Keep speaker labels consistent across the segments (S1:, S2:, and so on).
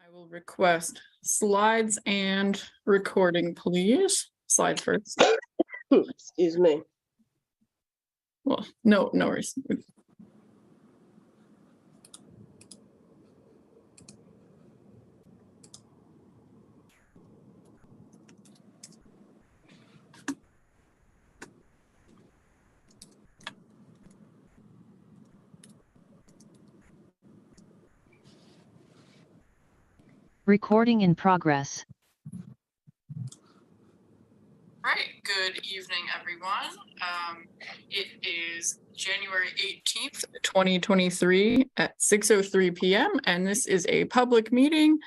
S1: I will request slides and recording, please. Slides first.
S2: Excuse me.
S1: Well, no worries.
S3: Recording in progress.
S1: All right, good evening, everyone. It is January 18th, 2023 at 6:03 p.m. and this is a public meeting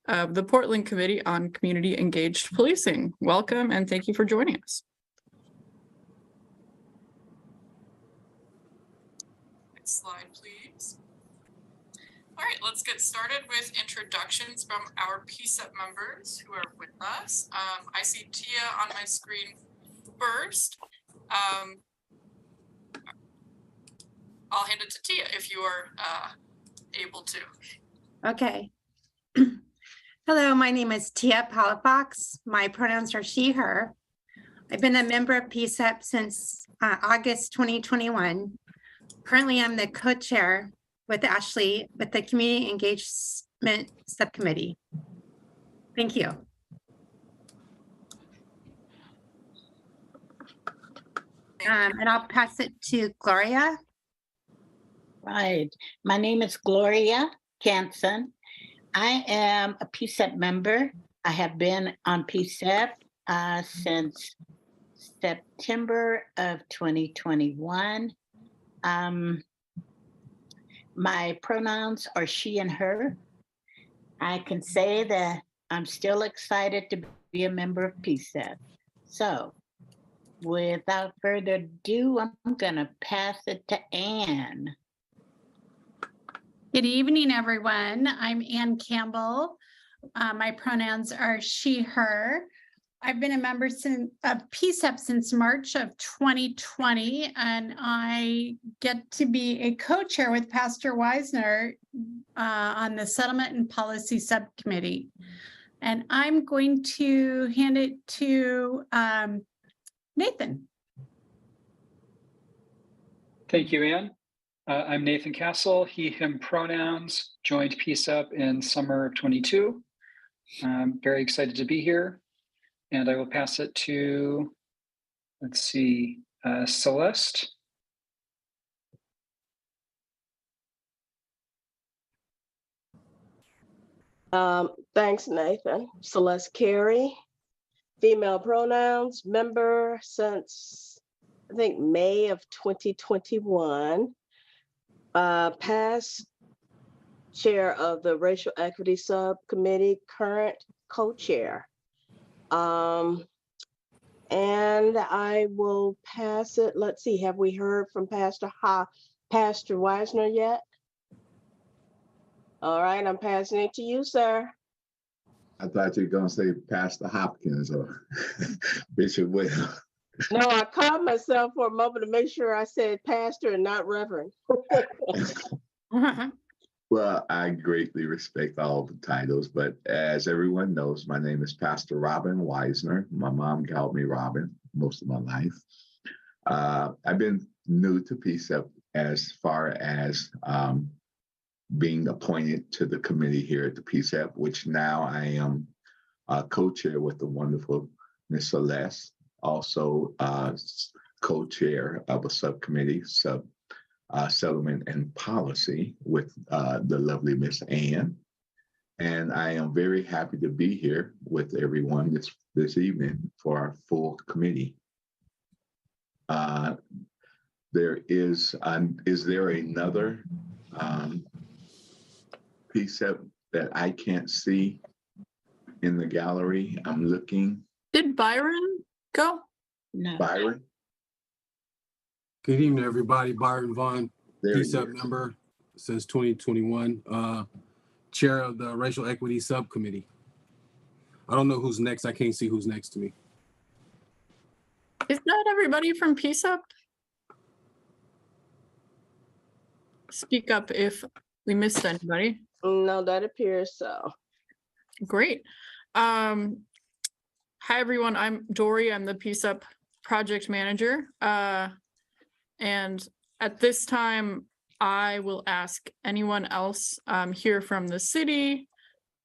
S1: of the Portland Committee on Community Engaged Policing. Welcome and thank you for joining us. Next slide, please. All right, let's get started with introductions from our PCCEP members who are with us. I see Tia on my screen first. I'll hand it to Tia if you are able to.
S4: Okay. Hello, my name is Tia Palafox. My pronouns are she, her. I've been a member of PCCEP since August 2021. Currently, I'm the co-chair with Ashley with the Community Engagement Subcommittee. Thank you. And I'll pass it to Gloria.
S5: Right. My name is Gloria Canson. I am a PCCEP member. I have been on PCCEP since September of 2021. My pronouns are she and her. I can say that I'm still excited to be a member of PCCEP. So without further ado, I'm gonna pass it to Ann.
S6: Good evening, everyone. I'm Ann Campbell. My pronouns are she, her. I've been a member of PCCEP since March of 2020, and I get to be a co-chair with Pastor Weisner on the Settlement and Policy Subcommittee. And I'm going to hand it to Nathan.
S7: Thank you, Ann. I'm Nathan Castle, he, him pronouns, joined PCCEP in summer of 22. I'm very excited to be here. And I will pass it to, let's see, Celeste.
S2: Thanks, Nathan. Celeste Carey, female pronouns, member since I think May of 2021. Past chair of the Racial Equity Subcommittee, current co-chair. And I will pass it. Let's see, have we heard from Pastor Weisner yet? All right, I'm passing it to you, sir.
S8: I thought you were going to say Pastor Hopkins or Bishop Will.
S2: No, I caught myself for a moment to make sure I said pastor and not reverend.
S8: Well, I greatly respect all the titles, but as everyone knows, my name is Pastor Robin Weisner. My mom called me Robin most of my life. I've been new to PCCEP as far as being appointed to the committee here at the PCCEP, which now I am co-chair with the wonderful Ms. Celeste, also co-chair of a subcommittee, Settlement and Policy with the lovely Miss Ann. And I am very happy to be here with everyone this evening for our full committee. Is there another PCCEP that I can't see in the gallery? I'm looking.
S1: Did Byron go?
S5: No.
S8: Byron?
S9: Good evening, everybody. Byron Vaughn, PCCEP member since 2021, chair of the Racial Equity Subcommittee. I don't know who's next. I can't see who's next to me.
S1: Is that everybody from PCCEP? Speak up if we missed anybody.
S2: No, that appears so.
S1: Great. Hi, everyone. I'm Dory. I'm the PCCEP project manager. And at this time, I will ask anyone else here from the city,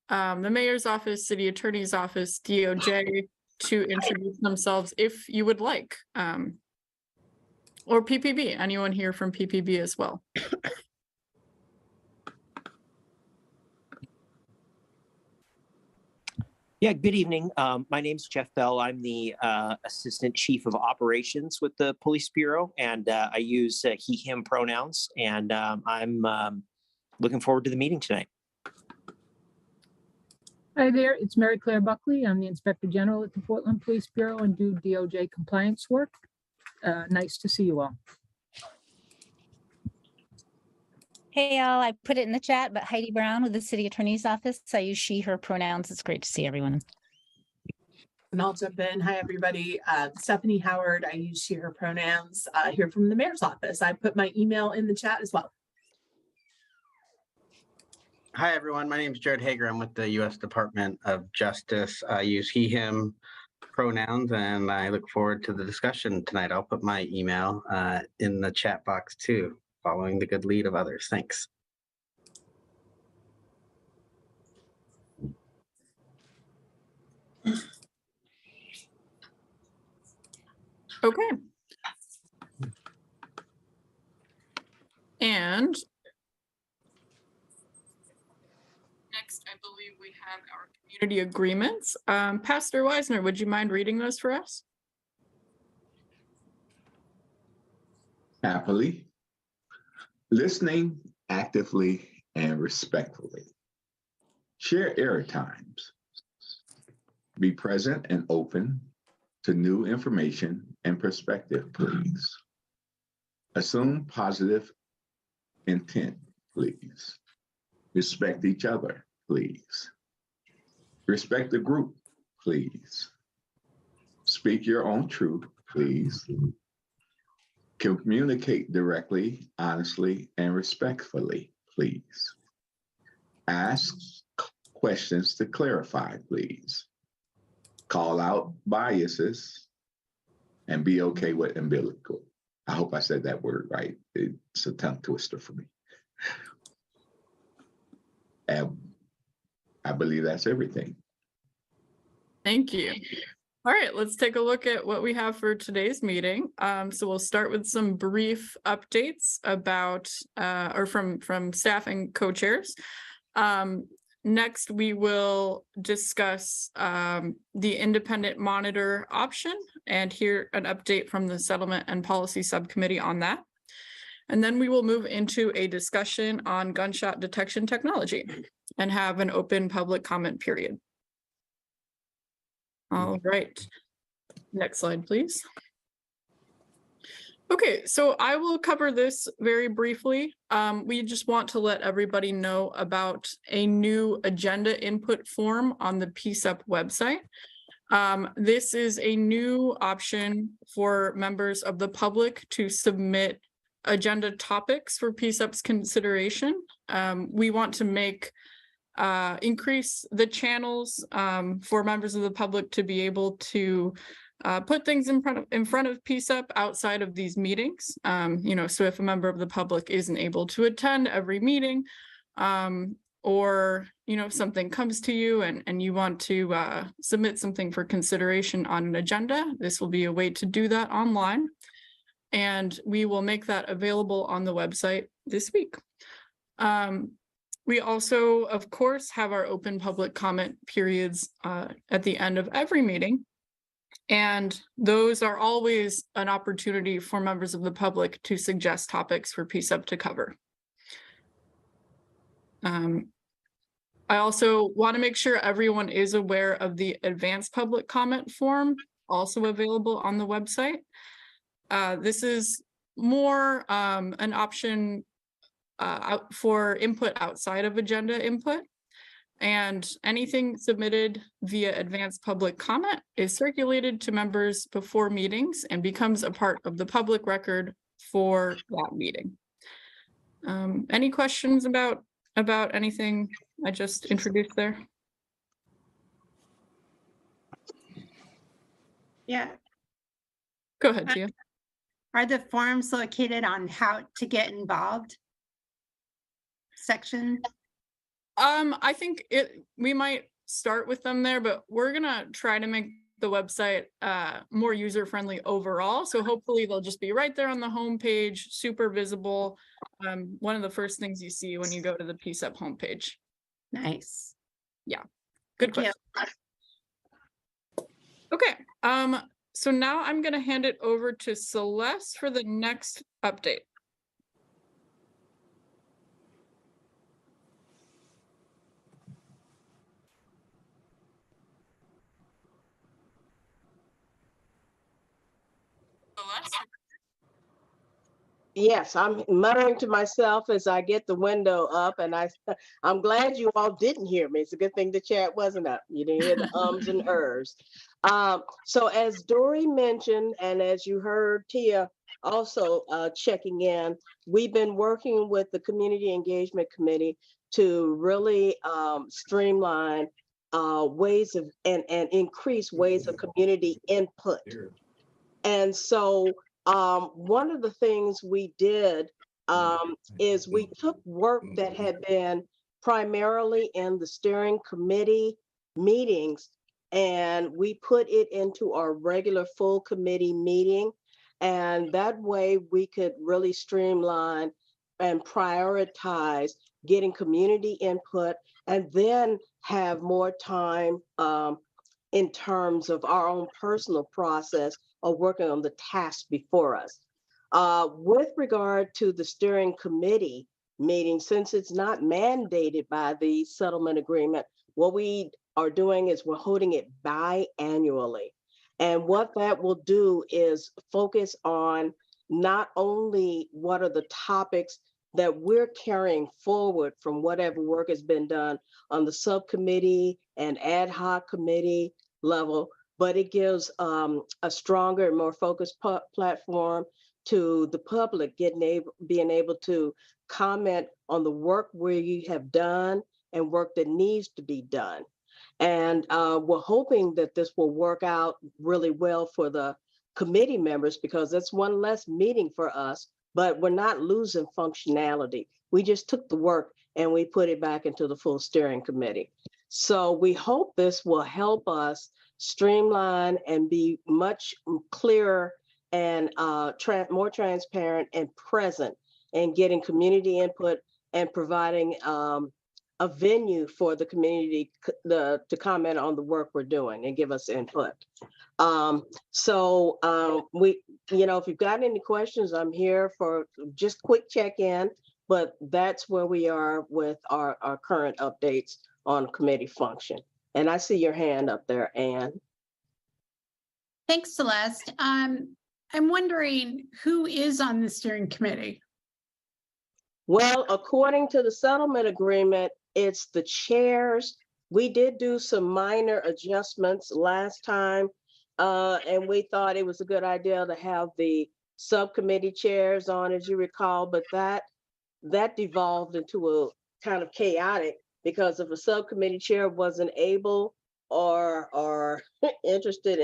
S1: the mayor's office, city attorney's office, DOJ, to introduce themselves if you would like. Or PPB, anyone here from PPB as well.
S10: Yeah, good evening. My name's Jeff Bell. I'm the Assistant Chief of Operations with the Police Bureau, and I use he, him pronouns, and I'm looking forward to the meeting tonight.
S11: Hi there, it's Mary Claire Buckley. I'm the Inspector General at the Portland Police Bureau and do DOJ compliance work. Nice to see you all.
S12: Hey, all, I put it in the chat, but Heidi Brown with the City Attorney's Office. I use she, her pronouns. It's great to see everyone.
S13: And I'll jump in. Hi, everybody. Stephanie Howard. I use she, her pronouns here from the mayor's office. I put my email in the chat as well.
S14: Hi, everyone. My name is Jared Hager. I'm with the U.S. Department of Justice. I use he, him pronouns, and I look forward to the discussion tonight. I'll put my email in the chat box too, following the good lead of others. Thanks.
S1: Okay. And next, I believe we have our community agreements. Pastor Weisner, would you mind reading those for us?
S8: Happily. Listening actively and respectfully. Share error times. Be present and open to new information and perspective, please. Assume positive intent, please. Respect each other, please. Respect the group, please. Speak your own truth, please. Communicate directly, honestly, and respectfully, please. Ask questions to clarify, please. Call out biases and be okay with umbilical. I hope I said that word right. It's a tongue twister for me. And I believe that's everything.
S1: Thank you. All right, let's take a look at what we have for today's meeting. So we'll start with some brief updates about, or from staff and co-chairs. Next, we will discuss the independent monitor option and hear an update from the Settlement and Policy Subcommittee on that. And then we will move into a discussion on gunshot detection technology and have an open public comment period. All right, next slide, please. Okay, so I will cover this very briefly. We just want to let everybody know about a new agenda input form on the PCCEP website. This is a new option for members of the public to submit agenda topics for PCCEP's consideration. We want to make increase the channels for members of the public to be able to put things in front of PCCEP outside of these meetings. So if a member of the public isn't able to attend every meeting, or something comes to you and you want to submit something for consideration on an agenda, this will be a way to do that online. And we will make that available on the website this week. We also, of course, have our open public comment periods at the end of every meeting. And those are always an opportunity for members of the public to suggest topics for PCCEP to cover. I also want to make sure everyone is aware of the advanced public comment form, also available on the website. This is more an option for input outside of agenda input. And anything submitted via advanced public comment is circulated to members before meetings and becomes a part of the public record for that meeting. Any questions about anything I just introduced there?
S4: Yeah.
S1: Go ahead, Tia.
S4: Are the forms located on how to get involved section?
S1: I think we might start with them there, but we're gonna try to make the website more user-friendly overall. So hopefully they'll just be right there on the homepage, super visible. One of the first things you see when you go to the PCCEP homepage.
S4: Nice.
S1: Yeah, good
S4: Thank you.
S1: question. Okay, so now I'm gonna hand it over to Celeste for the next update. Celeste?
S2: Yes, I'm muttering to myself as I get the window up, and I'm glad you all didn't hear me. It's a good thing the chat wasn't up. You didn't hear the ums and ers. So as Dory mentioned, and as you heard Tia also checking in, we've been working with the Community Engagement Committee to really streamline ways of and increase ways of community input. And so one of the things we did is we took work that had been primarily in the steering committee meetings and we put it into our regular full committee meeting. And that way we could really streamline and prioritize getting community input and then have more time in terms of our own personal process of working on the tasks before us. With regard to the steering committee meeting, since it's not mandated by the settlement agreement, what we are doing is we're holding it biannually. And what that will do is focus on not only what are the topics that we're carrying forward from whatever work has been done on the subcommittee and ad hoc committee level, but it gives a stronger and more focused platform to the public being able to comment on the work we have done and work that needs to be done. And we're hoping that this will work out really well for the committee members because that's one less meeting for us, but we're not losing functionality. We just took the work and we put it back into the full steering committee. So we hope this will help us streamline and be much clearer and more transparent and present in getting community input and providing a venue for the community to comment on the work we're doing and give us input. We, if you've got any questions, I'm here for just quick check-in, but that's where we are with our current updates on committee function. And I see your hand up there, Anne.
S6: Thanks, Celeste. I'm wondering who is on the steering committee?
S2: Well, according to the settlement agreement, it's the chairs. We did do some minor adjustments last time, and we thought it was a good idea to have the subcommittee chairs on, as you recall, but that devolved into a kind of chaotic because if a subcommittee chair wasn't able or interested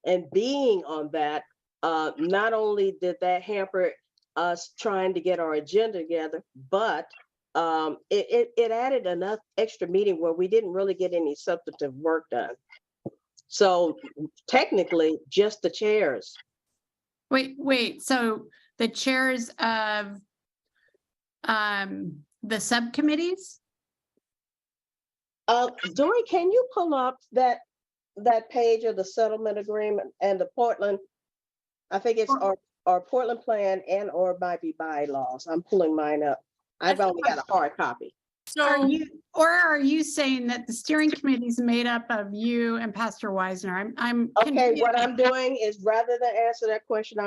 S2: in being on that, not only did that hamper us trying to get our agenda together, but it added enough extra meeting where we didn't really get any substantive work done. So technically, just the chairs.
S6: Wait, so the chairs of the subcommittees?
S2: Dory, can you pull up that page of the settlement agreement and the Portland? I think it's our Portland plan and or might be bylaws. I'm pulling mine up. I've only got a hard copy.
S6: So are you saying that the steering committee is made up of you and Pastor Wisner? I'm
S2: okay.
S6: confused.
S2: What I'm doing is rather than answer that question,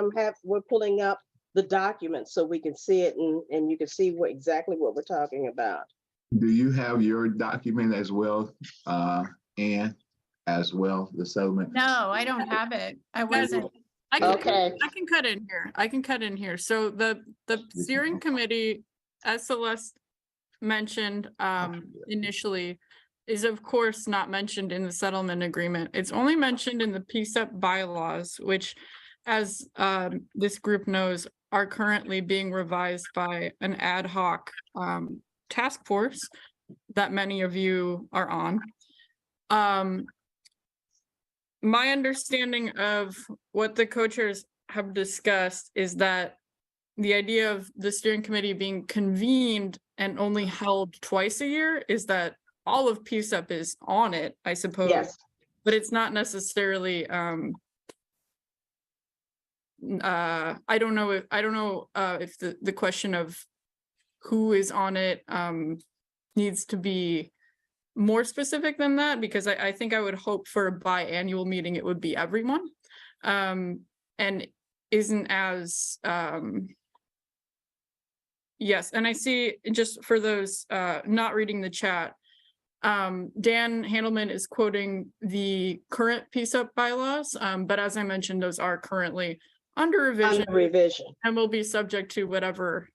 S2: we're pulling up the document so we can see it and you can see exactly what we're talking about.
S8: Do you have your document as well, Anne, as well, the settlement?
S6: No, I don't have it. I wasn't.
S1: I can cut in here. I can cut in here. So the steering committee, as Celeste mentioned initially, is of course not mentioned in the settlement agreement. It's only mentioned in the PCCEP bylaws, which, as this group knows, are currently being revised by an ad hoc task force that many of you are on. My understanding of what the co-chairs have discussed is that the idea of the steering committee being convened and only held twice a year is that all of PCCEP is on it, I suppose.
S2: Yes.
S1: But it's not necessarily I don't know if the question of who is on it needs to be more specific than that, because I think I would hope for a biannual meeting it would be everyone, and isn't as yes. And I see, just for those not reading the chat, Dan Handelman is quoting the current PCCEP bylaws, but as I mentioned, those are currently under revision, and will be subject to whatever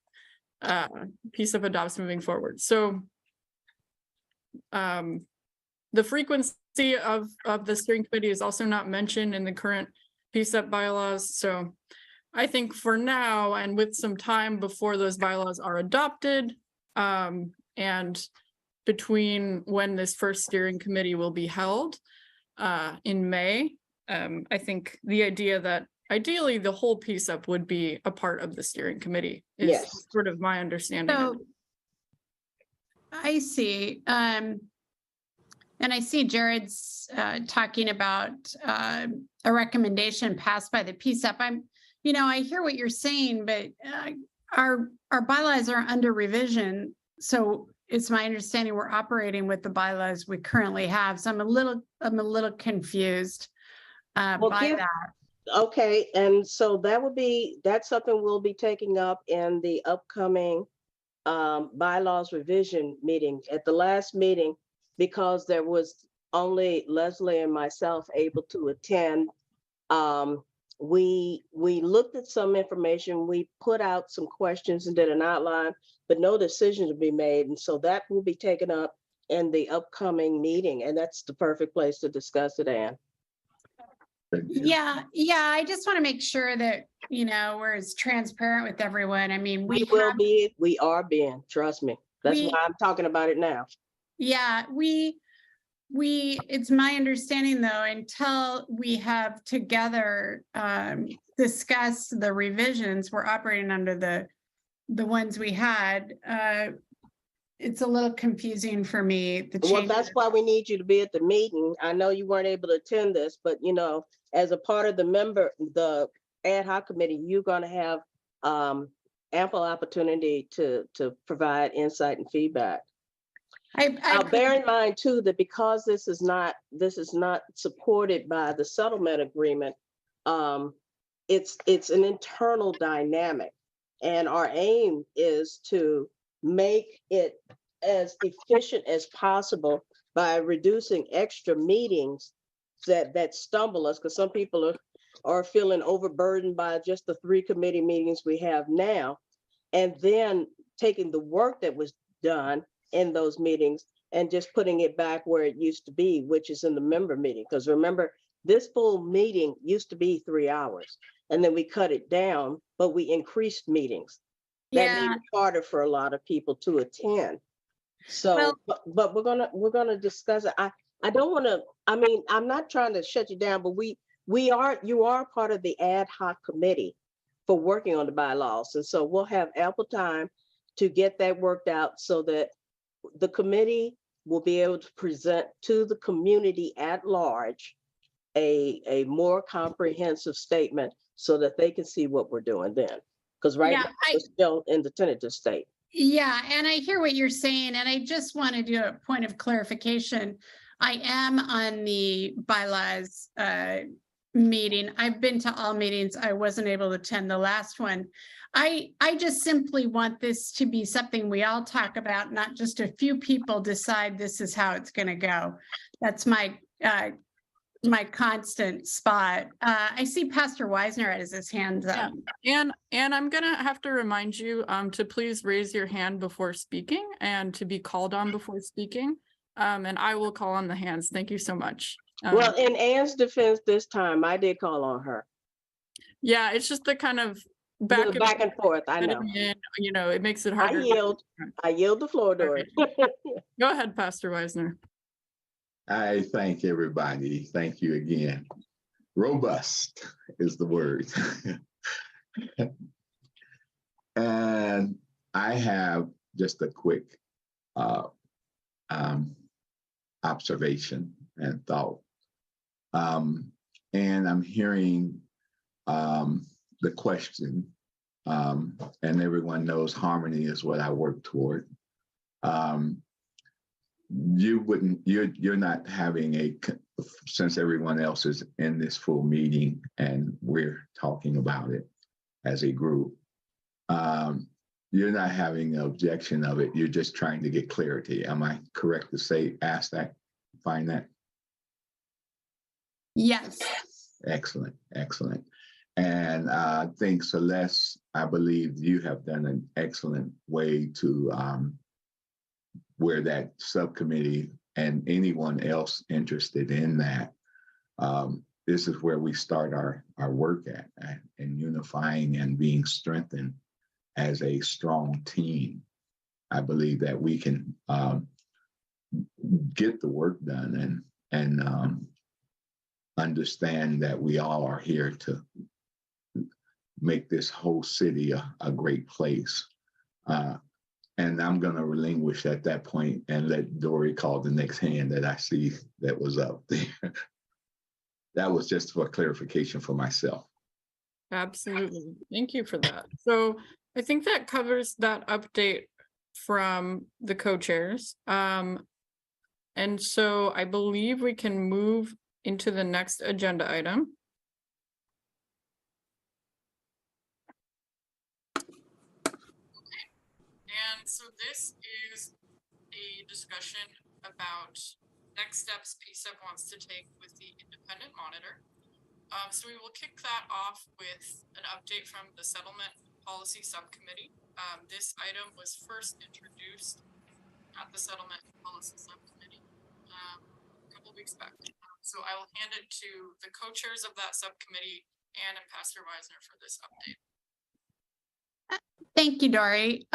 S1: PCCEP adopts moving forward. So the frequency of the steering committee is also not mentioned in the current PCCEP bylaws. So I think for now, and with some time before those bylaws are adopted, and between when this first steering committee will be held in May, I think the idea that ideally the whole PCCEP would be a part of the steering committee is sort of my understanding.
S6: So, I see. And I see Jared's talking about a recommendation passed by the PCCEP. I hear what you're saying, but our bylaws are under revision. So it's my understanding we're operating with the bylaws we currently have. So I'm a little confused by that.
S2: Okay, and so that's something we'll be taking up in the upcoming bylaws revision meeting. At the last meeting, because there was only Leslie and myself able to attend, we looked at some information, we put out some questions and did an outline, but no decision to be made. And so that will be taken up in the upcoming meeting, and that's the perfect place to discuss it, Ann.
S6: Yeah. I just want to make sure that, we're as transparent with everyone. I mean, we
S2: are being, trust me. That's why I'm talking about it now.
S6: Yeah, it's my understanding though, until we have together discussed the revisions, we're operating under the ones we had. It's a little confusing for me.
S2: Well, that's why we need you to be at the meeting. I know you weren't able to attend this, but as a part of the ad hoc committee, you're going to have ample opportunity to provide insight and feedback. Bear in mind too that because this is not supported by the settlement agreement, it's an internal dynamic, and our aim is to make it as efficient as possible by reducing extra meetings that stumble us, because some people are feeling overburdened by just the 3 committee meetings we have now, and then taking the work that was done in those meetings and just putting it back where it used to be, which is in the member meeting. Because remember, this full meeting used to be 3 hours, and then we cut it down, but we increased meetings. That made it harder for a lot of people to attend. So, but we're gonna discuss it. I don't want to. I mean, I'm not trying to shut you down, but you are part of the ad hoc committee for working on the bylaws, and so we'll have ample time to get that worked out so that the committee will be able to present to the community at large a more comprehensive statement so that they can see what we're doing then. Because now we're still in the tentative state.
S6: Yeah, and I hear what you're saying, and I just want to do a point of clarification. I am on the bylaws meeting. I've been to all meetings. I wasn't able to attend the last one. I just simply want this to be something we all talk about, not just a few people decide this is how it's going to go. That's my constant spot. I see Pastor Wisner has his hands up.
S1: And I'm gonna have to remind you to please raise your hand before speaking and to be called on before speaking. And I will call on the hands. Thank you so much.
S2: Well, in Ann's defense this time, I did call on her.
S1: Yeah, it's just the kind of
S2: Back and forth, I know.
S1: You know, it makes it
S2: I
S1: harder.
S2: yield the floor, Dory.
S1: Go ahead, Pastor Wisner.
S8: I thank everybody. Thank you again. Robust is the word. And I have just a quick observation and thought. And I'm hearing the question, and everyone knows harmony is what I work toward. You're not having since everyone else is in this full meeting and we're talking about it as a group, you're not having an objection of it. You're just trying to get clarity. Am I correct to ask that, find that?
S6: Yes.
S8: Excellent, excellent. And I think Celeste, I believe you have done an excellent way to where that subcommittee and anyone else interested in that, this is where we start our work at and unifying and being strengthened as a strong team. I believe that we can get the work done and understand that we all are here to make this whole city a great place. And I'm going to relinquish at that point and let Dory call the next hand that I see that was up there. That was just for clarification for myself.
S1: Absolutely. Thank you for that. So I think that covers that update from the co-chairs. And so I believe we can move into the next agenda item. And so this is a discussion about next steps PCCEP wants to take with the independent monitor. So we will kick that off with an update from the settlement policy subcommittee. This item was first introduced at the settlement policy subcommittee a couple weeks back. So I will hand it to the co-chairs of that subcommittee, Ann and Pastor Wisner, for this update.
S6: Thank you, Dory.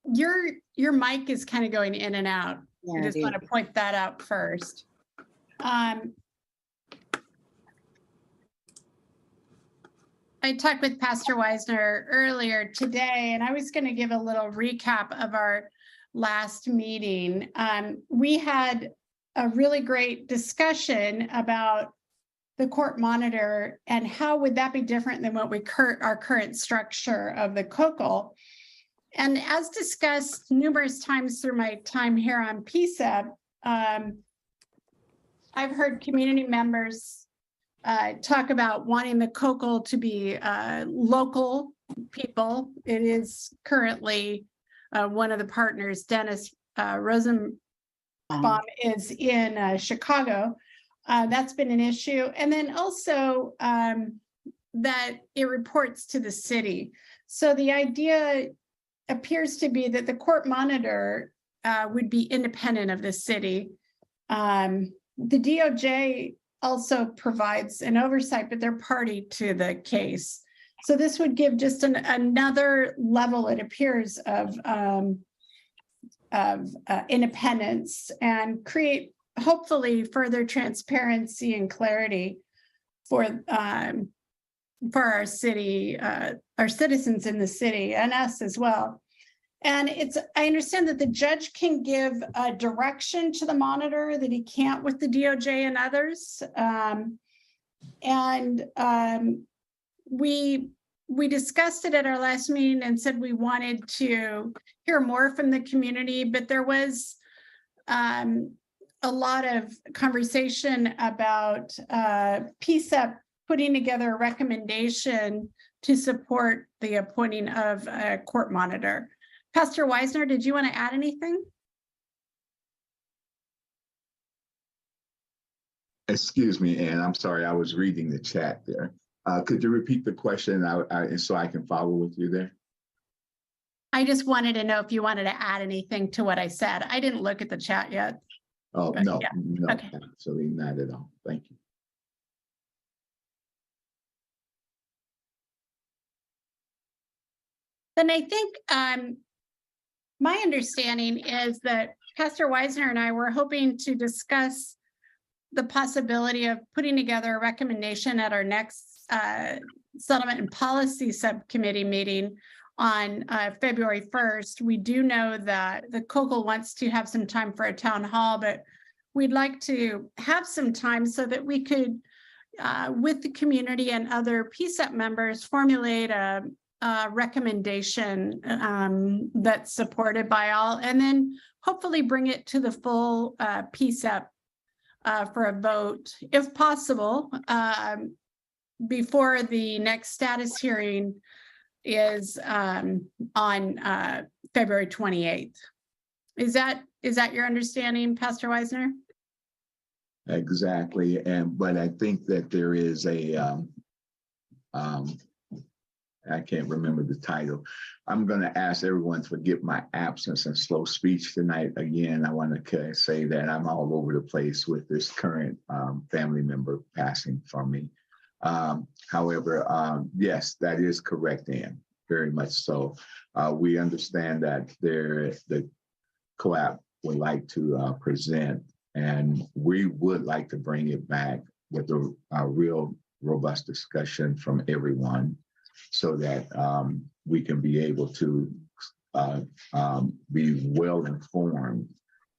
S6: Your mic is kind of going in and out.
S5: Yeah,
S6: I just want to point that out first. I talked with Pastor Wisner earlier today, and I was going to give a little recap of our last meeting. We had a really great discussion about the court monitor and how would that be different than what our current structure of the COCL. And as discussed numerous times through my time here on PCCEP, I've heard community members talk about wanting the COCL to be local people. It is currently one of the partners, Dennis Rosenbaum, is in Chicago. That's been an issue. And then also that it reports to the city. So the idea appears to be that the court monitor would be independent of the city. The DOJ also provides an oversight, but they're party to the case. So this would give just another level, it appears, of independence and create hopefully further transparency and clarity for our city, our citizens in the city, and us as well. And I understand that the judge can give a direction to the monitor that he can't with the DOJ and others. We discussed it at our last meeting and said we wanted to hear more from the community, but there was a lot of conversation about PCCEP putting together a recommendation to support the appointing of a court monitor. Pastor Wisner, did you want to add anything?
S8: Excuse me, Ann, I'm sorry, I was reading the chat there. Could you repeat the question so I can follow with you there?
S6: I just wanted to know if you wanted to add anything to what I said. I didn't look at the chat yet.
S8: Oh,
S6: But
S8: no,
S6: yeah.
S8: no,
S6: Okay.
S8: absolutely not at all. Thank you.
S6: Then I think my understanding is that Pastor Wisner and I were hoping to discuss the possibility of putting together a recommendation at our next Settlement and Policy Subcommittee meeting on February 1st. We do know that the COCL wants to have some time for a town hall, but we'd like to have some time so that we could, with the community and other PCCEP members, formulate a recommendation that's supported by all, and then hopefully bring it to the full PCCEP for a vote, if possible, before the next status hearing is on February 28th. Is that your understanding, Pastor Wisner?
S8: Exactly. But I think that there is a I can't remember the title. I'm going to ask everyone to forgive my absence and slow speech tonight. Again, I want to say that I'm all over the place with this current family member passing from me. However, yes, that is correct, Ann, very much so. We understand that the COAP would like to present, and we would like to bring it back with a real robust discussion from everyone, so that we can be able to be well informed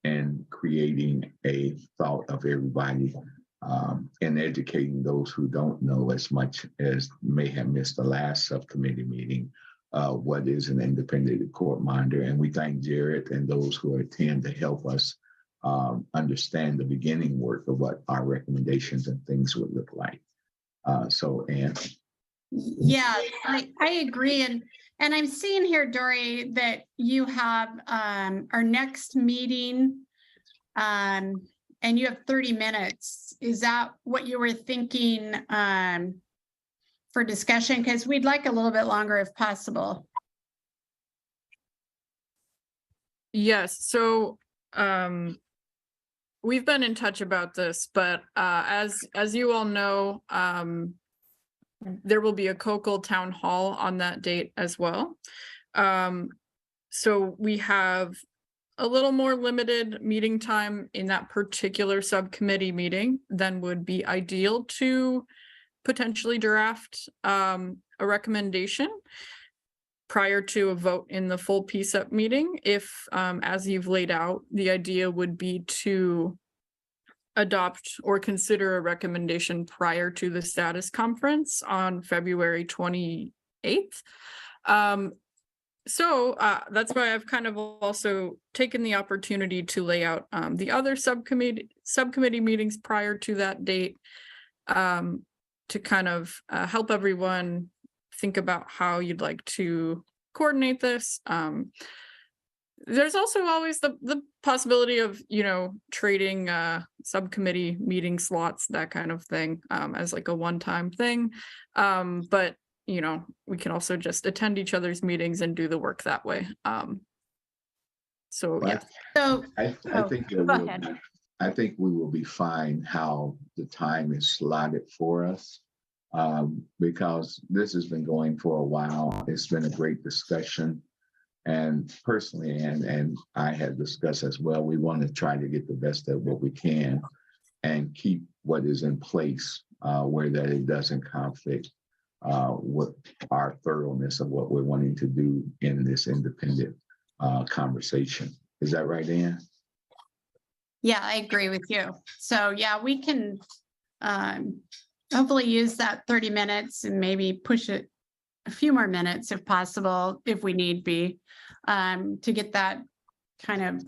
S8: and creating a thought of everybody and educating those who don't know as much as may have missed the last subcommittee meeting what is an independent court monitor. And we thank Jared and those who attend to help us understand the beginning work of what our recommendations and things would look like. So, Ann.
S6: Yeah, I agree. And I'm seeing here, Dory, that you have our next meeting and you have 30 minutes. Is that what you were thinking for discussion? Because we'd like a little bit longer if possible.
S1: Yes, so we've been in touch about this, but as you all know, there will be a COCL town hall on that date as well. So we have a little more limited meeting time in that particular subcommittee meeting than would be ideal to potentially draft a recommendation prior to a vote in the full PCCEP meeting. If, as you've laid out, the idea would be to adopt or consider a recommendation prior to the status conference on February 28th. So that's why I've kind of also taken the opportunity to lay out the other subcommittee meetings prior to that date to kind of help everyone think about how you'd like to coordinate this. There's also always the possibility of, trading subcommittee meeting slots, that kind of thing, as like a one-time thing. But, we can also just attend each other's meetings and do the work that way. So, yeah.
S6: So
S8: I think
S6: go ahead.
S8: I think we will be fine how the time is slotted for us, because this has been going for a while. It's been a great discussion. And personally, and I had discussed as well, we want to try to get the best of what we can and keep what is in place where that it doesn't conflict with our thoroughness of what we're wanting to do in this independent conversation. Is that right, Ann?
S6: Yeah, I agree with you. So yeah, we can hopefully use that 30 minutes and maybe push it a few more minutes if possible, if we need be, to get that kind of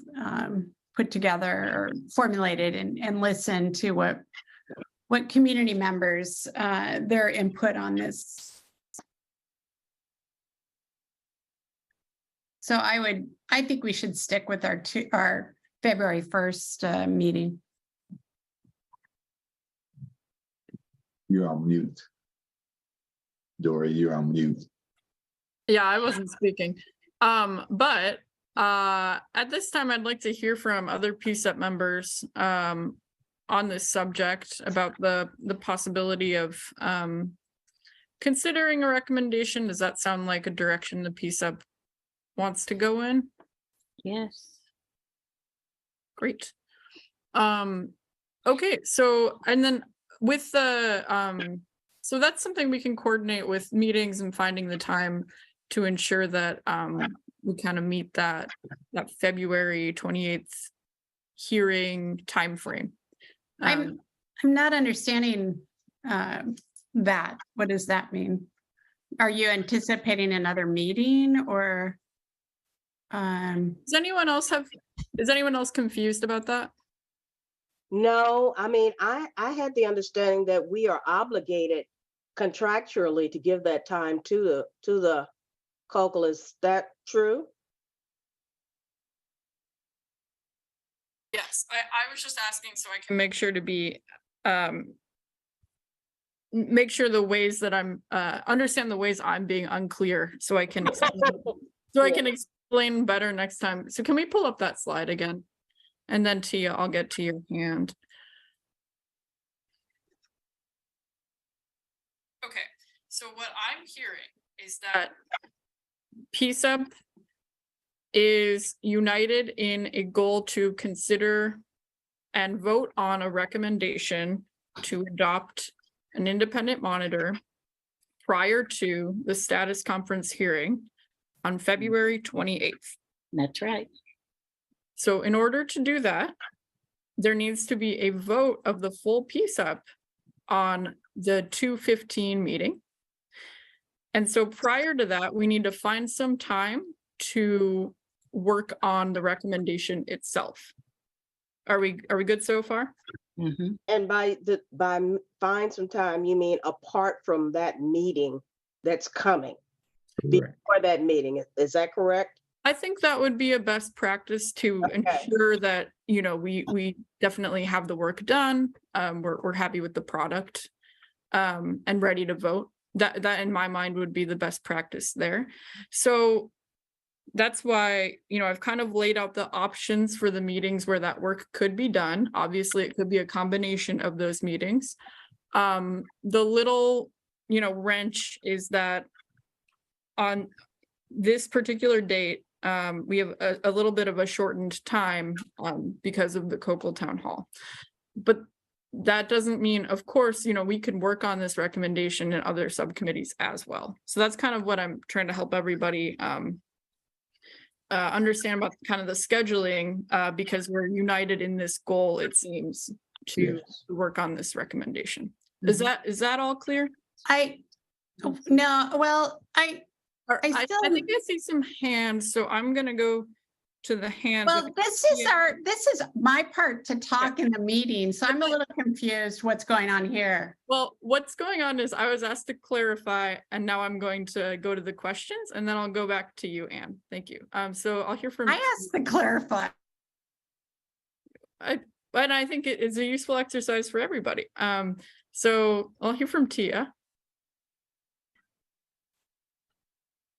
S6: put together or formulated and listen to what community members, their input on this. So I think we should stick with our February 1st meeting.
S8: You're on mute. Dory, you're on mute.
S1: Yeah, I wasn't speaking. But at this time, I'd like to hear from other PCEP members on this subject about the possibility of considering a recommendation. Does that sound like a direction the PCEP wants to go in?
S5: Yes.
S1: Great. Okay, so and then with the so that's something we can coordinate with meetings and finding the time to ensure that we kind of meet that February 28th hearing timeframe.
S6: I'm not understanding that. What does that mean? Are you anticipating another meeting or?
S1: Is anyone else confused about that?
S2: No, I mean, I had the understanding that we are obligated contractually to give that time to the COCL. Is that true?
S1: Yes, I was just asking so I can make sure to be make sure the ways that I'm understand the ways I'm being unclear so I can I can explain better next time. So can we pull up that slide again? And then Tia, I'll get to your hand. Okay, so what I'm hearing is that PCEP is united in a goal to consider and vote on a recommendation to adopt an independent monitor prior to the status conference hearing on February 28th.
S5: That's right.
S1: So in order to do that, there needs to be a vote of the full PCEP on the 2/15 meeting. And so prior to that, we need to find some time to work on the recommendation itself. Are we good so far?
S5: Mm-hmm.
S2: And by find some time, you mean apart from that meeting that's coming, before that meeting, is that correct?
S1: I think that would be a best practice to ensure that, you know, we definitely have the work done. We're happy with the product and ready to vote. That in my mind would be the best practice there. So that's why, you know, I've kind of laid out the options for the meetings where that work could be done. Obviously, it could be a combination of those meetings. The little, you know, wrench is that on this particular date, we have a little bit of a shortened time because of the COCL town hall. But that doesn't mean, of course, you know, we could work on this recommendation in other subcommittees as well. So that's kind of what I'm trying to help everybody understand about kind of the scheduling, because we're united in this goal, it seems, to work on this recommendation.
S5: Mm-hmm.
S1: Is that all clear?
S6: No, well, I
S1: think I see some hands, so I'm gonna go to the hands.
S6: Well, this is my part to talk in the meeting, so I'm a little confused what's going on here.
S1: Well, what's going on is I was asked to clarify, and now I'm going to go to the questions, and then I'll go back to you, Anne. Thank you. So I'll hear from.
S6: I asked to clarify.
S1: But I think it is a useful exercise for everybody. So I'll hear from Tia.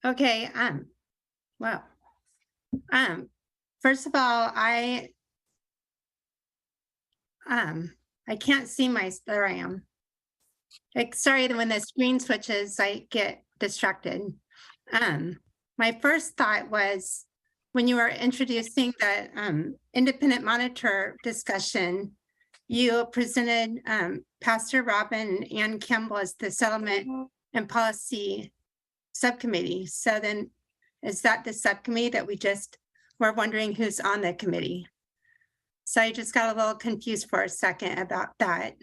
S4: Okay, well, first of all, I can't see there I am. Sorry, when the screen switches, I get distracted. My first thought was when you were introducing the independent monitor discussion, you presented Pastor Robin and Ann Campbell as the settlement and policy subcommittee. So then is that the subcommittee that we're wondering who's on the committee? So I just got a little confused for a second about that.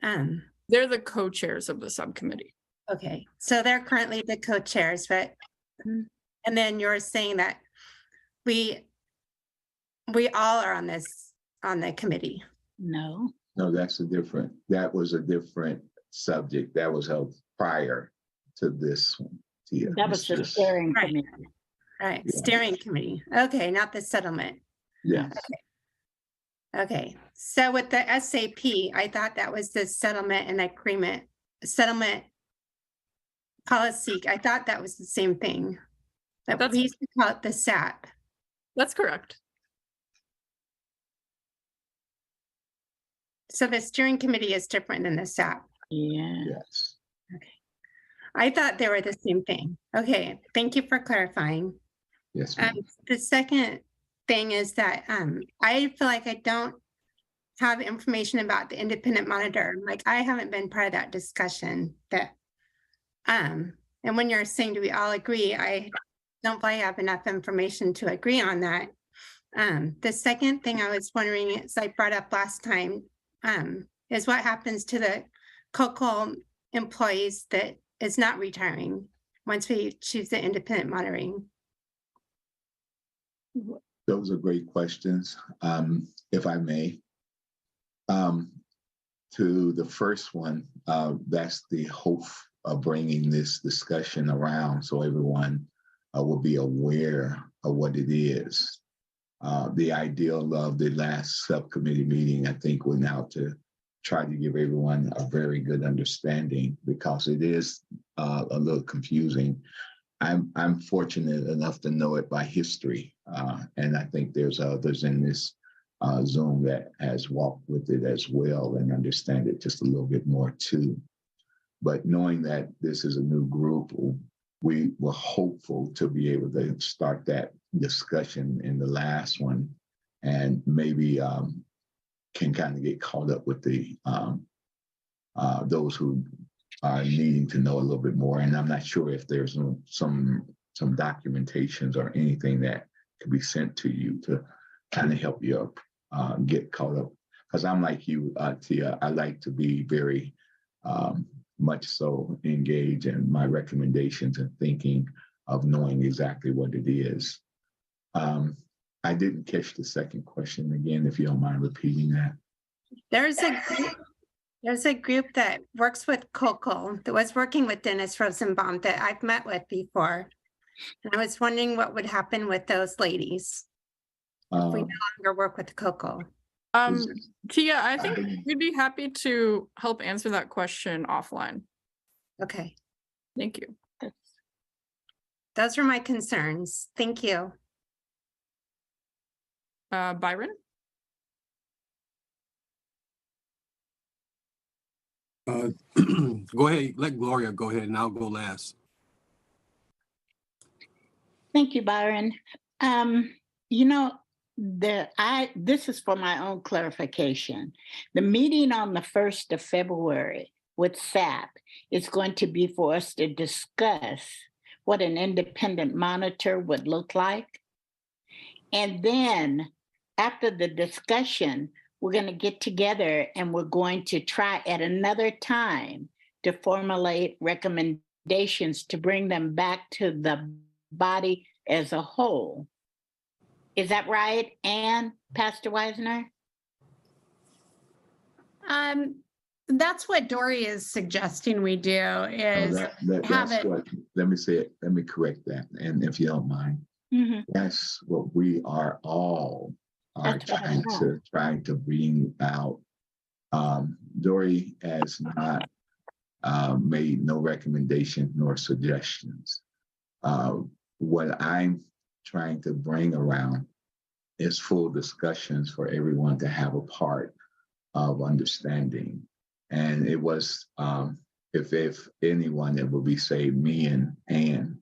S1: They're the co-chairs of the subcommittee.
S4: Okay, so they're currently the co-chairs, but and then you're saying that we all are on the committee.
S5: No,
S8: that was a different subject that was held prior to this one. Tia.
S5: That was the steering committee.
S4: Right, steering committee. Okay, not the settlement.
S8: Yes.
S4: Okay, so with the SAP, I thought that was the settlement and agreement, settlement policy. I thought that was the same thing. But
S1: That's-
S4: we used to call it the SAP.
S1: That's correct.
S4: So the steering committee is different than the SAP.
S5: Yeah.
S8: Yes.
S4: I thought they were the same thing. Okay, thank you for clarifying.
S8: Yes, ma'am.
S4: The second thing is that I feel like I don't have information about the independent monitor. Like I haven't been part of that discussion that and when you're saying do we all agree, I don't feel I have enough information to agree on that. The second thing I was wondering is I brought up last time is what happens to the COCO employees that is not retiring once we choose the independent monitoring.
S8: Those are great questions. If I may, to the first one, that's the hope of bringing this discussion around so everyone will be aware of what it is. The ideal of the last subcommittee meeting, I think, went out to try to give everyone a very good understanding because it is a little confusing. I'm fortunate enough to know it by history, and I think there's others in this Zoom that has walked with it as well and understand it just a little bit more too. But knowing that this is a new group, we were hopeful to be able to start that discussion in the last one, and maybe can kind of get caught up with the those who are needing to know a little bit more. And I'm not sure if there's some documentations or anything that could be sent to you to kind of help you get caught up. Because I'm like you, Tia, I like to be very much so engaged in my recommendations and thinking of knowing exactly what it is. I didn't catch the second question again, if you don't mind repeating that.
S4: There's a group that works with COCO that was working with Dennis Rosenbaum that I've met with before. And I was wondering what would happen with those ladies if we no longer work with COCO.
S1: Tia, I think we'd be happy to help answer that question offline.
S4: Okay.
S1: Thank you.
S4: Those are my concerns. Thank you.
S1: Byron?
S9: Go ahead, let Gloria go ahead and I'll go last.
S5: Thank you, Byron. You know, this is for my own clarification. The meeting on the 1st of February with SAP is going to be for us to discuss what an independent monitor would look like. And then after the discussion, we're going to get together and we're going to try at another time to formulate recommendations to bring them back to the body as a whole. Is that right, Ann, Pastor Wisner?
S6: That's what Dory is suggesting we do is have it.
S8: Let me say it. Let me correct that. And if you don't mind, that's what we are all trying to bring out. Dory has not made no recommendation nor suggestions. What I'm trying to bring around is full discussions for everyone to have a part of understanding. And it was, if anyone, it would be, say, me and Ann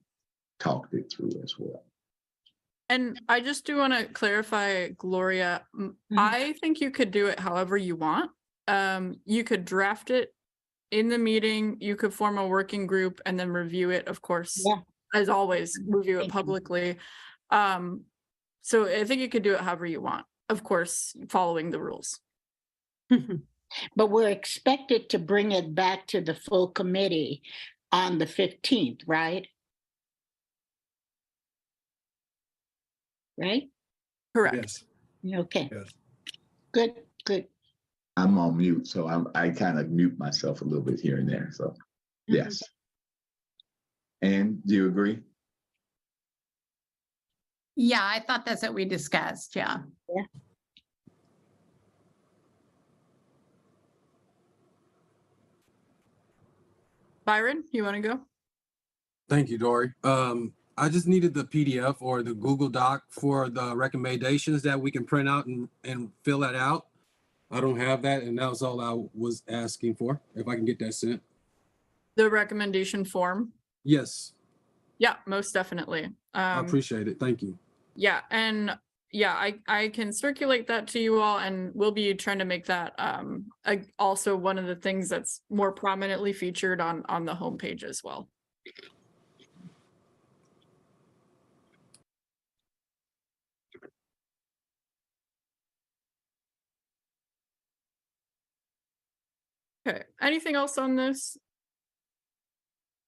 S8: talked it through as well.
S1: And I just do want to clarify, Gloria, I think you could do it however you want. You could draft it in the meeting, you could form a working group and then review it, of course, as always, review it publicly. So I think you could do it however you want, of course, following the rules.
S5: But we're expected to bring it back to the full committee on the 15th, right? Right?
S1: Correct.
S9: Yes.
S5: Okay.
S9: Yes.
S5: Good.
S8: I'm on mute, so I kind of mute myself a little bit here and there. So, yes. And do you agree?
S6: Yeah, I thought that's what we discussed. Yeah.
S1: Byron, you want to go?
S9: Thank you, Dory. I just needed the PDF or the Google Doc for the recommendations that we can print out and fill that out. I don't have that, and that was all I was asking for, if I can get that sent.
S1: The recommendation form.
S9: Yes,
S1: Yeah, most definitely.
S9: I appreciate it. Thank you.
S1: Yeah, and yeah, I can circulate that to you all, and we'll be trying to make that also one of the things that's more prominently featured on the homepage as well. Okay, anything else on this?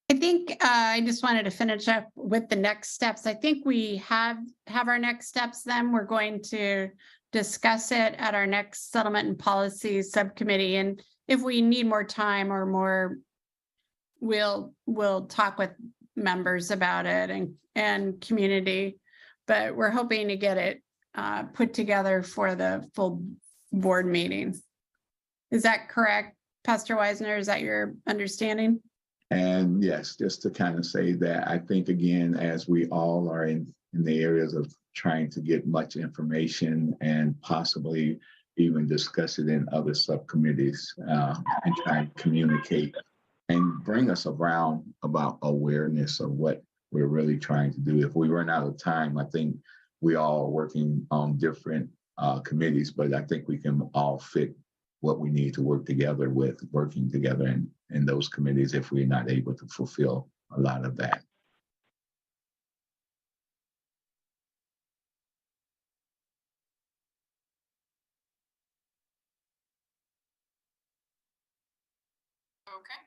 S6: I think I just wanted to finish up with the next steps. I think we have our next steps then. We're going to discuss it at our next settlement and policy subcommittee. And if we need more time or more, we'll talk with members about it and community. But we're hoping to get it put together for the full board meeting. Is that correct, Pastor Wisner? Is that your understanding?
S8: And yes, just to kind of say that I think, again, as we all are in the areas of trying to get much information and possibly even discuss it in other subcommittees and try and communicate and bring us around about awareness of what we're really trying to do. If we run out of time, I think we all are working on different committees, but I think we can all fit what we need to work together with, working together in those committees if we're not able to fulfill a lot of that.
S1: Okay.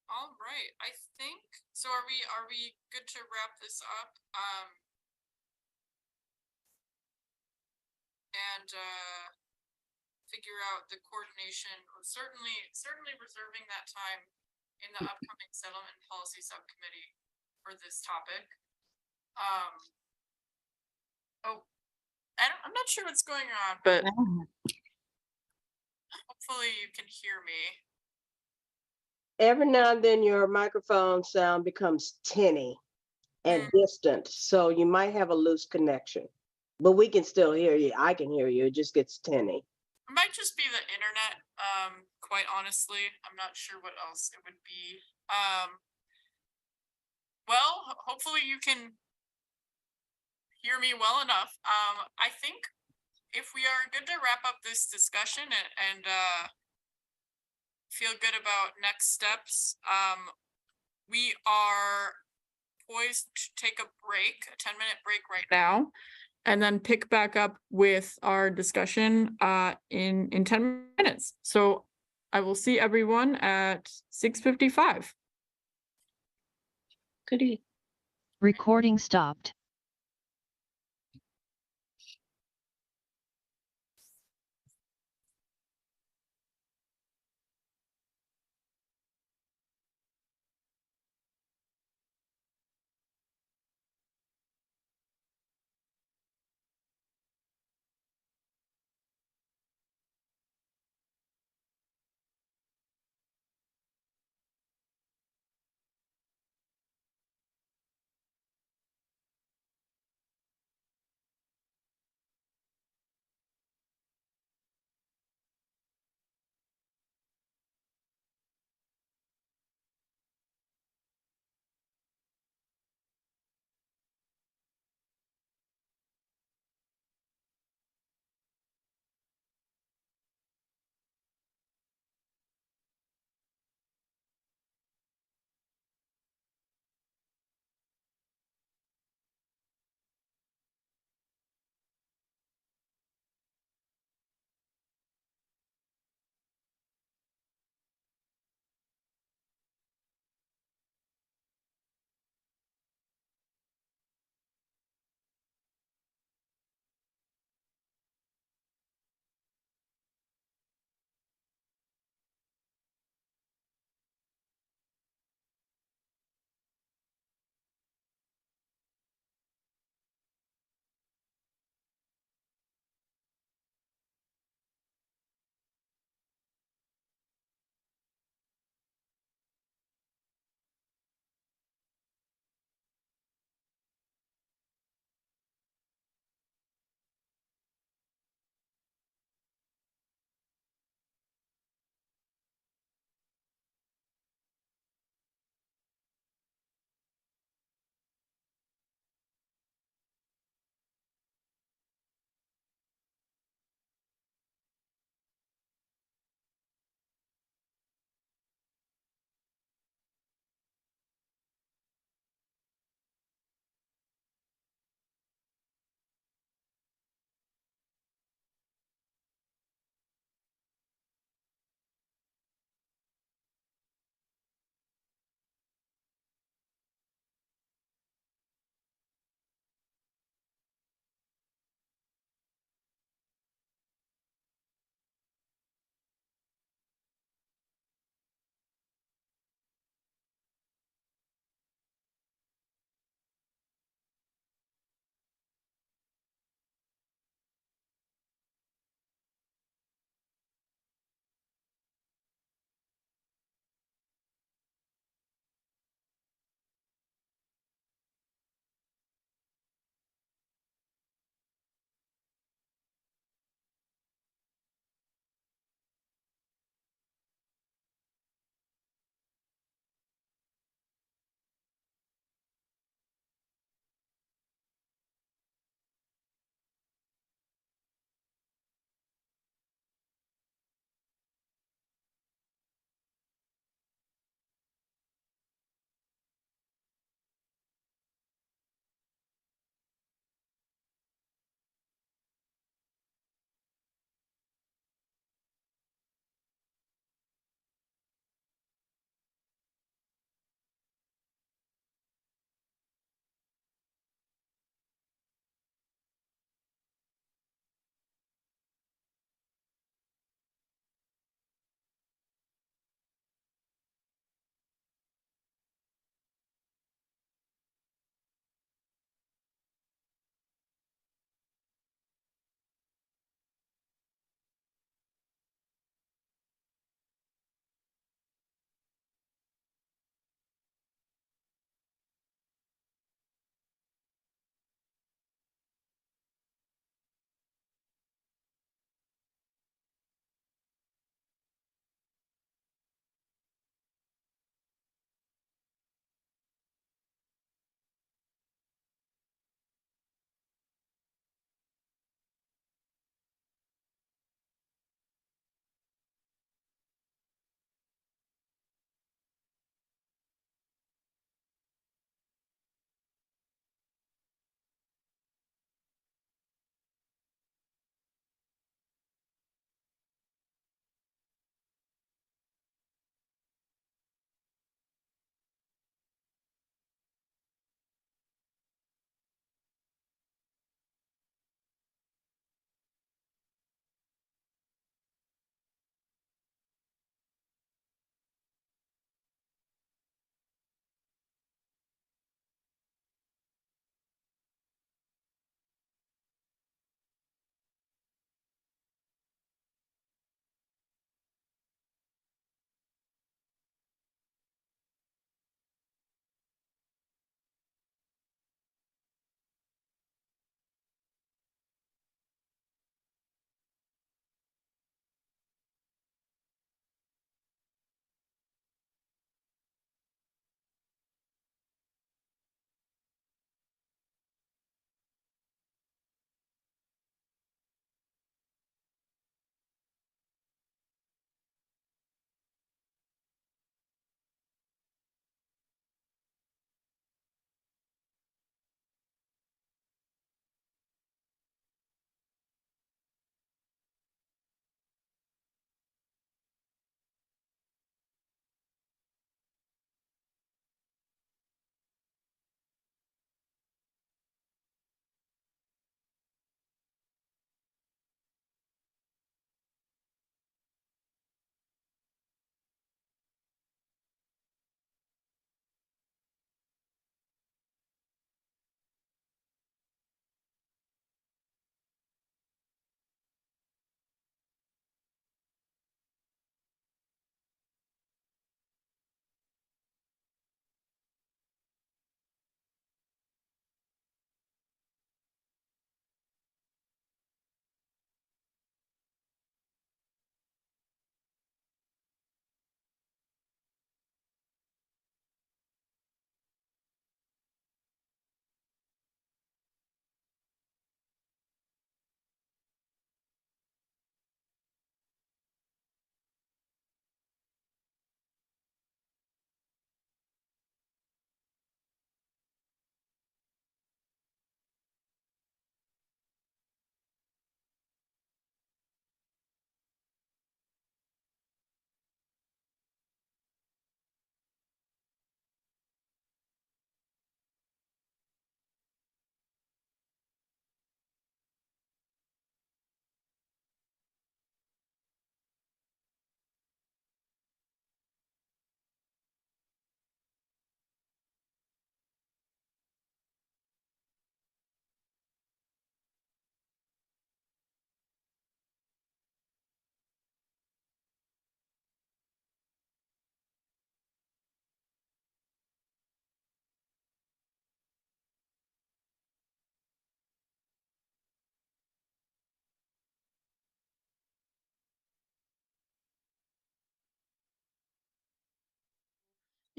S1: All right, I think so. Are we good to wrap this up? And figure out the coordination, or certainly reserving that time in the upcoming settlement policy subcommittee for this topic. Oh, I'm not sure what's going on, but hopefully you can hear me.
S2: Every now and then your microphone sound becomes tinny and distant, so you might have a loose connection. But we can still hear you. I can hear you. It just gets tinny.
S1: It might just be the internet, quite honestly. I'm not sure what else it would be. Well, hopefully you can hear me well enough. I think if we are good to wrap up this discussion and feel good about next steps, we are poised to take a break, a 10-minute break right now, and then pick back up with our discussion in 10 minutes. So I will see everyone at 6:55.
S5: Goodie.
S3: Recording stopped.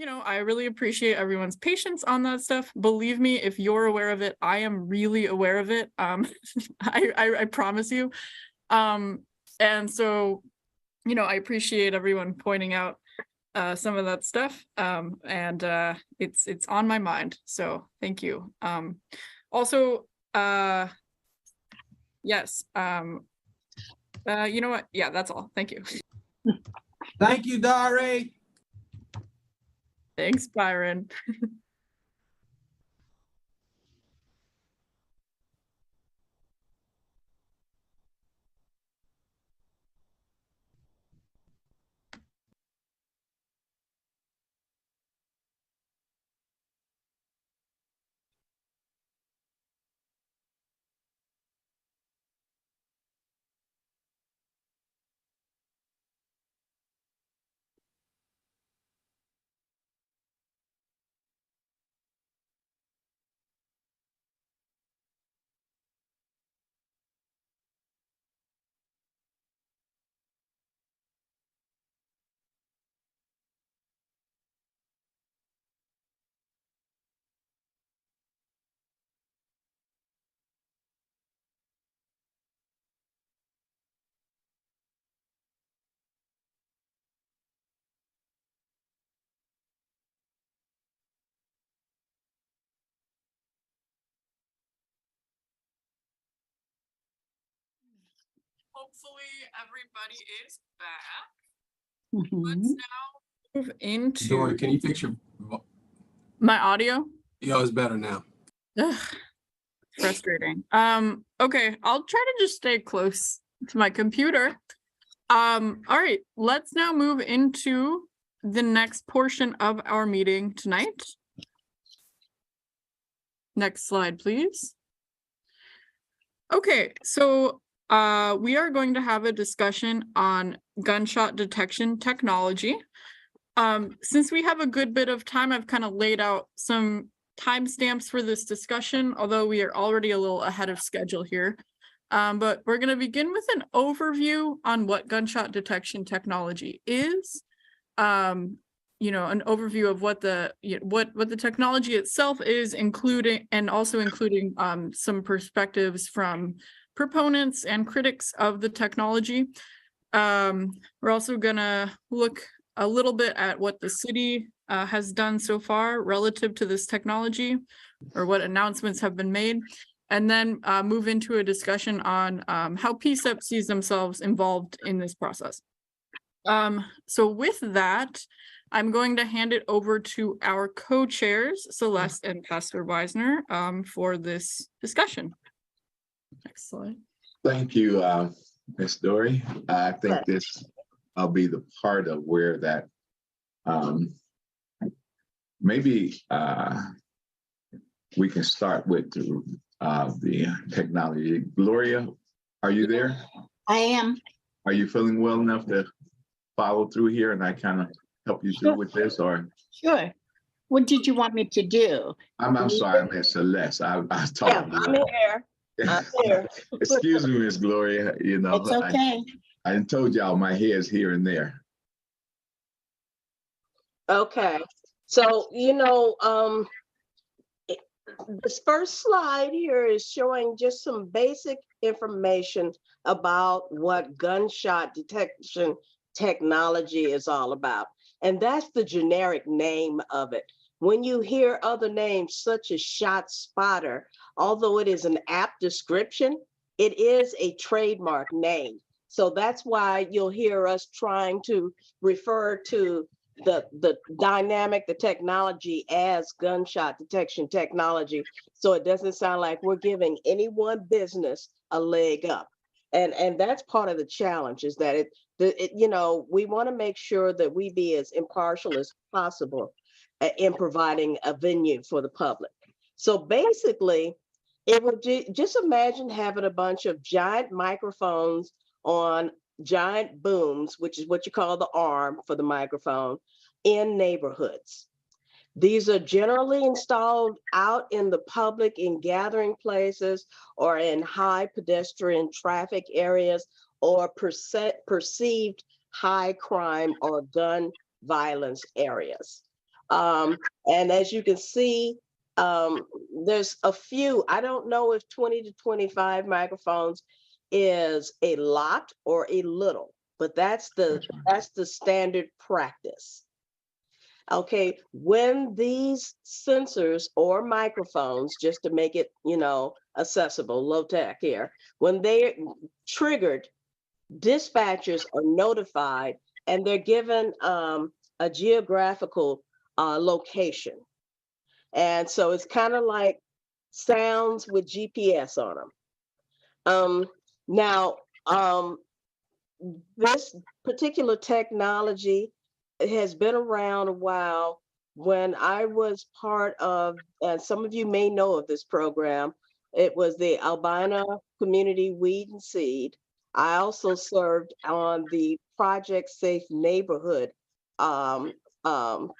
S1: I really appreciate everyone's patience on that stuff. Believe me, if you're aware of it, I am really aware of it. I promise you. And so, I appreciate everyone pointing out some of that stuff. And it's on my mind. So thank you. Also, yes. You know what? Yeah, that's all. Thank you.
S9: Thank you, Dare.
S1: Thanks, Byron. Hopefully everybody is back. Let's now move into
S9: Dory, can you fix your?
S1: my audio.
S9: Yeah, it's better now.
S1: Ugh, frustrating. Okay, I'll try to just stay close to my computer. All right, let's now move into the next portion of our meeting tonight. Next slide, please. Okay, so we are going to have a discussion on gunshot detection technology. Since we have a good bit of time, I've kind of laid out some timestamps for this discussion, although we are already a little ahead of schedule here. But we're going to begin with an overview on what gunshot detection technology is. An overview of what the what the technology itself is, including some perspectives from proponents and critics of the technology. We're also gonna look a little bit at what the city has done so far relative to this technology, or what announcements have been made, and then move into a discussion on how PCCEP sees themselves involved in this process. So with that, I'm going to hand it over to our co-chairs, Celeste and Pastor Weisner, for this discussion. Next slide.
S8: Thank you, Ms. Dory. I think this will be the part of where that maybe we can start with the technology. Gloria, are you there?
S5: I am.
S8: Are you feeling well enough to follow through here and I kind of help you through with this, or?
S5: Sure. What did you want me to do?
S8: I'm sorry, Miss Celeste. I was talking.
S2: Yeah, I'm here. I'm here.
S8: Excuse me, Miss Gloria.
S5: It's okay.
S8: I told y'all my hair's here and there.
S2: Okay, so this first slide here is showing just some basic information about what gunshot detection technology is all about. And that's the generic name of it. When you hear other names such as Shot Spotter, although it is an apt description, it is a trademark name. So that's why you'll hear us trying to refer to the dynamic, the technology as gunshot detection technology. So it doesn't sound like we're giving any one business a leg up. And that's part of the challenge, is that we want to make sure that we be as impartial as possible in providing a venue for the public. So basically, it would just imagine having a bunch of giant microphones on giant booms, which is what you call the arm for the microphone, in neighborhoods. These are generally installed out in the public, in gathering places, or in high pedestrian traffic areas, or perceived high crime or gun violence areas. And as you can see, there's a few, I don't know if 20 to 25 microphones is a lot or a little, but that's the standard practice. Okay, when these sensors or microphones, just to make it, accessible, low tech here, when they're triggered, dispatchers are notified and they're given a geographical location. And so it's kind of like sounds with GPS on them. Now, this particular technology has been around a while. When I was part of, and some of you may know of this program, it was the Albina Community Weed and Seed. I also served on the Project Safe Neighborhood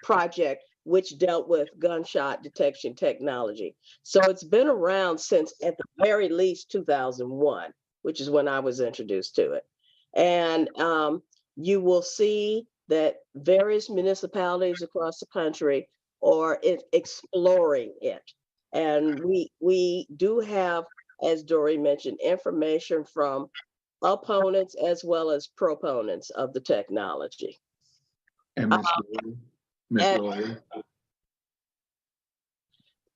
S2: project, which dealt with gunshot detection technology. So it's been around since at the very least 2001, which is when I was introduced to it. And you will see that various municipalities across the country are exploring it. And we do have, as Dory mentioned, information from opponents as well as proponents of the technology.
S8: And Ms. Lori,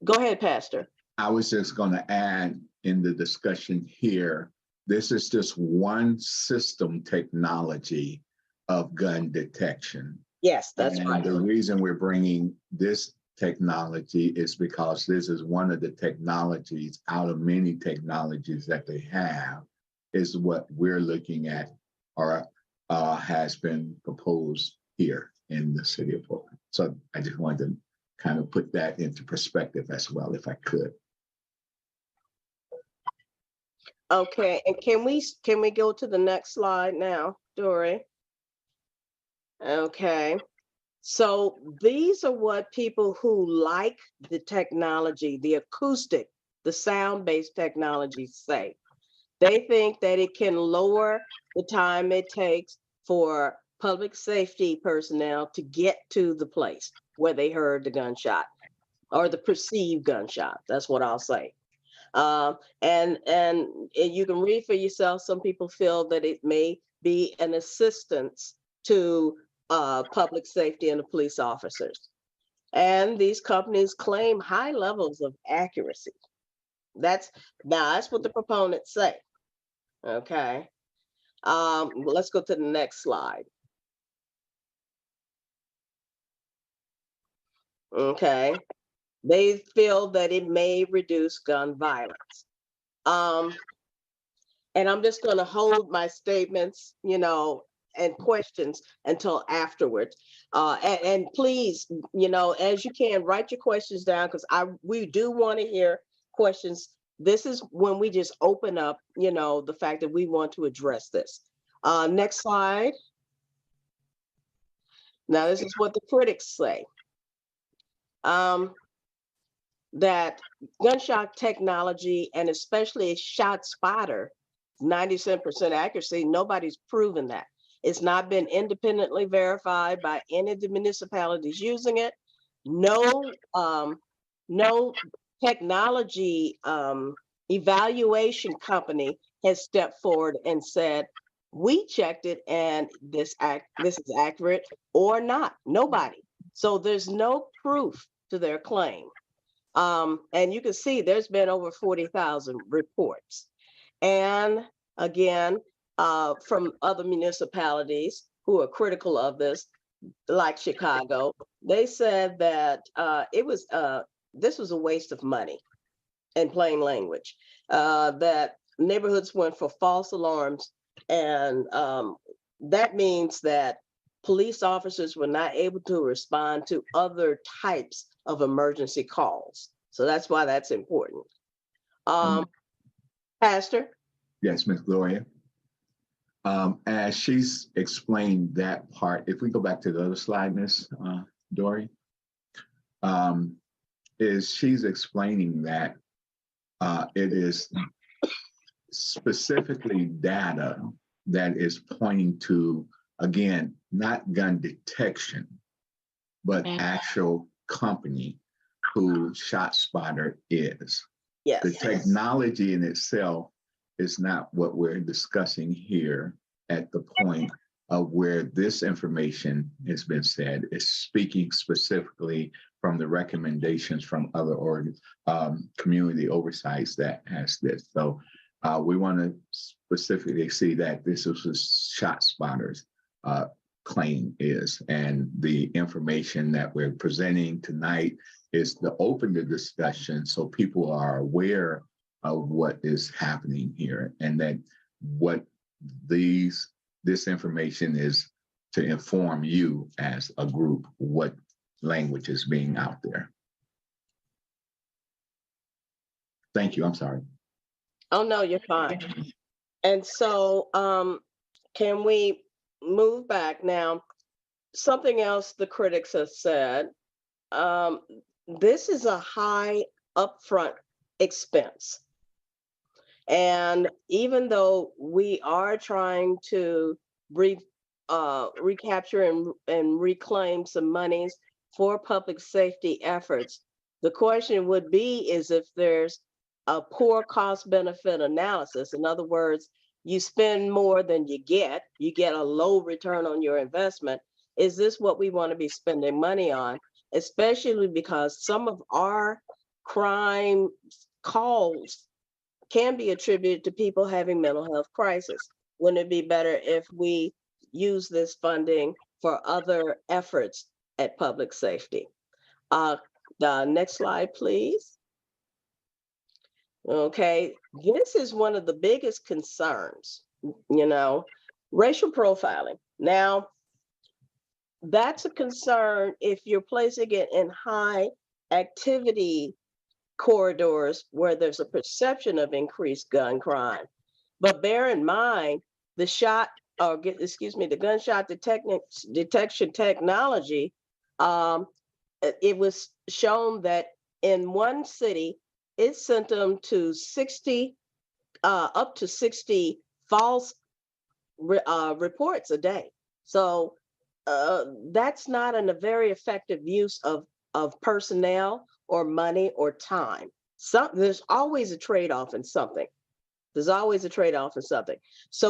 S2: go ahead, Pastor.
S8: I was just going to add in the discussion here, this is just one system technology of gun detection.
S2: Yes, that's
S8: and
S2: right.
S8: The reason we're bringing this technology is because this is one of the technologies out of many technologies that they have, is what we're looking at or has been proposed here in the city of Portland. So I just wanted to kind of put that into perspective as well, if I could.
S2: Okay, and can we go to the next slide now, Dory? Okay, so these are what people who like the technology, the acoustic, the sound-based technology say. They think that it can lower the time it takes for public safety personnel to get to the place where they heard the gunshot or the perceived gunshot. That's what I'll say. And you can read for yourself. Some people feel that it may be an assistance to public safety and the police officers. And these companies claim high levels of accuracy. That's what the proponents say. Okay. Let's go to the next slide. Okay. They feel that it may reduce gun violence. And I'm just going to hold my statements, and questions until afterwards. And please, as you can, write your questions down, because we do want to hear questions. This is when we just open up, the fact that we want to address this. Next slide. Now, this is what the critics say. That gunshot technology, and especially a shot spotter, 97% accuracy, nobody's proven that. It's not been independently verified by any of the municipalities using it. No technology evaluation company has stepped forward and said, we checked it and this is accurate or not. Nobody. So there's no proof to their claim. And you can see there's been over 40,000 reports. And again, from other municipalities who are critical of this, like Chicago, they said that this was a waste of money, in plain language, that neighborhoods went for false alarms. And that means that police officers were not able to respond to other types of emergency calls. So that's why that's important. Pastor?
S8: Yes, Ms. Gloria. As she's explained that part, if we go back to the other slide, Ms. Dory, is she's explaining that it is specifically data that is pointing to, again, not gun detection, but actual company who ShotSpotter is.
S2: Yes.
S8: The technology in itself is not what we're discussing here at the point of where this information has been said. It's speaking specifically from the recommendations from other community oversights that has this. So we want to specifically see that this is what ShotSpotter's claim is, and the information that we're presenting tonight is to open the discussion so people are aware of what is happening here, and that what this information is to inform you as a group what language is being out there. Thank you. I'm sorry.
S2: Oh, no, you're fine. And so can we move back now? Something else the critics have said, this is a high upfront expense. And even though we are trying to recapture and reclaim some monies for public safety efforts, the question would be is if there's a poor cost benefit analysis. In other words, you spend more than you get a low return on your investment. Is this what we want to be spending money on? Especially because some of our crime calls can be attributed to people having mental health crisis. Wouldn't it be better if we use this funding for other efforts at public safety? The next slide, please. Okay, this is one of the biggest concerns, racial profiling. Now, that's a concern if you're placing it in high activity corridors where there's a perception of increased gun crime. But bear in mind, the gunshot detection technology, it was shown that in one city, it sent them to up to 60 false reports a day. So that's not a very effective use of personnel or money or time. There's always a trade-off in something. So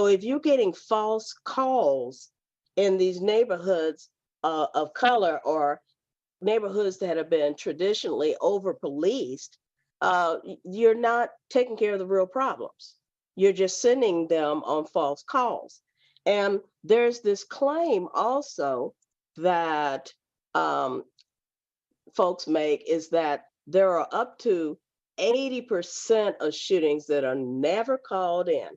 S2: if you're getting false calls in these neighborhoods of color or neighborhoods that have been traditionally over-policed, you're not taking care of the real problems. You're just sending them on false calls. And there's this claim also that folks make is that there are up to 80% of shootings that are never called in,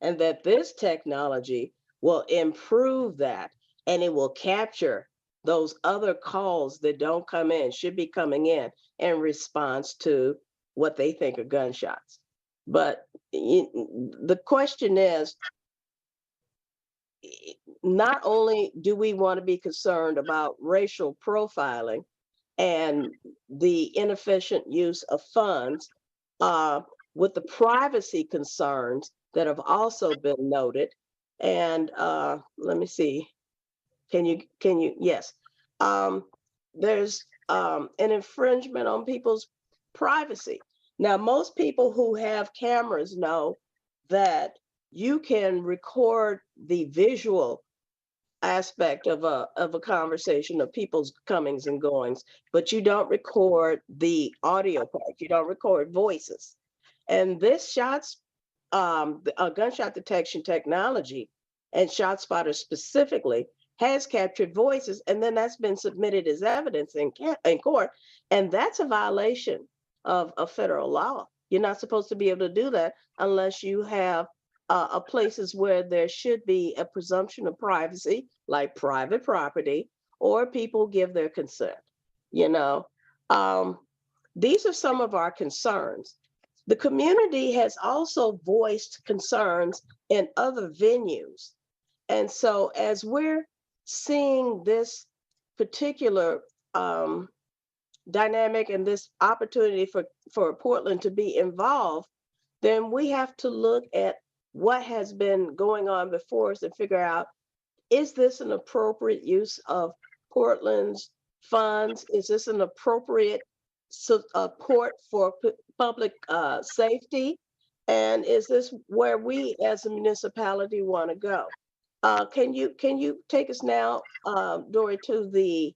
S2: and that this technology will improve that, and it will capture those other calls that don't come in, should be coming in response to what they think are gunshots. But the question is, not only do we want to be concerned about racial profiling and the inefficient use of funds, with the privacy concerns that have also been noted. And let me see. Can you, yes. There's an infringement on people's privacy. Now, most people who have cameras know that you can record the visual aspect of a conversation of people's comings and goings, but you don't record the audio part. You don't record voices. And this gunshot detection technology, and ShotSpotter specifically, has captured voices, and then that's been submitted as evidence in court, and that's a violation of federal law. You're not supposed to be able to do that unless you have places where there should be a presumption of privacy, like private property, or people give their consent. These are some of our concerns. The community has also voiced concerns in other venues. And so as we're seeing this particular dynamic and this opportunity for Portland to be involved, then we have to look at what has been going on before us and figure out, is this an appropriate use of Portland's funds? Is this an appropriate support for public safety? And is this where we as a municipality want to go? Can you take us now, Dory, to the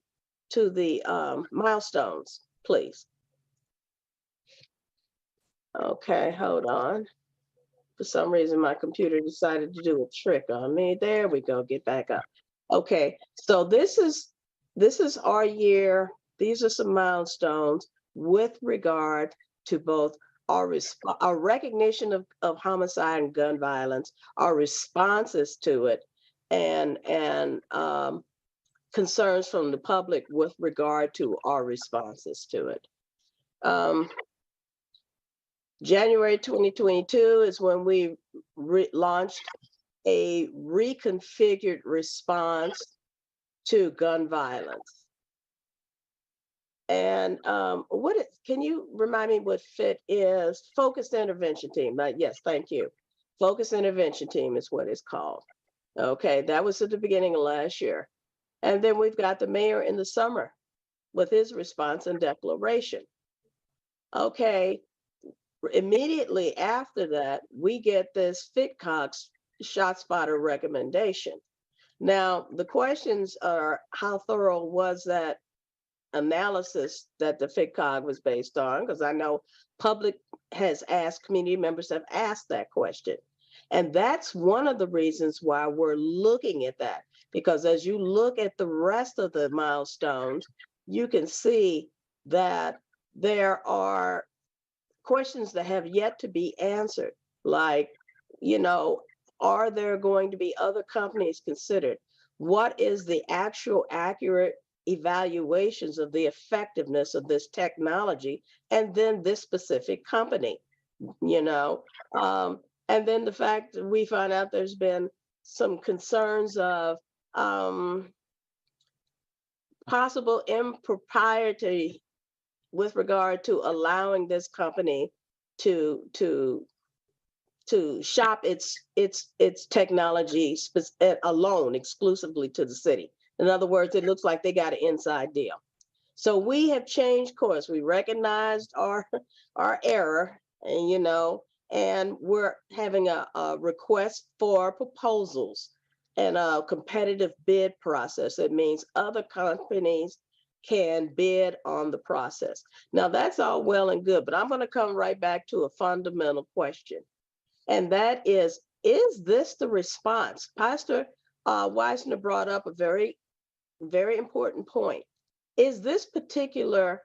S2: milestones, please? Okay, hold on. For some reason, my computer decided to do a trick on me. There we go. Get back up. Okay, so this is our year. These are some milestones with regard to both our recognition of homicide and gun violence, our responses to it, and concerns from the public with regard to our responses to it. January 2022 is when we launched a reconfigured response to gun violence. And can you remind me what FIT is? Focused Intervention Team. Yes, thank you. Focused Intervention Team is what it's called. Okay, that was at the beginning of last year. And then we've got the mayor in the summer with his response and declaration. Okay, immediately after that, we get this FitCox ShotSpotter recommendation. Now, the questions are, how thorough was that analysis that the FitCog was based on? Because I know public has asked, community members have asked that question. And that's one of the reasons why we're looking at that. Because as you look at the rest of the milestones, you can see that there are questions that have yet to be answered. Like, are there going to be other companies considered? What is the actual accurate evaluations of the effectiveness of this technology and then this specific company, and then the fact that we find out there's been some concerns of possible impropriety with regard to allowing this company to shop its technology alone exclusively to the city. In other words, it looks like they got an inside deal. So we have changed course. We recognized our error, and we're having a request for proposals and a competitive bid process. It means other companies can bid on the process. Now that's all well and good, but I'm going to come right back to a fundamental question. And that is this the response? Pastor Weisner brought up a very, very important point. Is this particular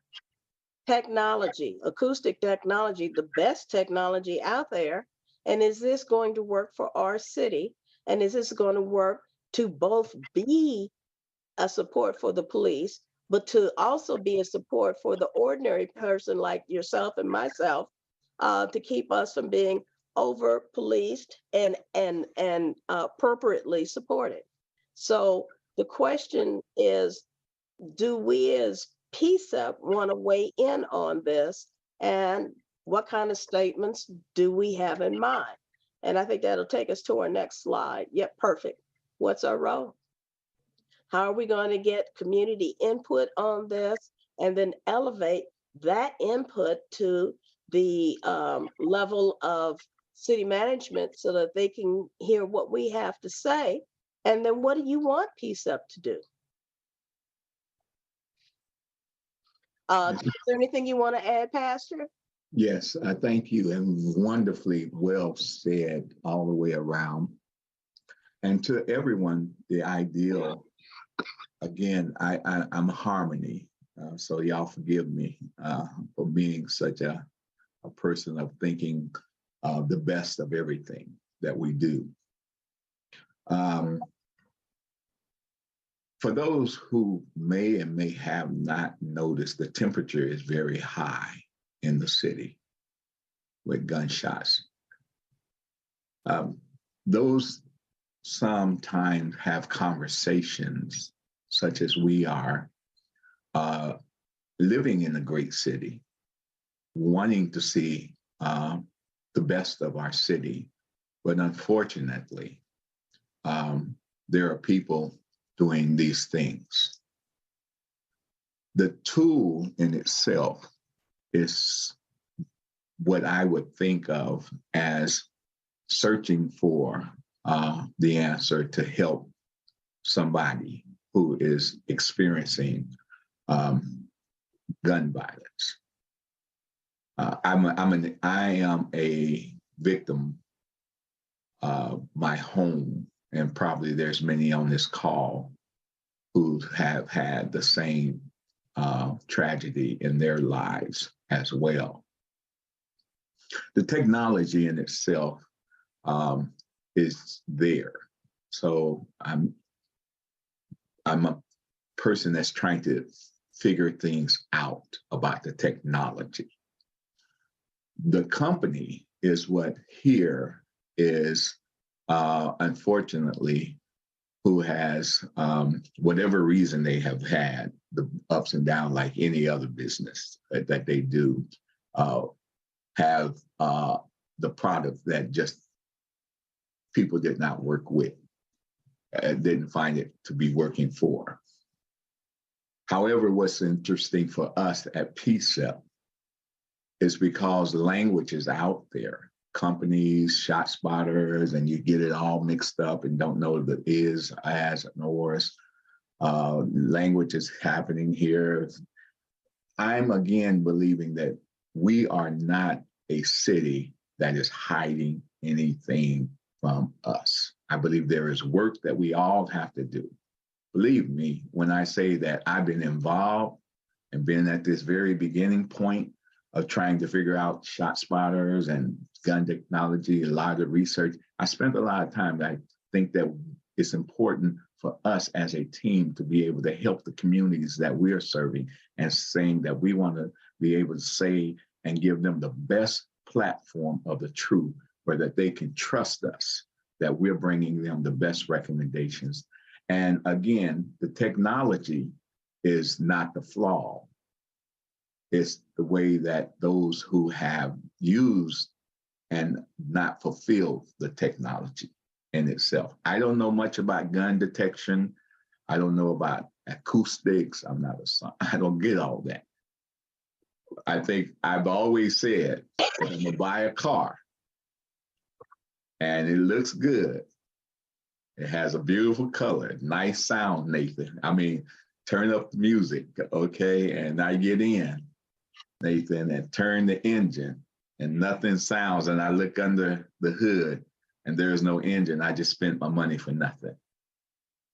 S2: technology, acoustic technology, the best technology out there? And is this going to work for our city? And is this going to work to both be a support for the police, but to also be a support for the ordinary person like yourself and myself, to keep us from being over policed and appropriately supported? So the question is, do we as PCCEP want to weigh in on this, and what kind of statements do we have in mind? And I think that'll take us to our next slide. Yep, perfect. What's our role? How are we going to get community input on this and then elevate that input to the level of city management so that they can hear what we have to say? And then what do you want PCCEP to do? Is there anything you want to add, Pastor?
S8: Yes, thank you. And wonderfully well said all the way around. And to everyone, the ideal, again, I'm harmony. So y'all forgive me for being such a person of thinking the best of everything that we do. For those who may and may have not noticed, the temperature is very high in the city with gunshots. Those sometimes have conversations such as we are, living in a great city, wanting to see the best of our city. But unfortunately, there are people doing these things. The tool in itself is what I would think of as searching for the answer to help somebody who is experiencing gun violence. I am a victim of my home, and probably there's many on this call who have had the same tragedy in their lives as well. The technology in itself is there. So I'm a person that's trying to figure things out about the technology. The company is what here is, unfortunately, who has, whatever reason they have had, the ups and downs like any other business that they do, have the product that just people did not work with, didn't find it to be working for. However, what's interesting for us at PCCEP is because language is out there, companies, shot spotters, and you get it all mixed up and don't know the is, as, and ors. Language is happening here. I'm again believing that we are not a city that is hiding anything from us. I believe there is work that we all have to do. Believe me, when I say that I've been involved and been at this very beginning point of trying to figure out shot spotters and gun technology, a lot of research, I spent a lot of time. I think that it's important for us as a team to be able to help the communities that we're serving, and saying that we want to be able to say and give them the best platform of the truth, where that they can trust us, that we're bringing them the best recommendations. And again, the technology is not the flaw. It's the way that those who have used and not fulfilled the technology in itself. I don't know much about gun detection. I don't know about acoustics. I don't get all that. I think I've always said, if I'm gonna buy a car and it looks good, it has a beautiful color, nice sound, Nathan. I mean, turn up the music, okay? And I get in, Nathan, and turn the engine and nothing sounds. And I look under the hood and there's no engine. I just spent my money for nothing.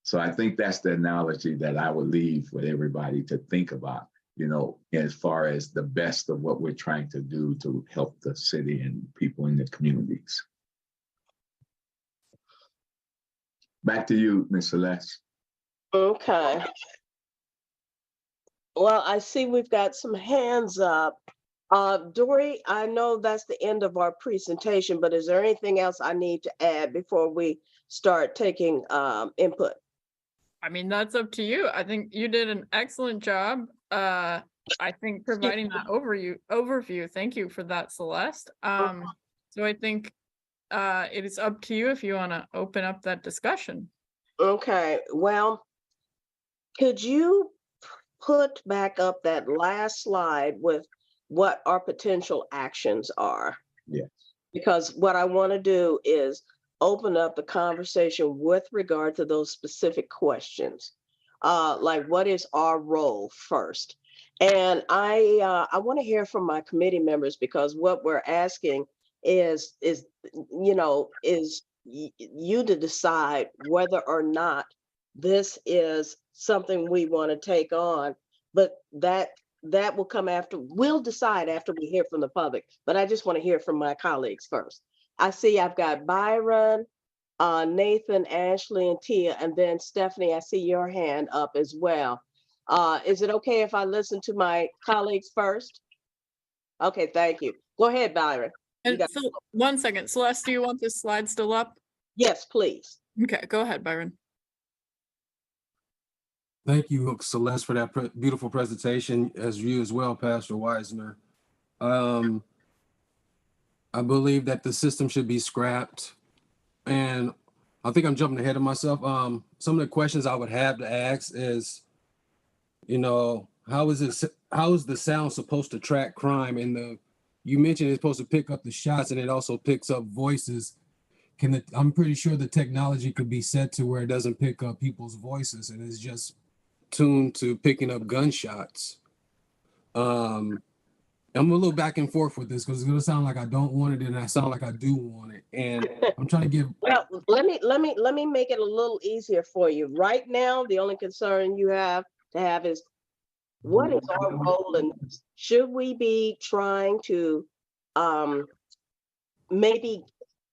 S8: So I think that's the analogy that I would leave with everybody to think about, you know, as far as the best of what we're trying to do to help the city and people in the communities. Back to you, Ms. Celeste.
S2: Okay. Well, I see we've got some hands up. Dory, I know that's the end of our presentation, but is there anything else I need to add before we start taking input?
S1: I mean, that's up to you. I think you did an excellent job. I think providing that overview. Thank you for that, Celeste. So I think it is up to you if you want to open up that discussion.
S2: Okay, well, could you put back up that last slide with what our potential actions are?
S8: Yes.
S2: Because what I want to do is open up the conversation with regard to those specific questions. Like, what is our role first? And I want to hear from my committee members, because what we're asking is you to decide whether or not this is something we want to take on. But that will come after. We'll decide after we hear from the public. But I just want to hear from my colleagues first. I see I've got Byron, Nathan, Ashley, and Tia, and then Stephanie, I see your hand up as well. Is it okay if I listen to my colleagues first? Okay, thank you. Go ahead, Byron.
S1: And so, 1 second, Celeste, do you want this slide still up?
S2: Yes, please.
S1: Okay, go ahead, Byron.
S9: Thank you, Celeste, for that beautiful presentation, as you as well, Pastor Wisner. I believe that the system should be scrapped. And I think I'm jumping ahead of myself. Some of the questions I would have to ask is, you know, how is the sound supposed to track crime? And you mentioned it's supposed to pick up the shots, and it also picks up voices. I'm pretty sure the technology could be set to where it doesn't pick up people's voices and it's just tuned to picking up gunshots. I'm a little back and forth with this because it's gonna sound like I don't want it and I sound like I do want it. And I'm trying to give.
S2: Well, let me make it a little easier for you. Right now, the only concern you have to have is what is our role in this? Should we be trying to maybe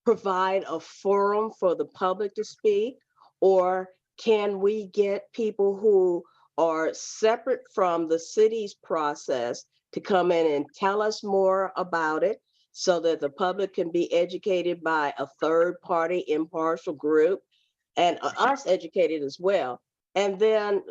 S2: provide a forum for the public to speak, or can we get people who are separate from the city's process to come in and tell us more about it so that the public can be educated by a third party impartial group and us educated as well? And then,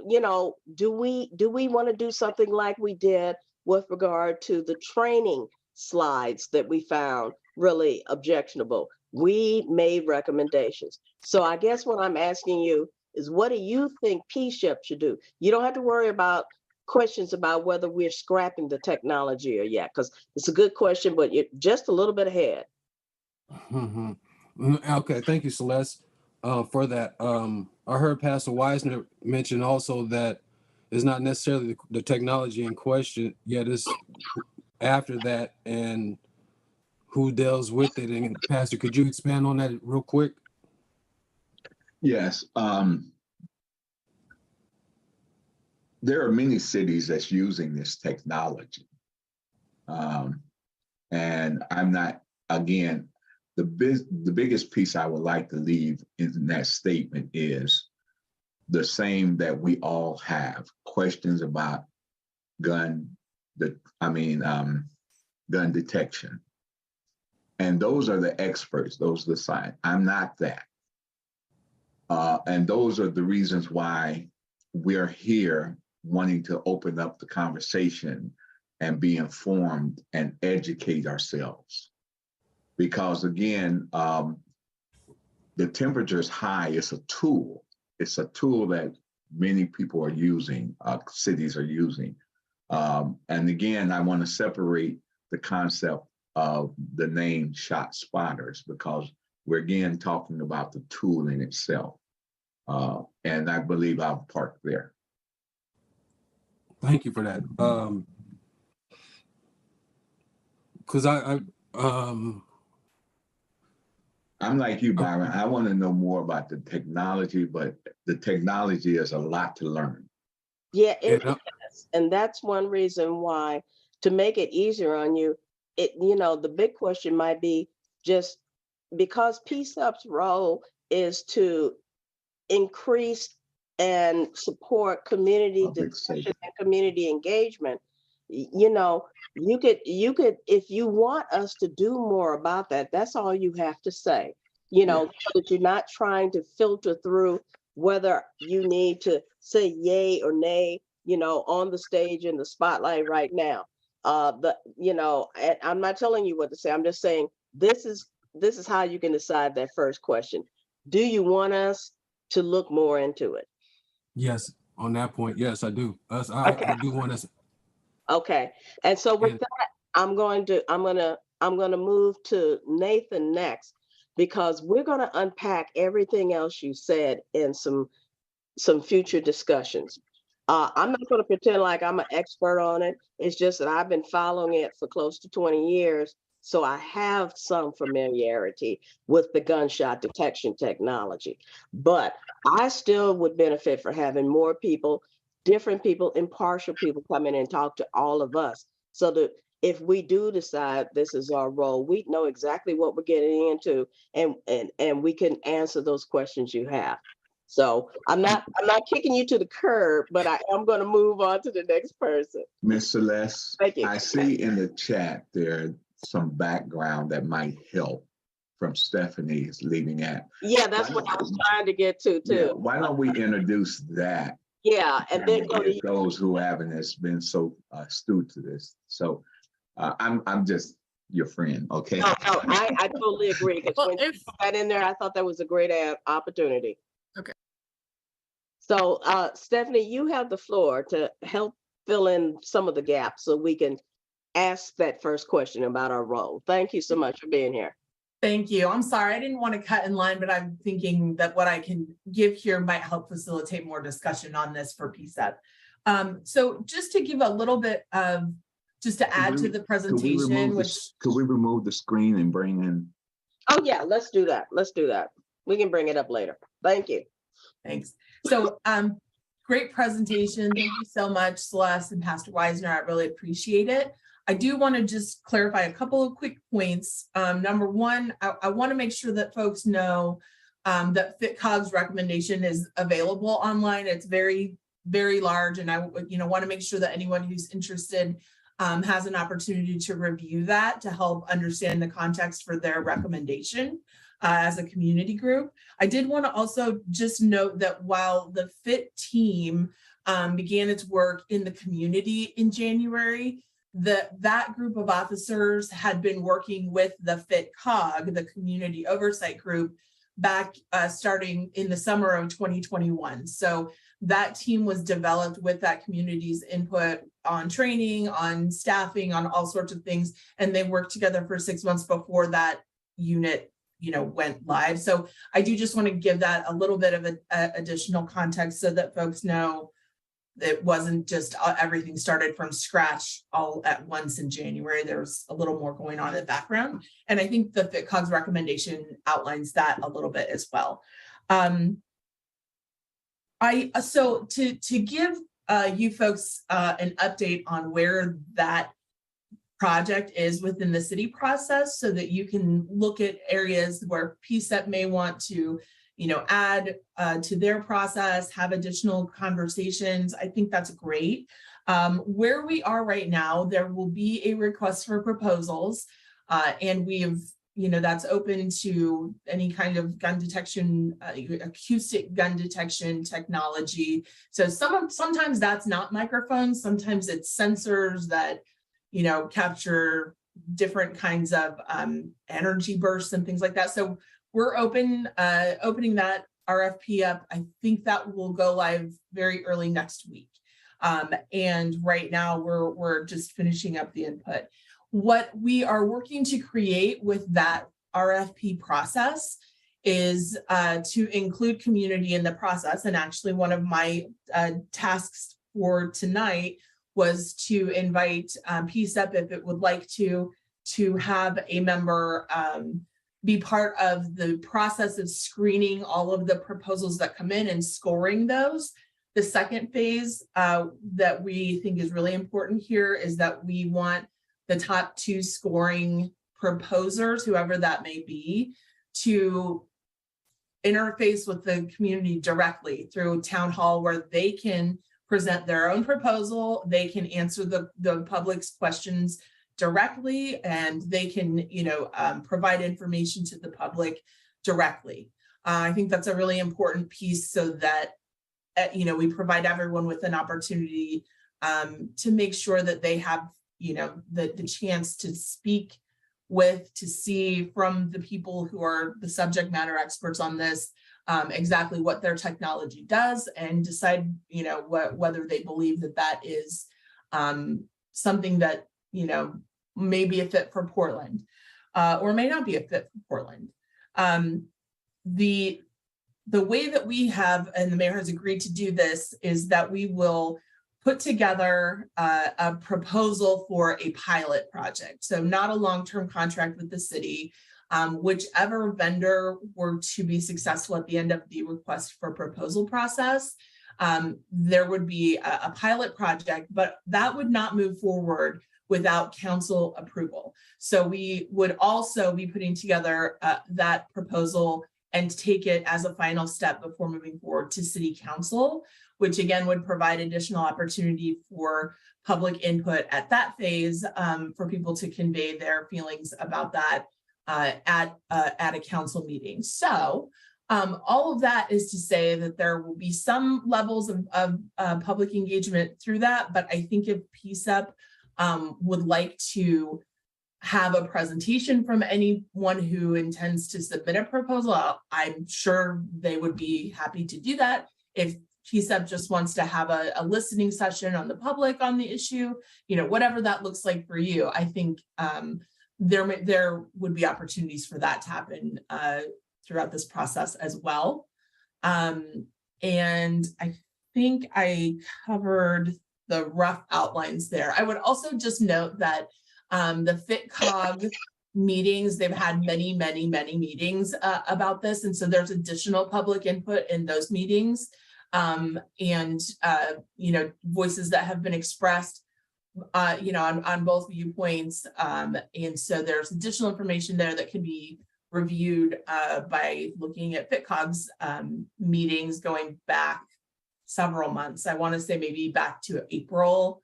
S2: do we want to do something like we did with regard to the training slides that we found really objectionable? We made recommendations. So I guess what I'm asking you is, what do you think PCCEP should do? You don't have to worry about questions about whether we're scrapping the technology or yet, because it's a good question, but you're just a little bit ahead.
S9: Okay, thank you, Celeste, for that. I heard Pastor Wisner mention also that it's not necessarily the technology in question, yet it's after that and who deals with it. And Pastor, could you expand on that real quick?
S8: Yes. There are many cities that's using this technology. And I'm not, again, the biggest piece I would like to leave in that statement is the same that we all have: questions about gun detection. And those are the experts, those are the science. I'm not that. And those are the reasons why we're here, wanting to open up the conversation and be informed and educate ourselves. Because again, the temperature is high. It's a tool. It's a tool that many people are using, cities are using. And again, I want to separate the concept of the name shot spotters, because we're again talking about the tool in itself. And I believe I'll park there.
S9: Thank you for that. Because
S8: I'm like you, Byron. I want to know more about the technology, but the technology is a lot to learn.
S2: Yeah, it is. And that's one reason why, to make it easier on you, the big question might be just because PCCEP's role is to increase and support community discussion and community engagement. You could, if you want us to do more about that, that's all you have to say, so that you're not trying to filter through whether you need to say yay or nay, on the stage in the spotlight right now. And I'm not telling you what to say. I'm just saying, this is how you can decide that first question. Do you want us to look more into it?
S9: Yes, on that point, yes, I do. I do want to.
S2: Okay, and so with that, I'm gonna move to Nathan next, because we're gonna unpack everything else you said in some future discussions. I'm not gonna pretend like I'm an expert on it. It's just that I've been following it for close to 20 years, so I have some familiarity with the gunshot detection technology. But I still would benefit for having more people, different people, impartial people come in and talk to all of us, so that if we do decide this is our role, we know exactly what we're getting into, and we can answer those questions you have. So I'm not kicking you to the curb, but I am going to move on to the next person.
S8: Miss Celeste,
S2: Thank you.
S8: I see in the chat there some background that might help from Stephanie's leaving at.
S2: Yeah, that's what I was trying to get to too.
S8: Yeah, why don't we introduce that?
S2: Yeah, and then go to
S8: those who haven't been so astute to this. So I'm just your friend, okay?
S2: No, I totally agree, because when you put that in there, I thought that was a great opportunity.
S1: Okay.
S2: So Stephanie, you have the floor to help fill in some of the gaps so we can ask that first question about our role. Thank you so much for being here.
S13: Thank you. I'm sorry, I didn't want to cut in line, but I'm thinking that what I can give here might help facilitate more discussion on this for PCCEP. So just to give a little bit of, just to add to the presentation,
S8: Could we remove the screen and bring in?
S2: Oh yeah, let's do that. Let's do that. We can bring it up later. Thank you.
S13: Thanks. So great presentation. Thank you so much, Celeste and Pastor Wisner. I really appreciate it. I do want to just clarify a couple of quick points. Number one, I want to make sure that folks know that FitCog's recommendation is available online. It's very, very large, and I want to make sure that anyone who's interested has an opportunity to review that to help understand the context for their recommendation as a community group. I did want to also just note that while the FIT team began its work in the community in January, that group of officers had been working with the FitCog, the community oversight group, back starting in the summer of 2021. So that team was developed with that community's input on training, on staffing, on all sorts of things. And they worked together for 6 months before that unit, went live. So I do just want to give that a little bit of additional context so that folks know it wasn't just everything started from scratch all at once in January. There's a little more going on in the background. And I think the FitCog's recommendation outlines that a little bit as well. So to give you folks an update on where that project is within the city process so that you can look at areas where PCCEP may want to add to their process, have additional conversations. I think that's great. Where we are right now, there will be a request for proposals, and we've, that's open to any kind of gun detection, acoustic gun detection technology. So sometimes that's not microphones, sometimes it's sensors that, capture different kinds of energy bursts and things like that. So we're opening that RFP up. I think that will go live very early next week. And right now we're just finishing up the input. What we are working to create with that RFP process is to include community in the process. And actually one of my tasks for tonight was to invite PCCEP, if it would like to have a member be part of the process of screening all of the proposals that come in and scoring those. The second phase that we think is really important here is that we want the top 2 scoring proposers, whoever that may be, to interface with the community directly through town hall, where they can present their own proposal, they can answer the public's questions directly, and they can provide information to the public directly. I think that's a really important piece so that we provide everyone with an opportunity to make sure that they have the chance to speak to see from the people who are the subject matter experts on this exactly what their technology does, and decide whether they believe that is something that may be a fit for Portland or may not be a fit for Portland. The way that we have, and the mayor has agreed to do this, is that we will put together a proposal for a pilot project. So not a long-term contract with the city. Whichever vendor were to be successful at the end of the request for proposal process, there would be a pilot project, but that would not move forward without council approval. So we would also be putting together that proposal and take it as a final step before moving forward to city council, which again would provide additional opportunity for public input at that phase, for people to convey their feelings about that at a council meeting. So all of that is to say that there will be some levels of public engagement through that, but I think if PCCEP would like to have a presentation from anyone who intends to submit a proposal, I'm sure they would be happy to do that. If PCCEP just wants to have a listening session on the public on the issue, whatever that looks like for you, I think there would be opportunities for that to happen throughout this process as well. And I think I covered the rough outlines there. I would also just note that the FitCog meetings, they've had many meetings about this. And so there's additional public input in those meetings. And voices that have been expressed, on both viewpoints. And so there's additional information there that can be reviewed by looking at FitCog's meetings going back several months. I want to say maybe back to April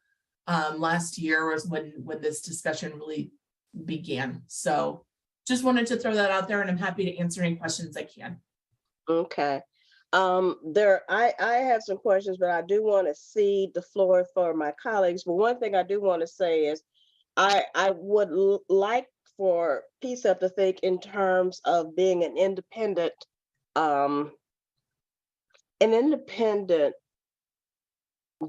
S13: last year was when this discussion really began. So just wanted to throw that out there, and I'm happy to answer any questions I can.
S2: Okay. I have some questions, but I do want to cede the floor for my colleagues. But one thing I do want to say is I would like for PCCEP to think in terms of being an independent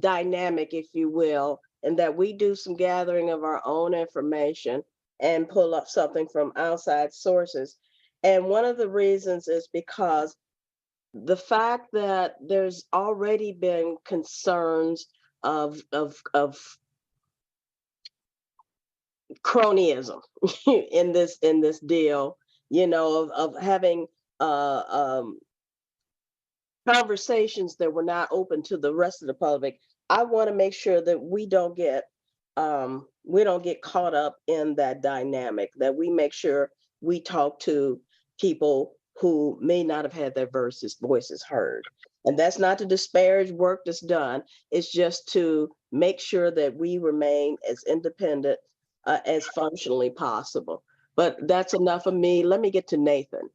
S2: dynamic, if you will, and that we do some gathering of our own information and pull up something from outside sources. And one of the reasons is because the fact that there's already been concerns of cronyism in this deal, of having conversations that were not open to the rest of the public. I want to make sure that we don't get caught up in that dynamic, that we make sure we talk to people who may not have had their voices heard. And that's not to disparage work that's done. It's just to make sure that we remain as independent as functionally possible. But that's enough of me. Let me get to Nathan.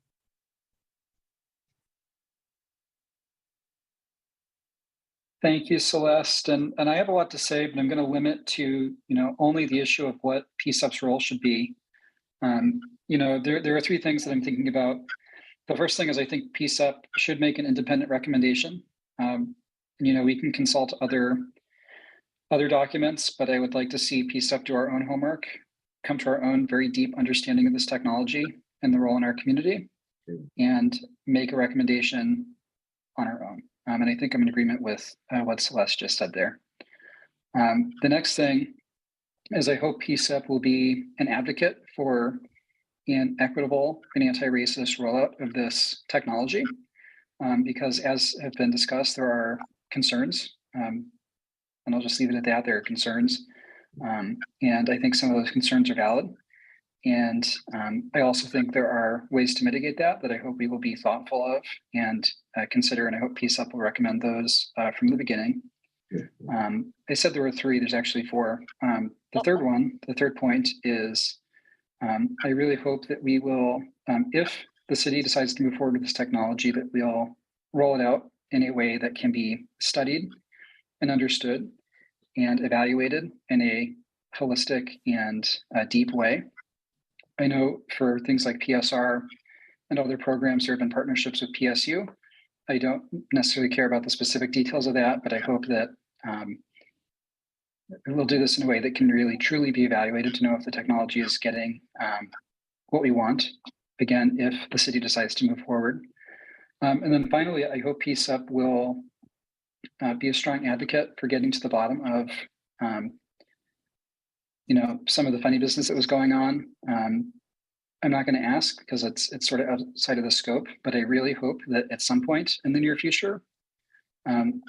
S7: Thank you, Celeste. And I have a lot to say, but I'm going to limit to, only the issue of what PCCEP's role should be. There are three things that I'm thinking about. The first thing is I think PCCEP should make an independent recommendation. We can consult other documents, but I would like to see PCCEP do our own homework, come to our own very deep understanding of this technology and the role in our community, and make a recommendation on our own. And I think I'm in agreement with what Celeste just said there. The next thing is I hope PCCEP will be an advocate for an equitable and anti-racist rollout of this technology, because as have been discussed, there are concerns, and I'll just leave it at that. There are concerns, and I think some of those concerns are valid. And I also think there are ways to mitigate that I hope we will be thoughtful of and consider, and I hope PCCEP will recommend those from the beginning. I said there were three, there's actually four. The third point is I really hope that we will, if the city decides to move forward with this technology, that we'll roll it out in a way that can be studied and understood and evaluated in a holistic and deep way. I know for things like PSR and other programs, there have been partnerships with PSU. I don't necessarily care about the specific details of that, but I hope that we'll do this in a way that can really truly be evaluated to know if the technology is getting what we want, again, if the city decides to move forward. And then finally, I hope PCCEP will be a strong advocate for getting to the bottom of some of the funny business that was going on. I'm not going to ask because it's sort of outside of the scope, but I really hope that at some point in the near future,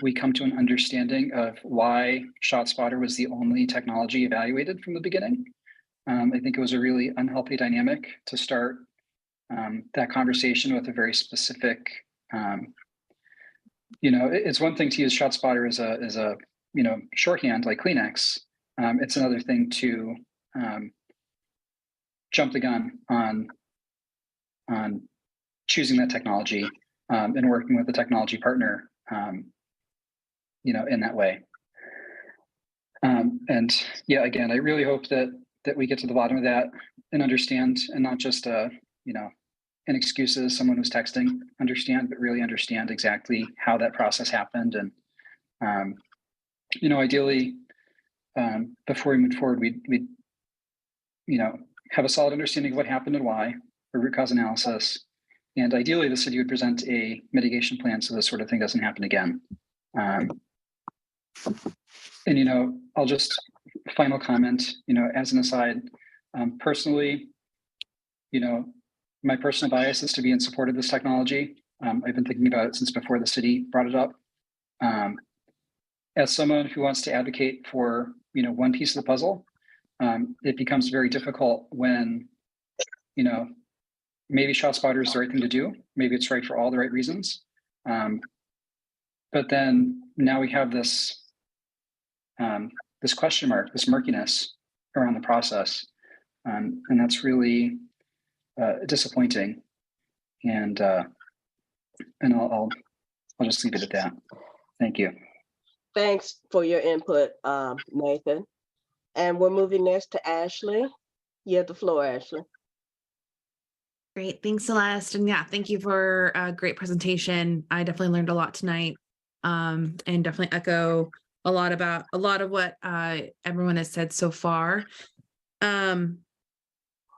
S7: we come to an understanding of why ShotSpotter was the only technology evaluated from the beginning. I think it was a really unhealthy dynamic to start that conversation with a very specific, it's one thing to use ShotSpotter as a shorthand like Kleenex. It's another thing to jump the gun on choosing that technology and working with a technology partner, in that way. And yeah, again, I really hope that we get to the bottom of that and understand, and not just an excuse as someone who's texting, understand, but really understand exactly how that process happened. And, ideally, before we move forward, we'd have a solid understanding of what happened and why, a root cause analysis. And ideally, the city would present a mitigation plan so this sort of thing doesn't happen again. And, I'll just final comment, as an aside, personally, my personal bias is to be in support of this technology. I've been thinking about it since before the city brought it up. As someone who wants to advocate for, one piece of the puzzle, it becomes very difficult when, maybe ShotSpotter is the right thing to do. Maybe it's right for all the right reasons. But then now we have this question mark, this murkiness around the process. And that's really disappointing. And I'll just leave it at that. Thank you.
S2: Thanks for your input, Nathan. And we're moving next to Ashley. You have the floor, Ashley.
S15: Great. Thanks, Celeste. And yeah, thank you for a great presentation. I definitely learned a lot tonight, and definitely echo a lot of what everyone has said so far. As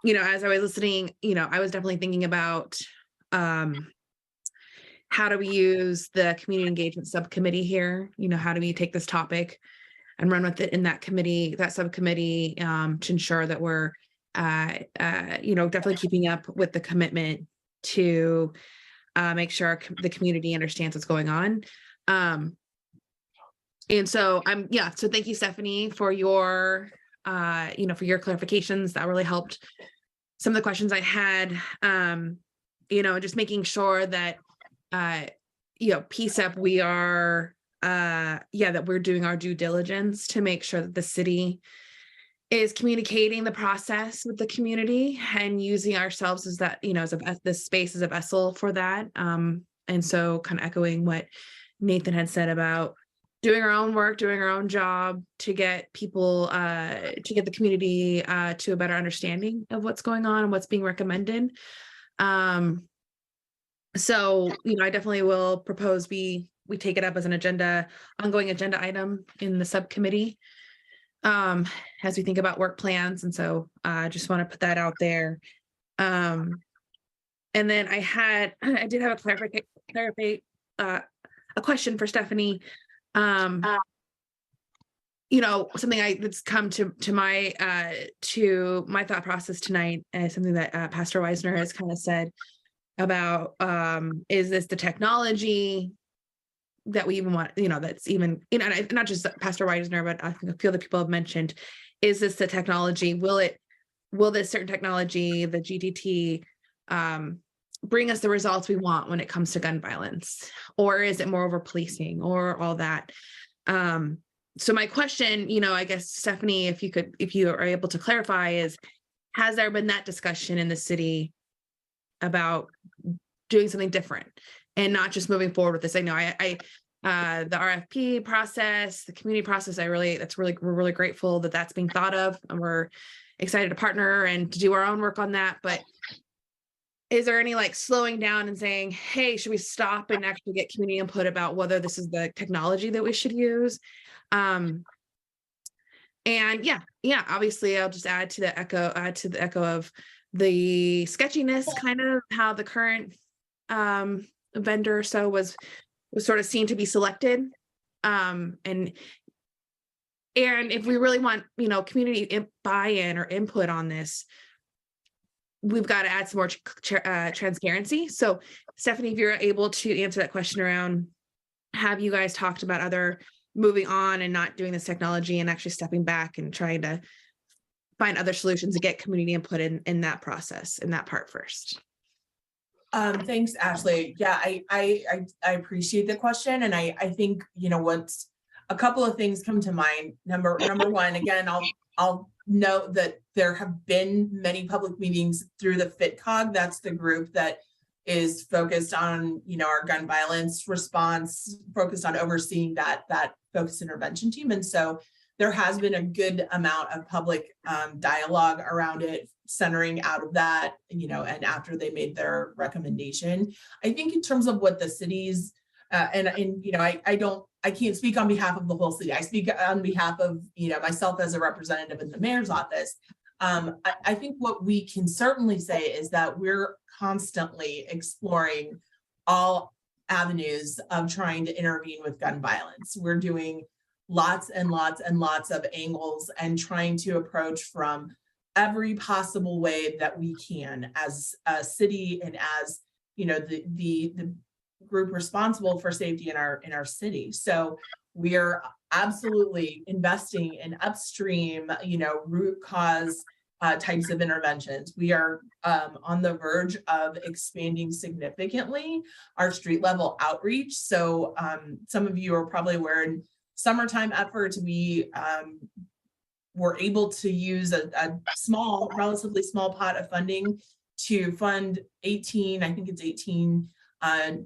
S15: I was listening, I was definitely thinking about how do we use the community engagement subcommittee here? How do we take this topic and run with it in that committee, that subcommittee, to ensure that we're definitely keeping up with the commitment to make sure the community understands what's going on. So thank you, Stephanie, for your clarifications. That really helped some of the questions I had, just making sure that, PCCEP, we are, that we're doing our due diligence to make sure that the city is communicating the process with the community and using ourselves as that, this space as a vessel for that. And so kind of echoing what Nathan had said about doing our own work, doing our own job to get people, to get the community to a better understanding of what's going on and what's being recommended. So, I definitely will propose we take it up as an ongoing agenda item in the subcommittee as we think about work plans. And so I just want to put that out there. And then I did have a question for Stephanie. Something that's come to my thought process tonight, something that Pastor Weisner has kind of said about, is this the technology that we even want, that's even, not just Pastor Weisner, but I think a few other people have mentioned, is this the technology? Will this certain technology, the GTT, bring us the results we want when it comes to gun violence? Or is it more over policing or all that? So my question, I guess, Stephanie, if you are able to clarify, is, has there been that discussion in the city about doing something different and not just moving forward with this? I know the RFP process, the community process, we're really grateful that that's being thought of, and we're excited to partner and to do our own work on that. But is there any slowing down and saying, hey, should we stop and actually get community input about whether this is the technology that we should use? And obviously I'll just add to the echo of the sketchiness, kind of how the current vendor was sort of seen to be selected. And if we really want, community buy-in or input on this, we've got to add some more transparency. So Stephanie, if you're able to answer that question around, have you guys talked about other moving on and not doing this technology and actually stepping back and trying to find other solutions to get community input in that process, in that part first?
S13: Thanks, Ashley. Yeah, I appreciate the question. And I think, what's a couple of things come to mind. Number one, again, I'll note that there have been many public meetings through the FITCOG. That's the group that is focused on, our gun violence response, focused on overseeing that focused intervention team. And so there has been a good amount of public dialogue around it, centering out of that, and after they made their recommendation. I think in terms of what the cities, I can't speak on behalf of the whole city. I speak on behalf of, myself as a representative in the mayor's office. I think what we can certainly say is that we're constantly exploring all avenues of trying to intervene with gun violence. We're doing lots and lots and lots of angles and trying to approach from every possible way that we can as a city and as, the group responsible for safety in our city. So we are absolutely investing in upstream, root cause types of interventions. We are on the verge of expanding significantly our street level outreach. So some of you are probably aware in summertime efforts, we were able to use a relatively small pot of funding to fund 18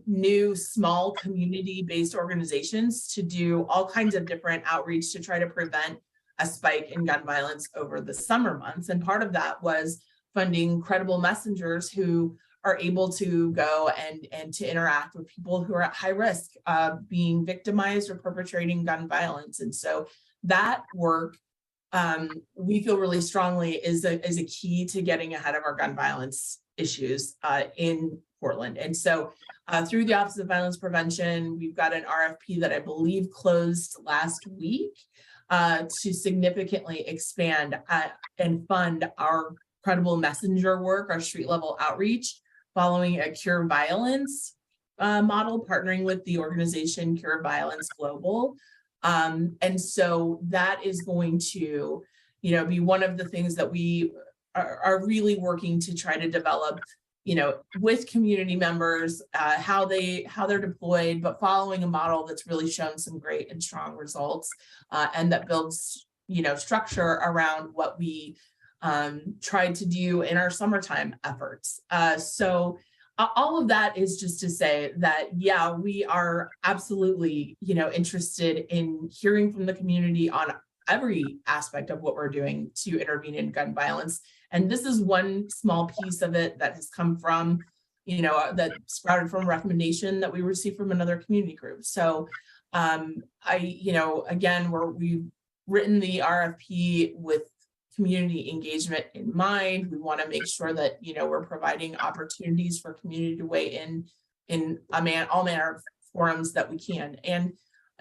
S13: new small community-based organizations to do all kinds of different outreach to try to prevent a spike in gun violence over the summer months. And part of that was funding credible messengers who are able to go and to interact with people who are at high risk of being victimized or perpetrating gun violence. And so that work, we feel really strongly is a key to getting ahead of our gun violence issues in Portland. And so through the Office of Violence Prevention, we've got an RFP that I believe closed last week to significantly expand and fund our credible messenger work, our street level outreach, following a Cure Violence model, partnering with the organization Cure Violence Global. And so that is going to, be one of the things that we are really working to try to develop, with community members, how they're deployed, but following a model that's really shown some great and strong results, and that builds, structure around what we tried to do in our summertime efforts. So all of that is just to say that, yeah, we are absolutely, interested in hearing from the community on every aspect of what we're doing to intervene in gun violence. And this is one small piece of it that has come from, that sprouted from a recommendation that we received from another community group. So again, we've written the RFP with community engagement in mind. We want to make sure that, we're providing opportunities for community to weigh in all manner of forums that we can. And,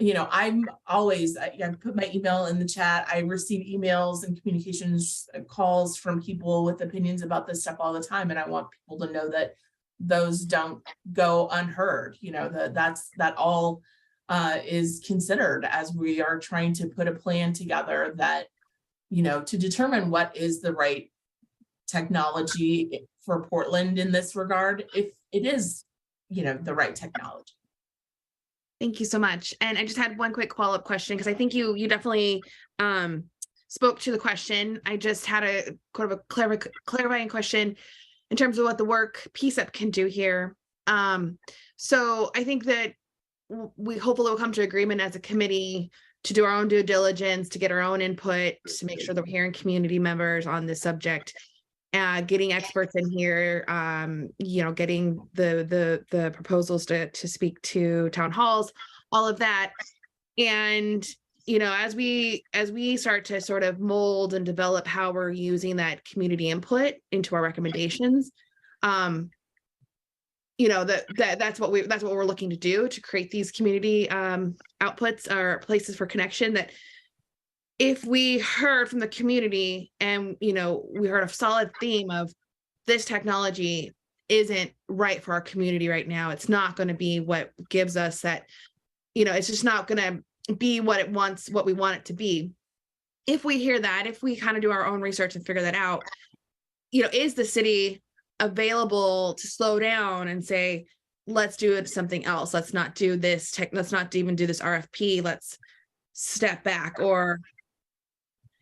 S13: I'm always, I put my email in the chat. I receive emails and communications calls from people with opinions about this stuff all the time. And I want people to know that those don't go unheard, that all is considered as we are trying to put a plan together that, to determine what is the right technology for Portland in this regard, if it is, the right technology.
S15: Thank you so much. And I just had one quick follow-up question, because I think you definitely spoke to the question. I just had a kind of a clarifying question in terms of what the work PCCEP can do here. So I think that we hopefully will come to agreement as a committee to do our own due diligence, to get our own input, to make sure that we're hearing community members on this subject, getting experts in here, getting the proposals to speak to town halls, all of that. And, as we start to sort of mold and develop how we're using that community input into our recommendations, that's what we're looking to do, to create these community outputs or places for connection. That if we heard from the community and, we heard a solid theme of this technology isn't right for our community right now, it's not going to be what gives us that, it's just not going to be what we want it to be. If we hear that, if we kind of do our own research and figure that out, is the city available to slow down and say, let's do something else. Let's not do this let's not even do this RFP. Let's step back. Or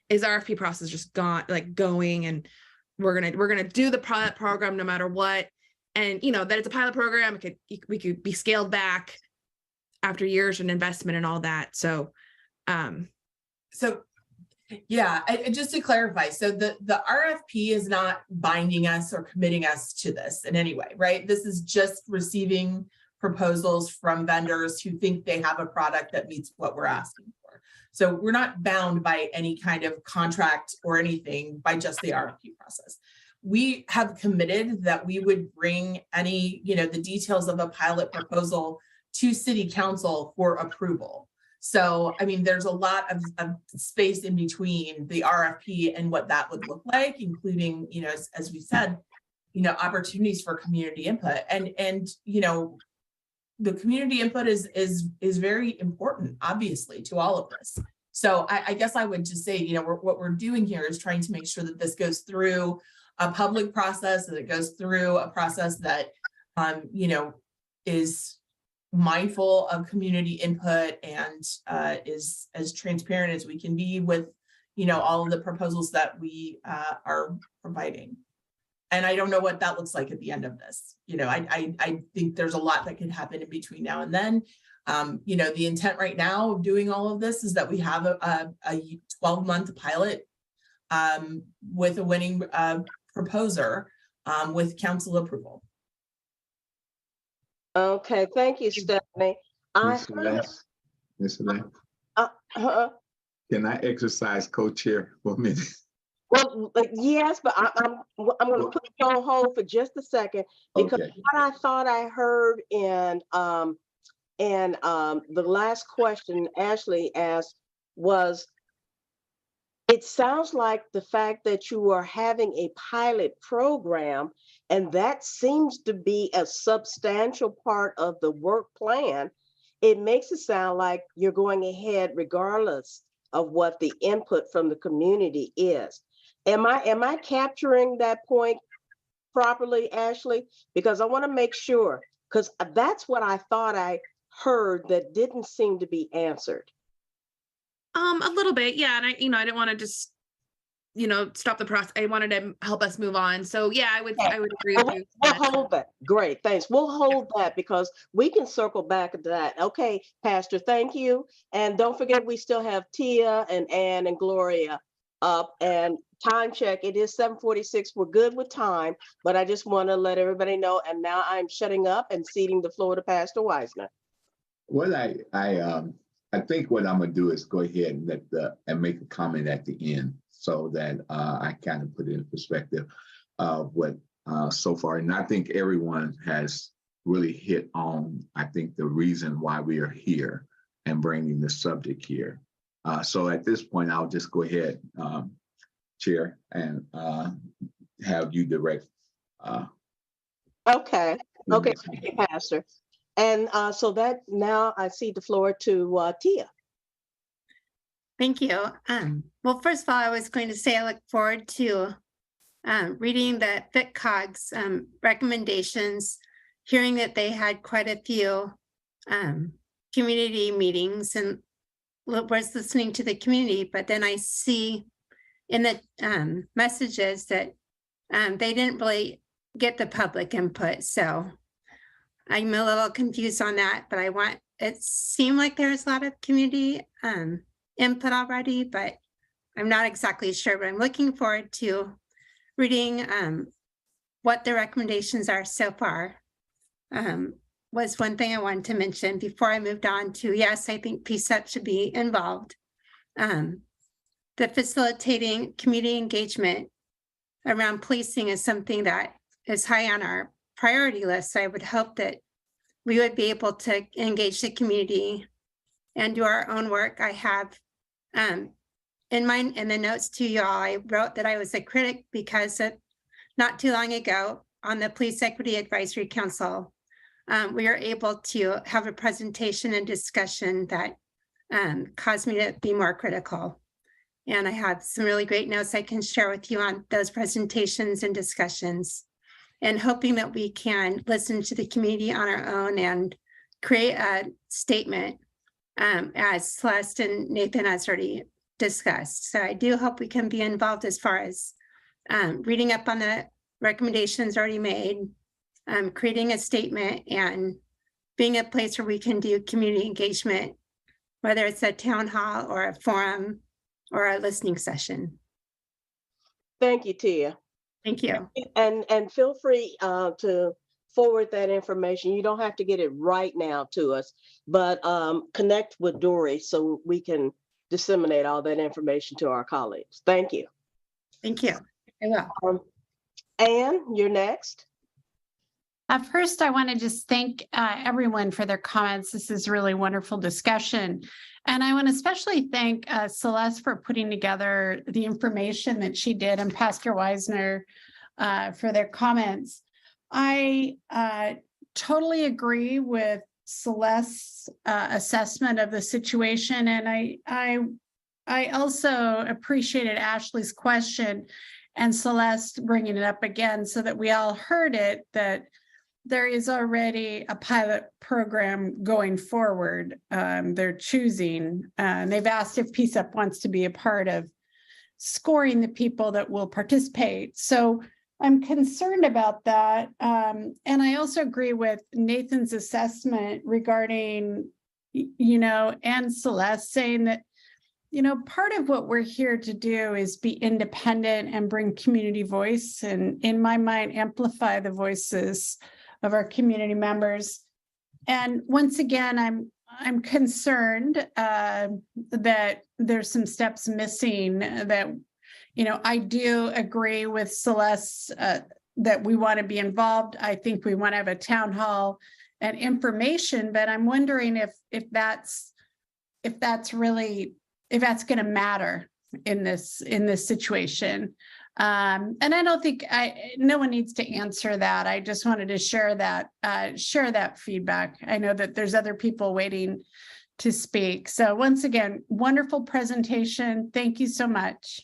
S15: is RFP process just going and we're gonna do the pilot program no matter what, and that it's a pilot program. We could be scaled back after years of investment and all that. So
S13: Yeah, and just to clarify, so the RFP is not binding us or committing us to this in any way, right? This is just receiving proposals from vendors who think they have a product that meets what we're asking for. So we're not bound by any kind of contract or anything by just the RFP process. We have committed that we would bring any, the details of a pilot proposal to City Council for approval. So, I mean, there's a lot of space in between the RFP and what that would look like, including, as we said, opportunities for community input. And the community input is very important, obviously, to all of this. So I guess I would just say, what we're doing here is trying to make sure that this goes through a public process, that it goes through a process that, is mindful of community input and is as transparent as we can be with, all of the proposals that we are providing. And I don't know what that looks like at the end of this. I think there's a lot that could happen in between now and then. The intent right now of doing all of this is that we have a 12-month pilot with a winning proposer with council approval.
S2: Okay, thank you, Stephanie.
S8: Ms. Lane, can I exercise co-chair for a minute?
S2: Well, yes, but I'm going to put you on hold for just a second because what I thought I heard in the last question Ashley asked was, it sounds like the fact that you are having a pilot program, and that seems to be a substantial part of the work plan. It makes it sound like you're going ahead regardless of what the input from the community is. Am I capturing that point properly, Ashley? Because I want to make sure, because that's what I thought I heard that didn't seem to be answered.
S15: A little bit, yeah. And I didn't want to just, stop the process. I wanted to help us move on. So yeah, I would agree with you.
S2: We'll hold that. Great, thanks. We'll hold that because we can circle back to that. Okay, Pastor, thank you. And don't forget, we still have Tia and Ann and Gloria up, and time check. It is 7:46. We're good with time, but I just want to let everybody know. And now I'm shutting up and ceding the floor to Pastor Wisner.
S8: Well, I think what I'm gonna do is go ahead and make a comment at the end so that I kind of put it in perspective of what so far. And I think everyone has really hit on, I think, the reason why we are here and bringing the subject here. So at this point, I'll just go ahead, Chair, and have you direct.
S2: Okay, thank you, Pastor. And so that now I cede the floor to Tia.
S4: Thank you. Well, first of all, I was going to say I look forward to reading the FitCog's recommendations, hearing that they had quite a few community meetings and was listening to the community, but then I see in the messages that they didn't really get the public input. So I'm a little confused on that, but it seemed like there's a lot of community input already, but I'm not exactly sure, but I'm looking forward to reading what the recommendations are so far. Was one thing I wanted to mention before I moved on to, yes, I think PCCEP should be involved. The facilitating community engagement around policing is something that is high on our priority list. So I would hope that we would be able to engage the community and do our own work. I have in the notes to y'all, I wrote that I was a critic because not too long ago on the Police Equity Advisory Council, we were able to have a presentation and discussion that caused me to be more critical. And I have some really great notes I can share with you on those presentations and discussions, and hoping that we can listen to the community on our own and create a statement as Celeste and Nathan has already discussed. So I do hope we can be involved as far as reading up on the recommendations already made, creating a statement, and being a place where we can do community engagement, whether it's a town hall or a forum or a listening session.
S2: Thank you, Tia.
S4: Thank you.
S2: And feel free to forward that information. You don't have to get it right now to us, but connect with Dory so we can disseminate all that information to our colleagues. Thank you.
S4: Thank you. I will.
S2: Anne, you're next.
S6: First, I want to just thank everyone for their comments. This is really wonderful discussion. And I want to especially thank Celeste for putting together the information that she did and Pastor Wisner for their comments. I totally agree with Celeste's assessment of the situation. And I also appreciated Ashley's question and Celeste bringing it up again so that we all heard it, that there is already a pilot program going forward. They're choosing, they've asked if PCCEP wants to be a part of scoring the people that will participate. So I'm concerned about that. And I also agree with Nathan's assessment regarding, and Celeste saying that, part of what we're here to do is be independent and bring community voice, and in my mind, amplify the voices of our community members. And once again, I'm concerned that there's some steps missing that, I do agree with Celeste that we want to be involved. I think we want to have a town hall and information, but I'm wondering if that's going to matter in this situation. And I don't think no one needs to answer that. I just wanted to share that feedback. I know that there's other people waiting to speak. So once again, wonderful presentation. Thank you so much.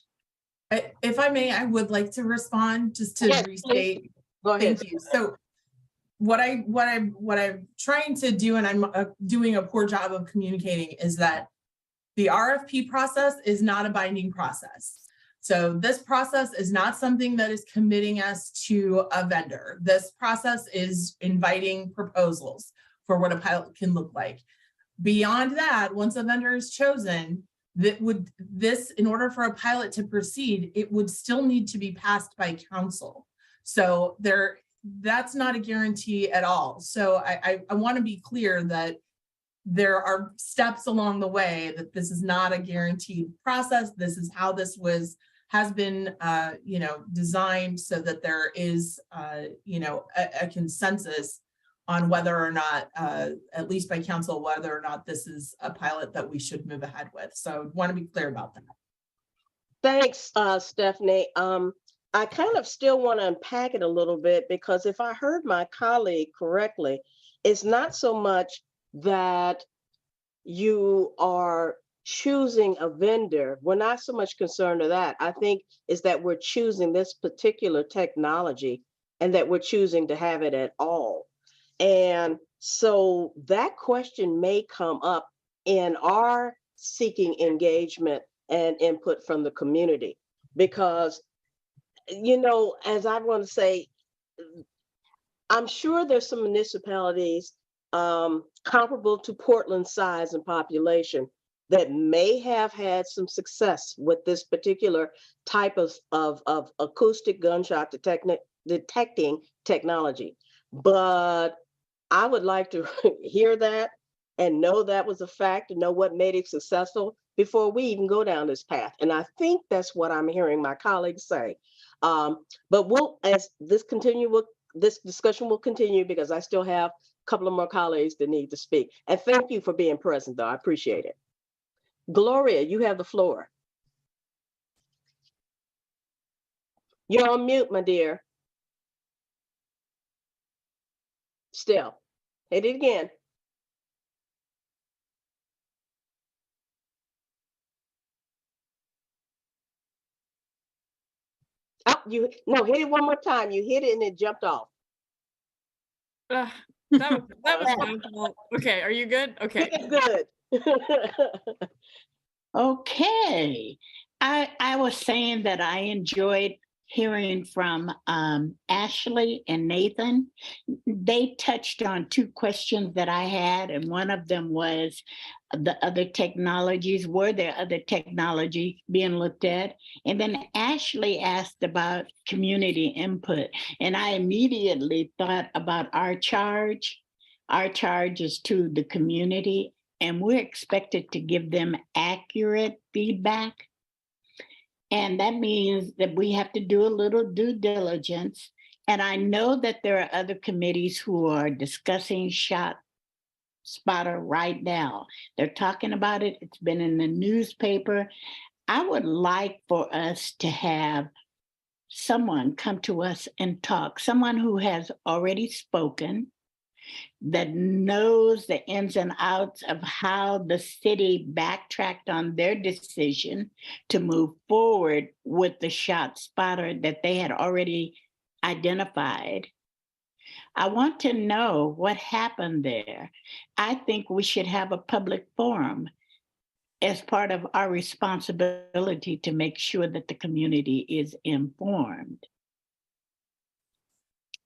S13: If I may, I would like to respond just to restate.
S2: Go ahead.
S13: Thank you. So what I'm trying to do, and I'm doing a poor job of communicating, is that the RFP process is not a binding process. So this process is not something that is committing us to a vendor. This process is inviting proposals for what a pilot can look like. Beyond that, once a vendor is chosen, in order for a pilot to proceed, it would still need to be passed by council. So that's not a guarantee at all. So I want to be clear that there are steps along the way, that this is not a guaranteed process. This is how this has been designed so that there is a consensus on whether or not, at least by council, whether or not this is a pilot that we should move ahead with. So I want to be clear about that.
S2: Thanks, Stephanie. I kind of still want to unpack it a little bit, because if I heard my colleague correctly, it's not so much that you are choosing a vendor. We're not so much concerned with that. I think is that we're choosing this particular technology and that we're choosing to have it at all. And so that question may come up in our seeking engagement and input from the community, because, as I want to say, I'm sure there's some municipalities comparable to Portland's size and population that may have had some success with this particular type of acoustic gunshot detecting technology. But I would like to hear that and know that was a fact, and know what made it successful before we even go down this path. And I think that's what I'm hearing my colleagues say. But as this discussion will continue, because I still have a couple of more colleagues that need to speak. And thank you for being present, though. I appreciate it. Gloria, you have the floor. You're on mute, my dear. Still, hit it again. Oh, hit it one more time. You hit it and it jumped off.
S1: That was my fault. Okay, are you good? Okay.
S2: Good.
S5: Okay. I was saying that I enjoyed hearing from Ashley and Nathan. They touched on two questions that I had, and one of them was the other technologies. Were there other technology being looked at? And then Ashley asked about community input, and I immediately thought about our charge. Our charge is to the community, and we're expected to give them accurate feedback. And that means that we have to do a little due diligence. And I know that there are other committees who are discussing Shot Spotter right now. They're talking about it. It's been in the newspaper. I would like for us to have someone come to us and talk, someone who has already spoken, that knows the ins and outs of how the city backtracked on their decision to move forward with the Shot Spotter that they had already identified. I want to know what happened there. I think we should have a public forum as part of our responsibility to make sure that the community is informed.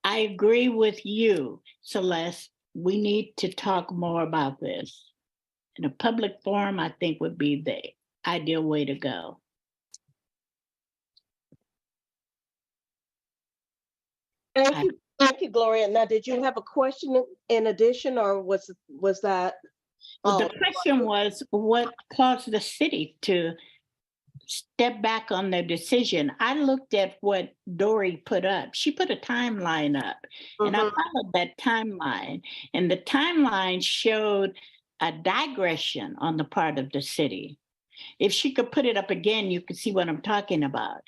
S5: I agree with you, Celeste. We need to talk more about this. And a public forum, I think, would be the ideal way to go.
S2: Thank you, Gloria. Now, did you have a question in addition, or was that?
S5: Well, the question was, what caused the city to step back on their decision? I looked at what Dory put up. She put a timeline up, and I followed that timeline. And the timeline showed a digression on the part of the city. If she could put it up again, you could see what I'm talking about.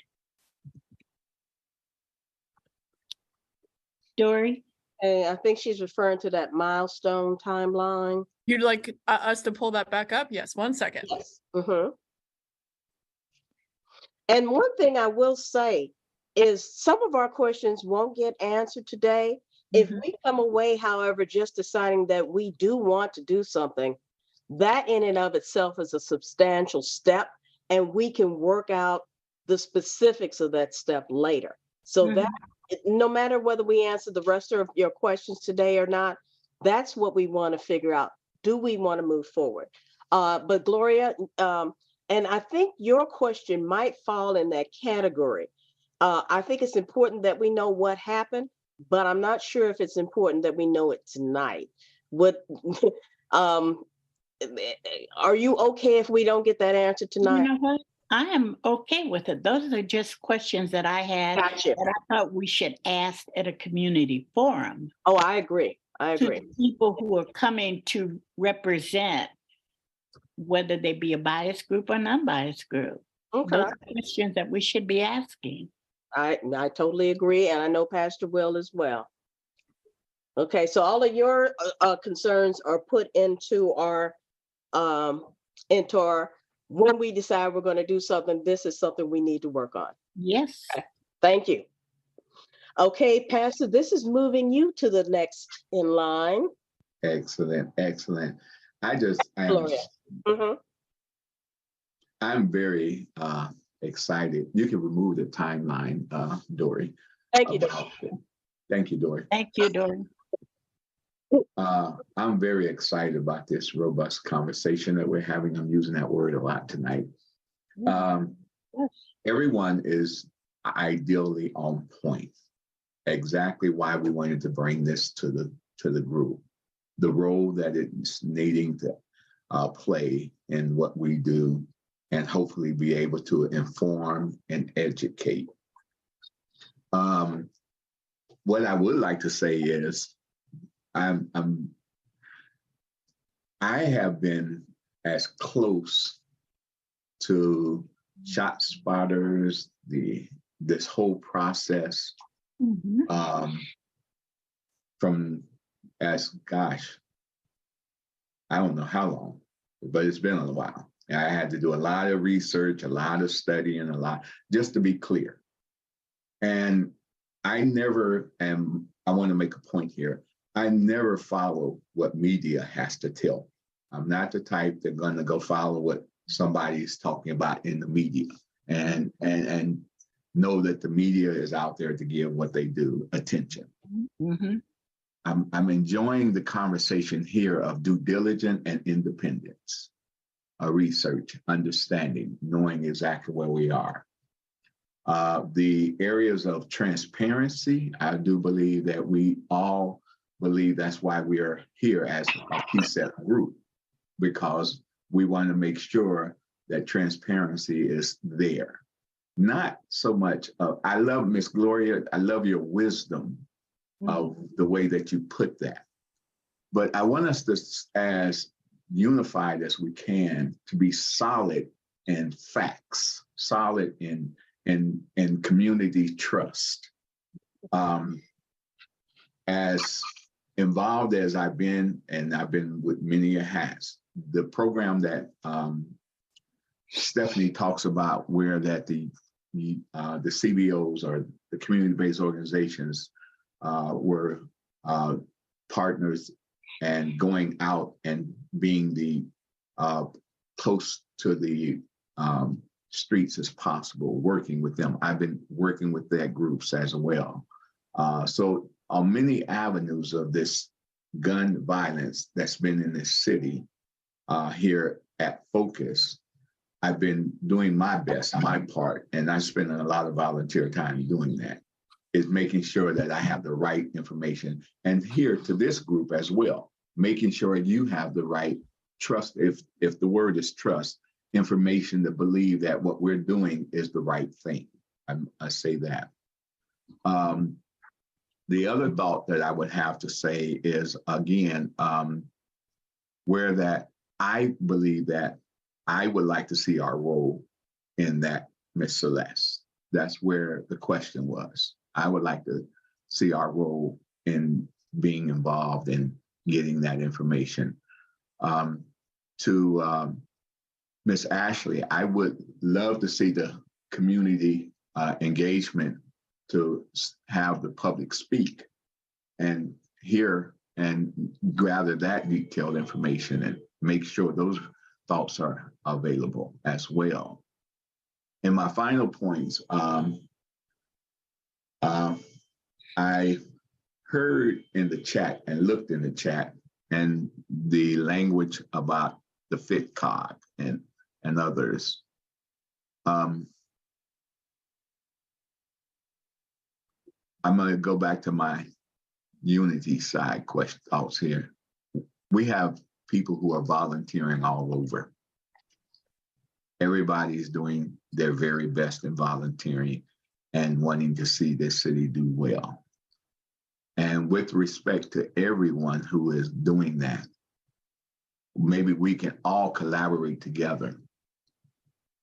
S5: Dory?
S2: I think she's referring to that milestone timeline.
S1: You'd like us to pull that back up? Yes, 1 second.
S2: Yes. And one thing I will say is some of our questions won't get answered today. If we come away, however, just deciding that we do want to do something, that in and of itself is a substantial step, and we can work out the specifics of that step later. So that no matter whether we answer the rest of your questions today or not, that's what we want to figure out. Do we want to move forward? But Gloria, and I think your question might fall in that category. I think it's important that we know what happened, but I'm not sure if it's important that we know it tonight. What, are you okay if we don't get that answer tonight?
S5: You know what? I am okay with it. Those are just questions that I had that I thought we should ask at a community forum.
S2: Oh, I agree. I agree.
S5: To the people who are coming to represent, whether they be a biased group or non-biased group.
S2: Okay.
S5: Those are questions that we should be asking.
S2: I totally agree, and I know Pastor will as well. Okay, so all of your concerns are put into our when we decide we're going to do something, this is something we need to work on.
S5: Yes.
S2: Okay. Thank you. Okay, Pastor, this is moving you to the next in line.
S8: Excellent, excellent. I'm very excited. You can remove the timeline, Dory.
S2: Thank you, Dory.
S8: Thank you, Dory.
S5: Thank you, Dory.
S8: I'm very excited about this robust conversation that we're having. I'm using that word a lot tonight. Everyone is ideally on point. Exactly why we wanted to bring this to the group. The role that it's needing to play in what we do, and hopefully be able to inform and educate. What I would like to say is, I have been as close to Shot Spotters, this whole process, from I don't know how long, but it's been a while. And I had to do a lot of research, a lot of studying, just to be clear. And I want to make a point here. I never follow what media has to tell. I'm not the type that's going to go follow what somebody's talking about in the media. And know that the media is out there to give what they do attention. I'm enjoying the conversation here of due diligence and independence, research, understanding, knowing exactly where we are. The areas of transparency, I do believe that we all believe that's why we are here as a PCCEP group, because we want to make sure that transparency is there. Not so much I love Miss Gloria, I love your wisdom of the way that you put that. But I want us to, as unified as we can, to be solid in facts, solid in community trust. As involved as I've been, and I've been with many hats, the program that Stephanie talks about, where that the CBOs or the community-based organizations were partners and going out and being the close to the streets as possible, working with them. I've been working with their groups as well. So on many avenues of this gun violence that's been in this city here at Focus, I've been doing my best, my part, and I spend a lot of volunteer time doing that, is making sure that I have the right information. And here to this group as well, making sure you have the right trust, if the word is trust, information to believe that what we're doing is the right thing. I say that. The other thought that I would have to say is, again, where that I believe that I would like to see our role in that, Miss Celeste. That's where the question was. I would like to see our role in being involved in getting that information. To Miss Ashley, I would love to see the community engagement to have the public speak and hear and gather that detailed information and make sure those thoughts are available as well. In my final points, I heard in the chat and looked in the chat and the language about the fit card and others. I'm going to go back to my unity side thoughts here. We have people who are volunteering all over. Everybody's doing their very best in volunteering and wanting to see this city do well. And with respect to everyone who is doing that, maybe we can all collaborate together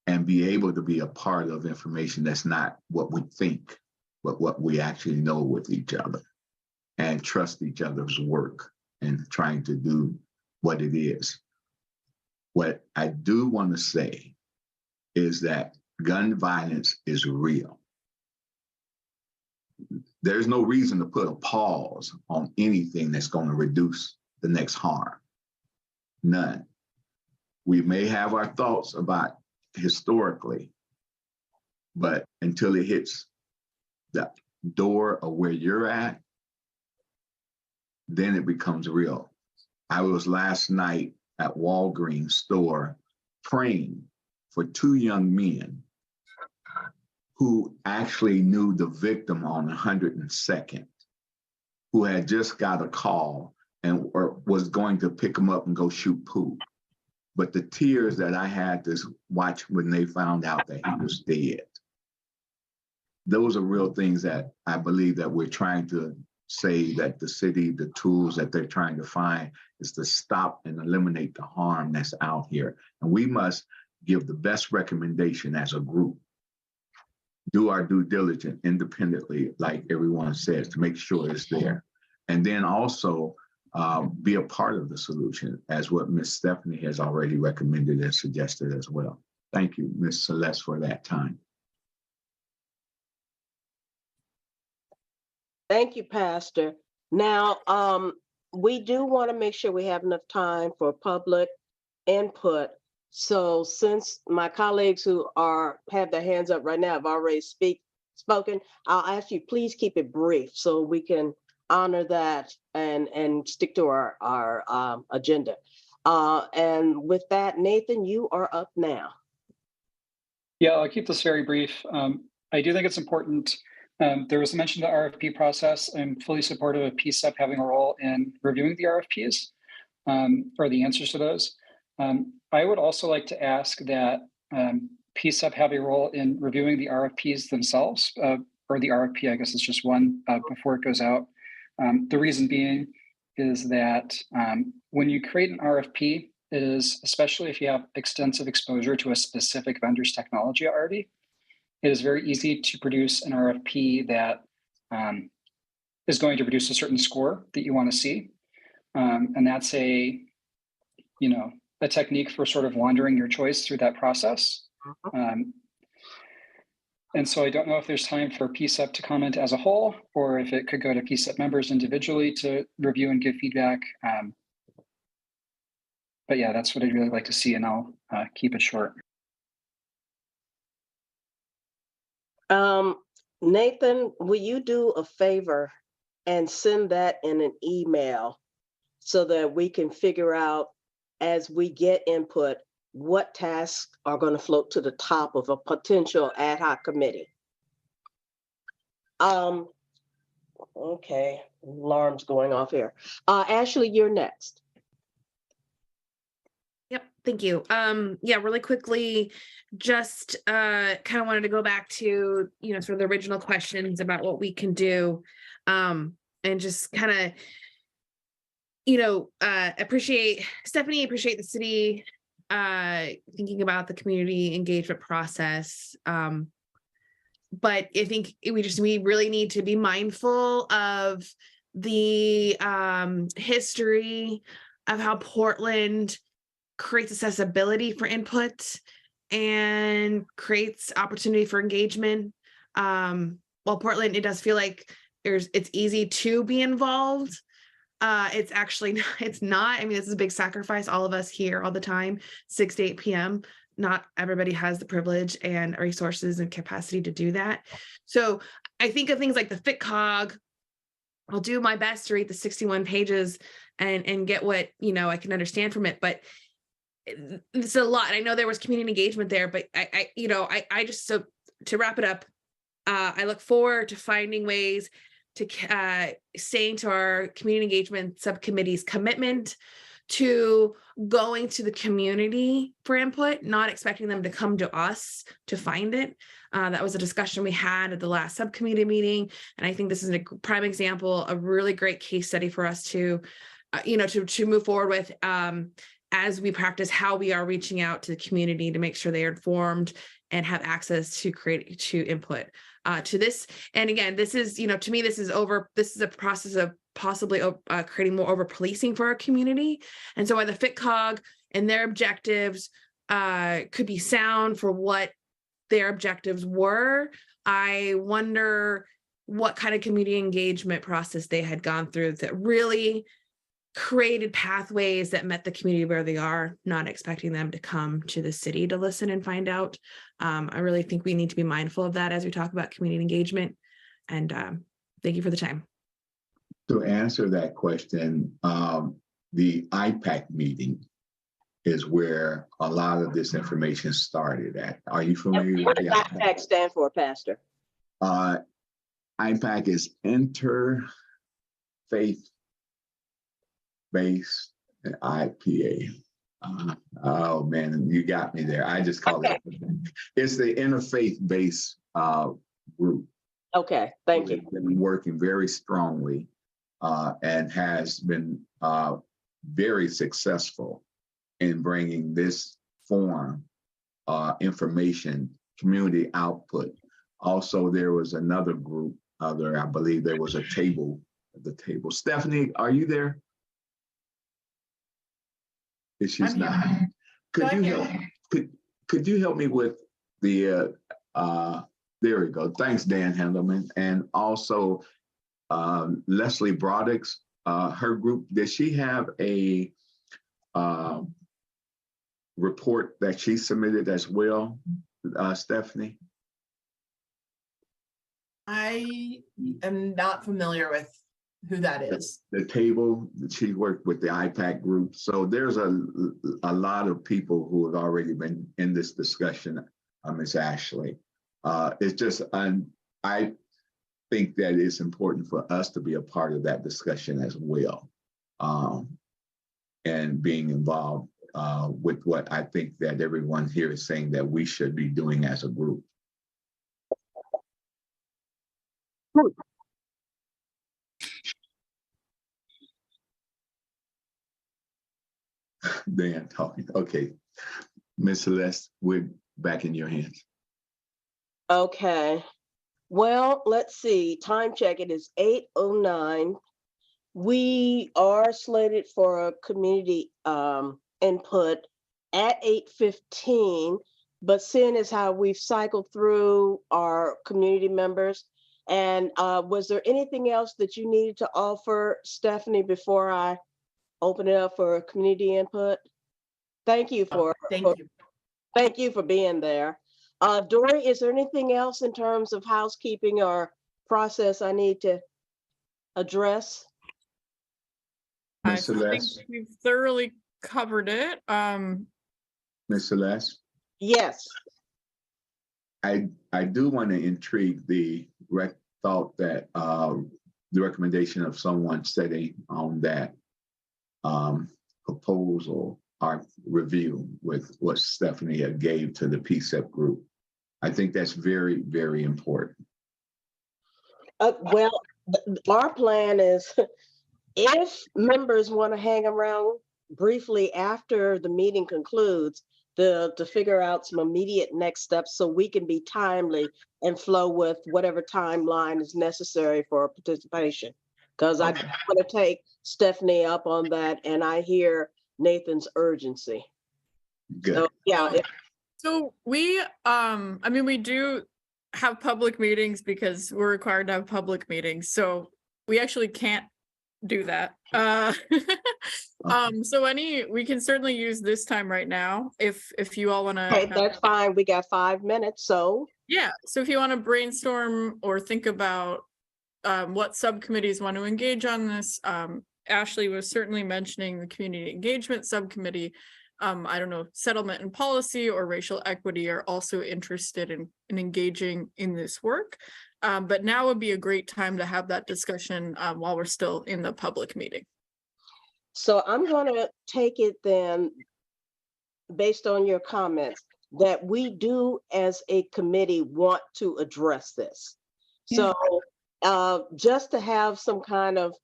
S8: and be able to be a part of information that's not what we think, but what we actually know with each other, and trust each other's work and trying to do what it is. What I do want to say is that gun violence is real. There's no reason to put a pause on anything that's going to reduce the next harm. None. We may have our thoughts about historically, but until it hits the door of where you're at, then it becomes real. I was last night at Walgreens store praying for two young men who actually knew the victim on 102nd, who had just got a call and was going to pick him up and go shoot pool. But the tears that I had to watch when they found out that he was dead. Those are real things that I believe that we're trying to say, that the city, the tools that they're trying to find is to stop and eliminate the harm that's out here. And we must give the best recommendation as a group. Do our due diligence independently, like everyone says, to make sure it's there. And then also be a part of the solution, as what Ms. Stephanie has already recommended and suggested as well. Thank you, Ms. Celeste, for that time.
S2: Thank you, Pastor. Now, we do want to make sure we have enough time for public input. So since my colleagues who have their hands up right now have already spoken, I'll ask you, please keep it brief so we can honor that and stick to our agenda. And with that, Nathan, you are up now.
S7: Yeah, I'll keep this very brief. I do think it's important. There was a mention of the RFP process. I'm fully supportive of PCEP having a role in reviewing the RFPs or the answers to those. I would also like to ask that PCEP have a role in reviewing the RFPs themselves, or the RFP, I guess it's just one before it goes out. The reason being is that when you create an RFP, it is, especially if you have extensive exposure to a specific vendor's technology already, it is very easy to produce an RFP that is going to produce a certain score that you want to see. And that's a technique for sort of laundering your choice through that process. And so I don't know if there's time for PCEP to comment as a whole, or if it could go to PCEP members individually to review and give feedback. But yeah, that's what I'd really like to see, and I'll keep it short.
S2: Nathan, will you do a favor and send that in an email so that we can figure out, as we get input, what tasks are going to float to the top of a potential ad hoc committee? Okay, alarm's going off here. Ashley, you're next.
S15: Yep, thank you. Yeah, really quickly, just kind of wanted to go back to, sort of the original questions about what we can do. And just kind of, appreciate Stephanie, appreciate the city thinking about the community engagement process. But I think we really need to be mindful of the history of how Portland creates accessibility for input and creates opportunity for engagement. While Portland, it does feel like it's easy to be involved. It's actually, it's not. I mean, this is a big sacrifice. All of us here all the time, 6 to 8 p.m. Not everybody has the privilege and resources and capacity to do that. So I think of things like the FitCog. I'll do my best to read the 61 pages and get what, I can understand from it. But it's a lot. I know there was community engagement there, but I just, so to wrap it up, I look forward to finding ways to saying to our community engagement subcommittee's commitment to going to the community for input, not expecting them to come to us to find it. That was a discussion we had at the last subcommittee meeting. And I think this is a prime example, a really great case study for us to move forward with as we practice how we are reaching out to the community to make sure they are informed and have access to input to this. And again, this is, to me, this is a process of possibly creating more over policing for our community. And so while the FitCog and their objectives could be sound for what their objectives were, I wonder what kind of community engagement process they had gone through that really created pathways that met the community where they are, not expecting them to come to the city to listen and find out. I really think we need to be mindful of that as we talk about community engagement. And thank you for the time.
S8: To answer that question, the IPAC meeting is where a lot of this information started at. Are you familiar with the IPAC?
S2: What does IPAC stand for, Pastor?
S8: IPAC is Interfaith Based IPA. Oh man, you got me there. I just call it. It's the interfaith-based group.
S2: Okay, thank you.
S8: It's been working very strongly and has been very successful in bringing this forum, information, community output. Also, there was another group. I believe there was a table at the table. Stephanie, are you there? If she's not, could you help me with the there we go. Thanks, Dan Hendelman. And also Leslie Broadix, her group, does she have a report that she submitted as well, Stephanie?
S13: I am not familiar with who that is.
S8: The table, she worked with the IPAC group. So there's a lot of people who have already been in this discussion, Ms. Ashley. It's just, I think that it's important for us to be a part of that discussion as well. And being involved with what I think that everyone here is saying that we should be doing as a group. Dan talking. Okay. Ms. Celeste, we're back in your hands.
S2: Okay. Well, let's see. Time check. It is 8:09. We are slated for a community input at 8:15, but seeing as how we've cycled through our community members, and was there anything else that you needed to offer, Stephanie, before I open it up for community input? Thank you for thank you for being there. Dory, is there anything else in terms of housekeeping or process I need to address?
S1: I think we've thoroughly covered it.
S8: Ms. Celeste?
S2: Yes.
S8: I do want to intrigue the thought that the recommendation of someone sitting on that proposal or review with what Stephanie had gave to the PCCEP group. I think that's very, very important.
S2: Well, our plan is if members want to hang around briefly after the meeting concludes to figure out some immediate next steps so we can be timely and flow with whatever timeline is necessary for participation. Because I want to take Stephanie up on that, and I hear Nathan's urgency.
S8: Good.
S2: So, yeah.
S1: So we, I mean, we do have public meetings because we're required to have public meetings. So we actually can't do that. So we can certainly use this time right now if you all want to.
S2: Okay, that's fine. We got 5 minutes, so.
S1: Yeah, so if you want to brainstorm or think about what subcommittees want to engage on this, Ashley was certainly mentioning the community engagement subcommittee. I don't know, settlement and policy or racial equity are also interested in engaging in this work. But now would be a great time to have that discussion while we're still in the public meeting.
S2: So I'm going to take it then, based on your comments, that we do as a committee want to address this. Yeah. So just to have some kind of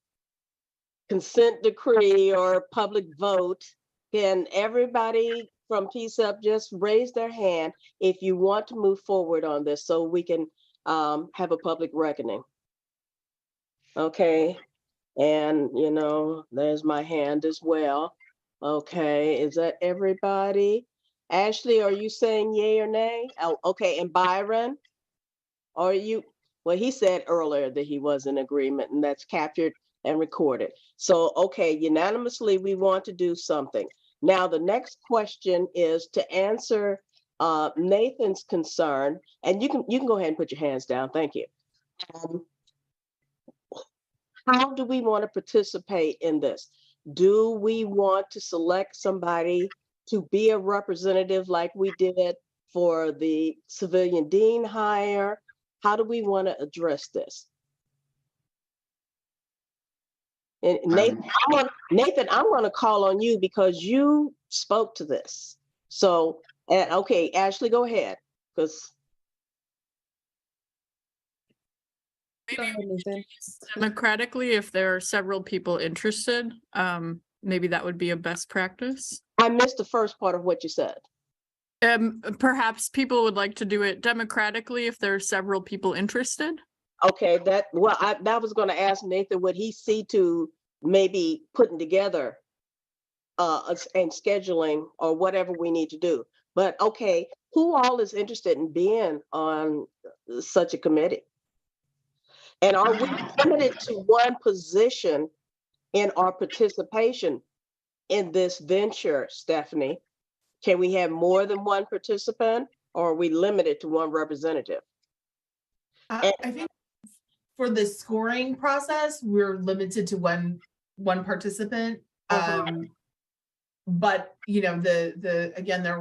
S2: consent decree or public vote, can everybody from PCCEP just raise their hand if you want to move forward on this so we can have a public reckoning? Okay. And, you know, there's my hand as well. Okay, is that everybody? Ashley, are you saying yay or nay? Oh, okay, and Byron, are you? Well, he said earlier that he was in agreement, and that's captured and recorded. So, okay, unanimously, we want to do something. Now, the next question is to answer Nathan's concern, and you can go ahead and put your hands down. Thank you. How do we want to participate in this? Do we want to select somebody to be a representative like we did for the civilian dean hire? How do we want to address this? And Nathan, I'm going to call on you because you spoke to this. So, okay, Ashley, go ahead. Because
S1: democratically, if there are several people interested, maybe that would be a best practice.
S2: I missed the first part of what you said.
S1: Perhaps people would like to do it democratically if there are several people interested.
S2: Okay, that was going to ask Nathan, would he see to maybe putting together and scheduling or whatever we need to do. But okay, who all is interested in being on such a committee? And are we limited to one position in our participation in this venture, Stephanie? Can we have more than one participant, or are we limited to one representative?
S13: I think for the scoring process, we're limited to one participant. But you know, again, there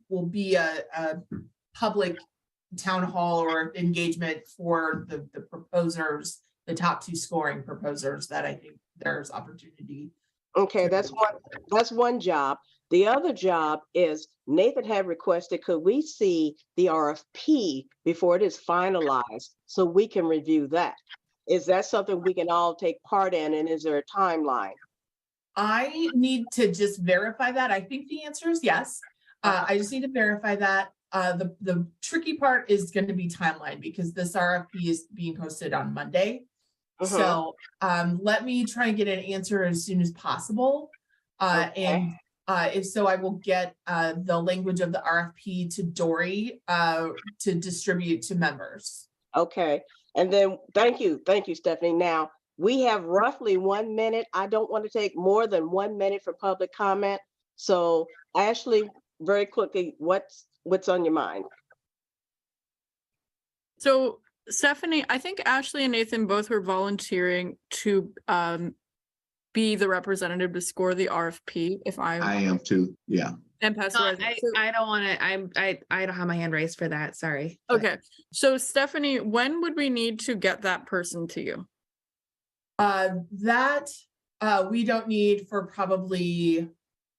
S13: will be a public town hall or engagement for the proposers, the top 2 scoring proposers that I think there's opportunity.
S2: Okay, that's one job. The other job is Nathan had requested, could we see the RFP before it is finalized so we can review that? Is that something we can all take part in, and is there a timeline?
S13: I need to just verify that. I think the answer is yes. I just need to verify that. The tricky part is going to be timeline because this RFP is being posted on Monday. So let me try and get an answer as soon as possible. And if so, I will get the language of the RFP to Dory to distribute to members.
S2: Okay. And then thank you, Stephanie. Now we have roughly 1 minute. I don't want to take more than 1 minute for public comment. So Ashley, very quickly, what's on your mind?
S1: So Stephanie, I think Ashley and Nathan both were volunteering to be the representative to score the RFP.
S8: I am too. Yeah.
S1: And Pastor
S15: I don't want to. I don't have my hand raised for that. Sorry.
S1: Okay. So Stephanie, when would we need to get that person to you?
S13: That we don't need for probably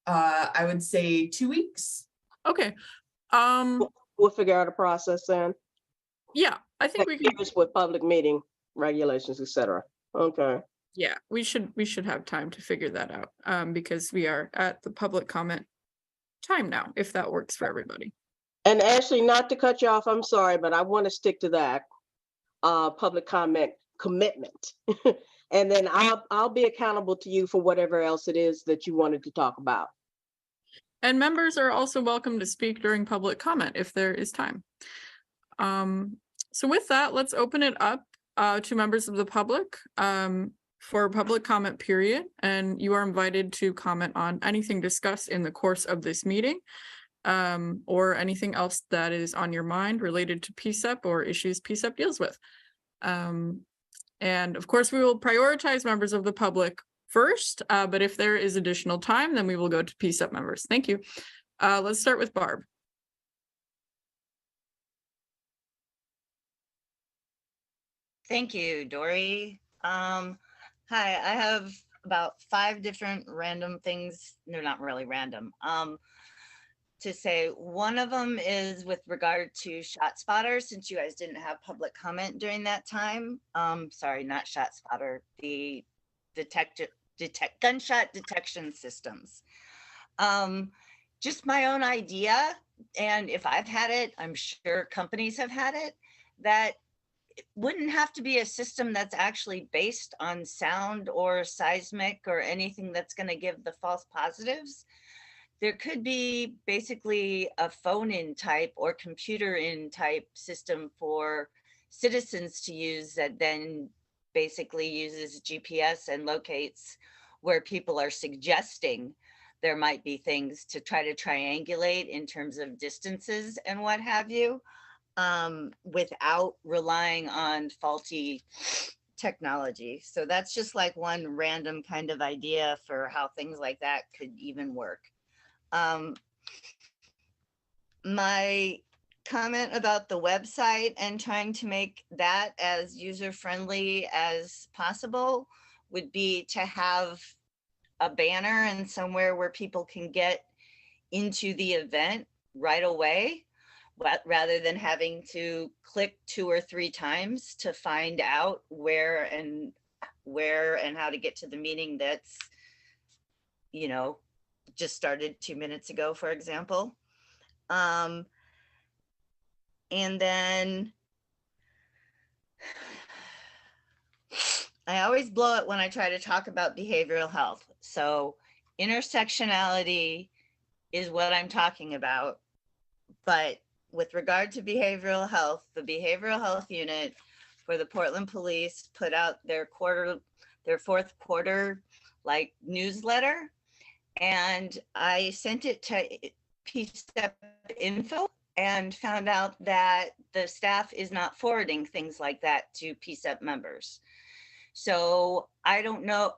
S13: I would say 2 weeks.
S1: Okay.
S2: We'll figure out a process then.
S1: Yeah, I think we can
S2: with public meeting regulations, etc. Okay.
S1: Yeah, we should have time to figure that out because we are at the public comment time now, if that works for everybody.
S2: And Ashley, not to cut you off, I'm sorry, but I want to stick to that public comment commitment. And then I'll be accountable to you for whatever else it is that you wanted to talk about.
S1: And members are also welcome to speak during public comment if there is time. So with that, let's open it up to members of the public for public comment period. And you are invited to comment on anything discussed in the course of this meeting or anything else that is on your mind related to PCCEP or issues PCCEP deals with. And of course, we will prioritize members of the public first, but if there is additional time, then we will go to PCCEP members. Thank you. Let's start with Barb.
S16: Thank you, Dory. Hi, I have about 5 different random things. They're not really random. To say one of them is with regard to ShotSpotter, since you guys didn't have public comment during that time. Sorry, not ShotSpotter, the gunshot detection systems. Just my own idea, and if I've had it, I'm sure companies have had it, that it wouldn't have to be a system that's actually based on sound or seismic or anything that's going to give the false positives. There could be basically a phone-in type or computer-in type system for citizens to use that then basically uses GPS and locates where people are suggesting there might be things to try to triangulate in terms of distances and what have you, without relying on faulty technology. So that's just like one random kind of idea for how things like that could even work. My comment about the website and trying to make that as user-friendly as possible would be to have a banner and somewhere where people can get into the event right away, rather than having to click 2 or 3 times to find out where and how to get to the meeting that's, you know, just started 2 minutes ago, for example. And then I always blow it when I try to talk about behavioral health. So intersectionality is what I'm talking about. But with regard to behavioral health, the behavioral health unit for the Portland Police put out their 4th quarter like newsletter. And I sent it to PCCEP info and found out that the staff is not forwarding things like that to PCEP members. So I don't know,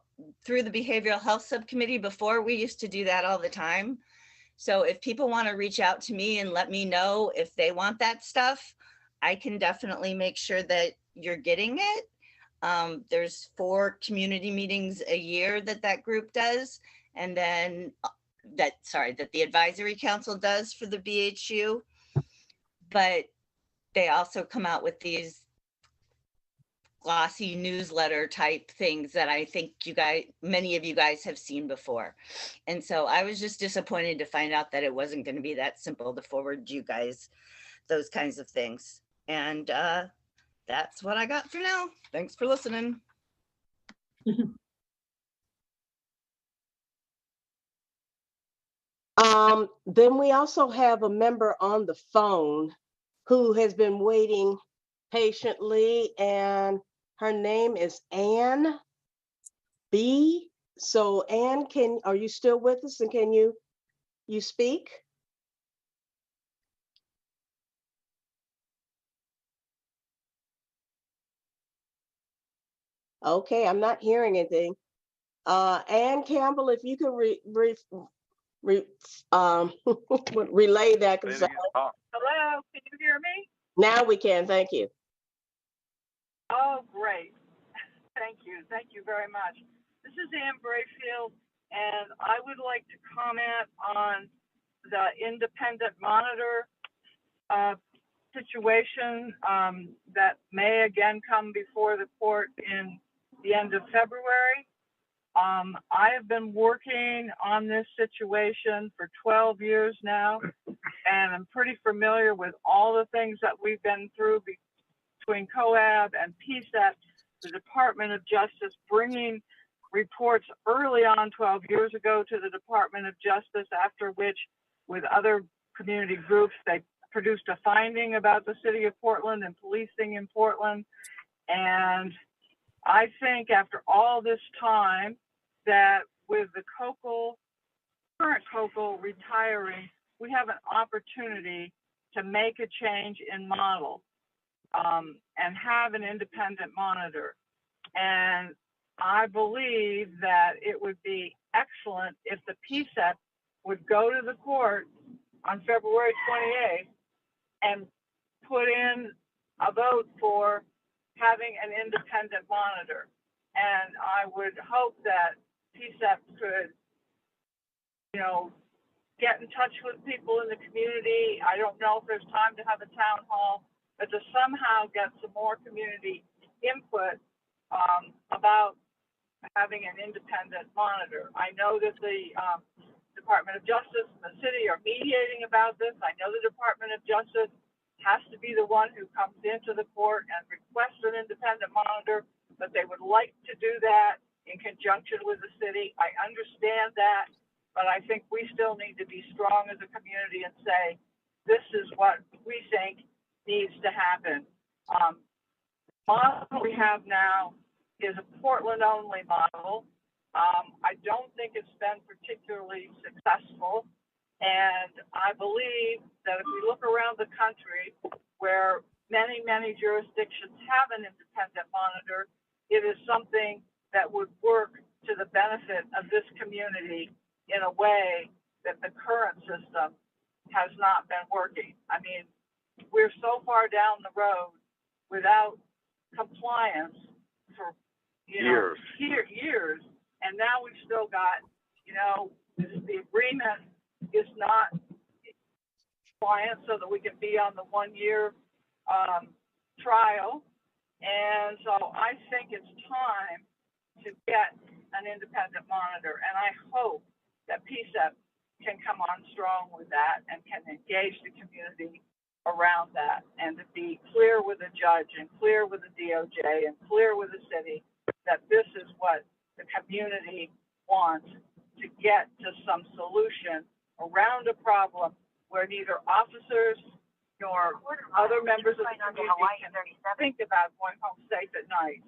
S16: through the Behavioral Health Subcommittee before, we used to do that all the time. So if people want to reach out to me and let me know if they want that stuff, I can definitely make sure that you're getting it. There's 4 community meetings a year that group does. And then that the advisory council does for the BHU. But they also come out with these glossy newsletter type things that I think many of you guys have seen before. And so I was just disappointed to find out that it wasn't going to be that simple to forward you guys those kinds of things. And that's what I got for now. Thanks for listening.
S2: Then we also have a member on the phone who has been waiting patiently, and her name is Ann B. So Ann, are you still with us, and can you speak? Okay, I'm not hearing anything. Ann Campbell, if you could relay that.
S17: Hello, can you hear me?
S2: Now we can, thank you.
S17: Oh, great. Thank you very much. This is Ann Brayfield, and I would like to comment on the independent monitor situation that may again come before the court in the end of February. I have been working on this situation for 12 years now, and I'm pretty familiar with all the things that we've been through between COAB and PCEP, the Department of Justice bringing reports early on 12 years ago to the Department of Justice, after which, with other community groups, they produced a finding about the city of Portland and policing in Portland. And I think after all this time, that with the current COCO retiring, we have an opportunity to make a change in model and have an independent monitor. And I believe that it would be excellent if the PCEP would go to the court on February 28th and put in a vote for having an independent monitor. And I would hope that PCEP could, get in touch with people in the community. I don't know if there's time to have a town hall, but to somehow get some more community input about having an independent monitor. I know that the Department of Justice and the city are mediating about this. I know the Department of Justice has to be the one who comes into the court and requests an independent monitor, but they would like to do that in conjunction with the city. I understand that, but I think we still need to be strong as a community and say, this is what we think needs to happen. The model we have now is a Portland-only model. I don't think it's been particularly successful. And I believe that if we look around the country where many, many jurisdictions have an independent monitor, it is something that would work to the benefit of this community in a way that the current system has not been working. I mean, we're so far down the road without compliance for years, and now we've still got, the agreement is not compliant so that we can be on the 1-year trial. And so I think it's time to get an independent monitor. And I hope that PCEP can come on strong with that and can engage the community around that, and to be clear with the judge and clear with the DOJ and clear with the city that this is what the community wants, to get to some solution around a problem where neither officers nor other members of the community can think about going home safe at night.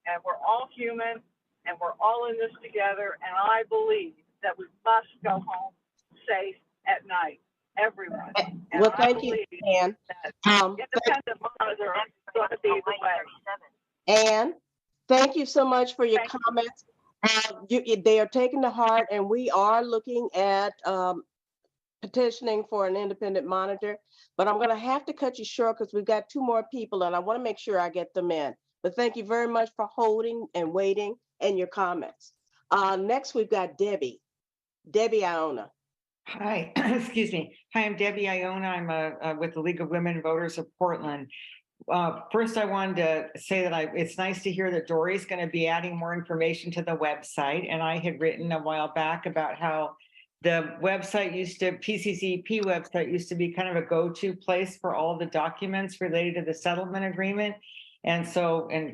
S17: And we're all human, and we're all in this together, and I believe that we must go home safe at night. everyone. And
S2: Well,
S17: I
S2: thank you,
S17: believe
S2: Ann.
S17: that
S2: Um,
S17: independent monitor is going to be the way.
S2: Ann, thank you so much for your comments. They are taken to heart, and we are looking at petitioning for an independent monitor. But I'm going to have to cut you short because we've got 2 more people, and I want to make sure I get them in. But thank you very much for holding and waiting and your comments. Next, we've got Debbie Iona.
S18: Hi, excuse me. Hi, I'm Debbie Iona. I'm with the League of Women Voters of Portland. First, I wanted to say that it's nice to hear that Dory's going to be adding more information to the website. And I had written a while back about how the website PCCEP website used to be kind of a go-to place for all the documents related to the settlement agreement. And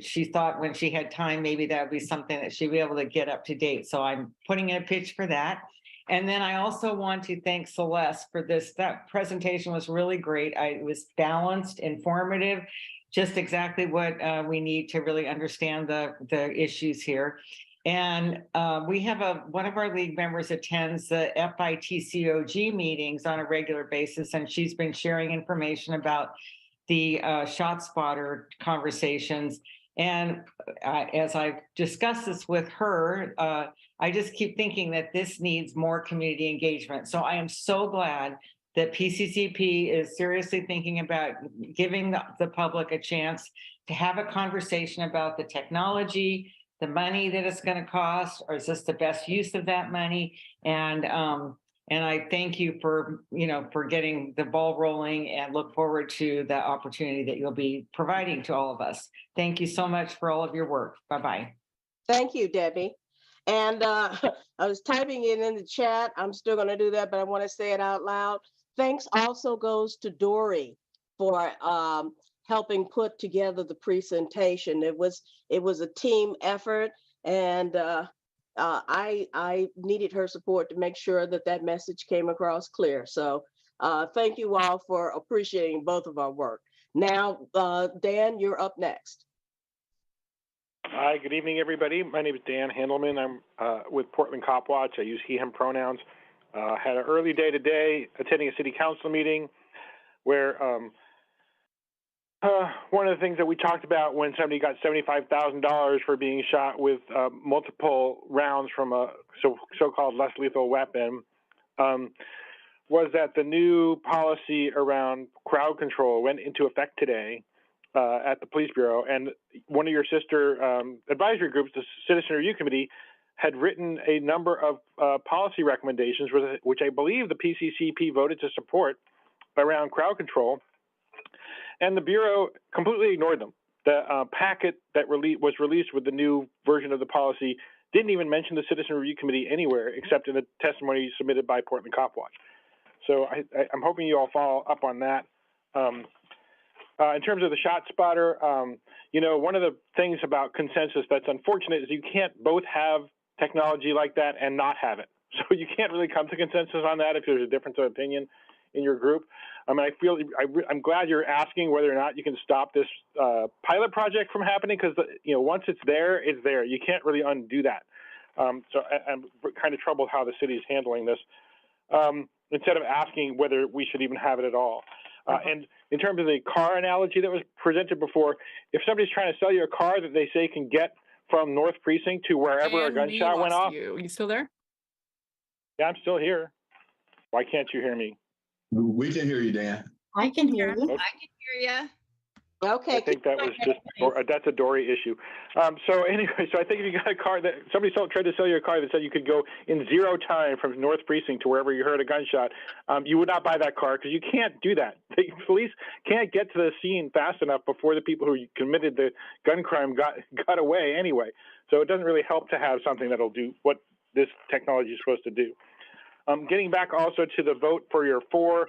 S18: she thought when she had time, maybe that would be something that she'd be able to get up to date. So I'm putting in a pitch for that. And then I also want to thank Celeste for this. That presentation was really great. It was balanced, informative, just exactly what we need to really understand the issues here. And we have one of our league members attends the FITCOG meetings on a regular basis, and she's been sharing information about the ShotSpotter conversations. And as I've discussed this with her, I just keep thinking that this needs more community engagement. So I am so glad that PCCP is seriously thinking about giving the public a chance to have a conversation about the technology, the money that it's going to cost, or is this the best use of that money? And I thank you for getting the ball rolling, and look forward to the opportunity that you'll be providing to all of us. Thank you so much for all of your work. Bye-bye.
S2: Thank you, Debbie. And I was typing it in the chat. I'm still going to do that, but I want to say it out loud. Thanks also goes to Dory for helping put together the presentation. It was a team effort, and I needed her support to make sure that message came across clear. So thank you all for appreciating both of our work. Now, Dan, you're up next.
S19: Hi, good evening, everybody. My name is Dan Handelman. I'm with Portland Cop Watch. I use he, him pronouns. Had an early day today attending a city council meeting where one of the things that we talked about when somebody got $75,000 for being shot with multiple rounds from a so-called less lethal weapon was that the new policy around crowd control went into effect today at the police bureau, and one of your sister advisory groups, the Citizen Review Committee, had written a number of policy recommendations, which I believe the PCCEP voted to support around crowd control, and the bureau completely ignored them. The packet that was released with the new version of the policy didn't even mention the Citizen Review Committee anywhere except in the testimony submitted by Portland Cop Watch. So I'm hoping you all follow up on that. In terms of the ShotSpotter, one of the things about consensus that's unfortunate is you can't both have technology like that and not have it. So you can't really come to consensus on that if there's a difference of opinion in your group. I'm glad you're asking whether or not you can stop this pilot project from happening, because once it's there, it's there. You can't really undo that. So I'm kind of troubled how the city is handling this, instead of asking whether we should even have it at all. And in terms of the car analogy that was presented before, if somebody's trying to sell you a car that they say can get from North Precinct to wherever a gunshot went off.
S1: Are you still there?
S19: Yeah, I'm still here. Why can't you hear me?
S8: We can hear you, Dan.
S5: I can hear you.
S19: Okay.
S16: I can hear you.
S2: Okay.
S19: I think that was that's a Dory issue. So anyway, so I think if you got a car that somebody tried to sell you a car that said you could go in 0 time from North Precinct to wherever you heard a gunshot, you would not buy that car, because you can't do that. The police can't get to the scene fast enough before the people who committed the gun crime got away anyway. So it doesn't really help to have something that'll do what this technology is supposed to do. Getting back also to the vote for your 4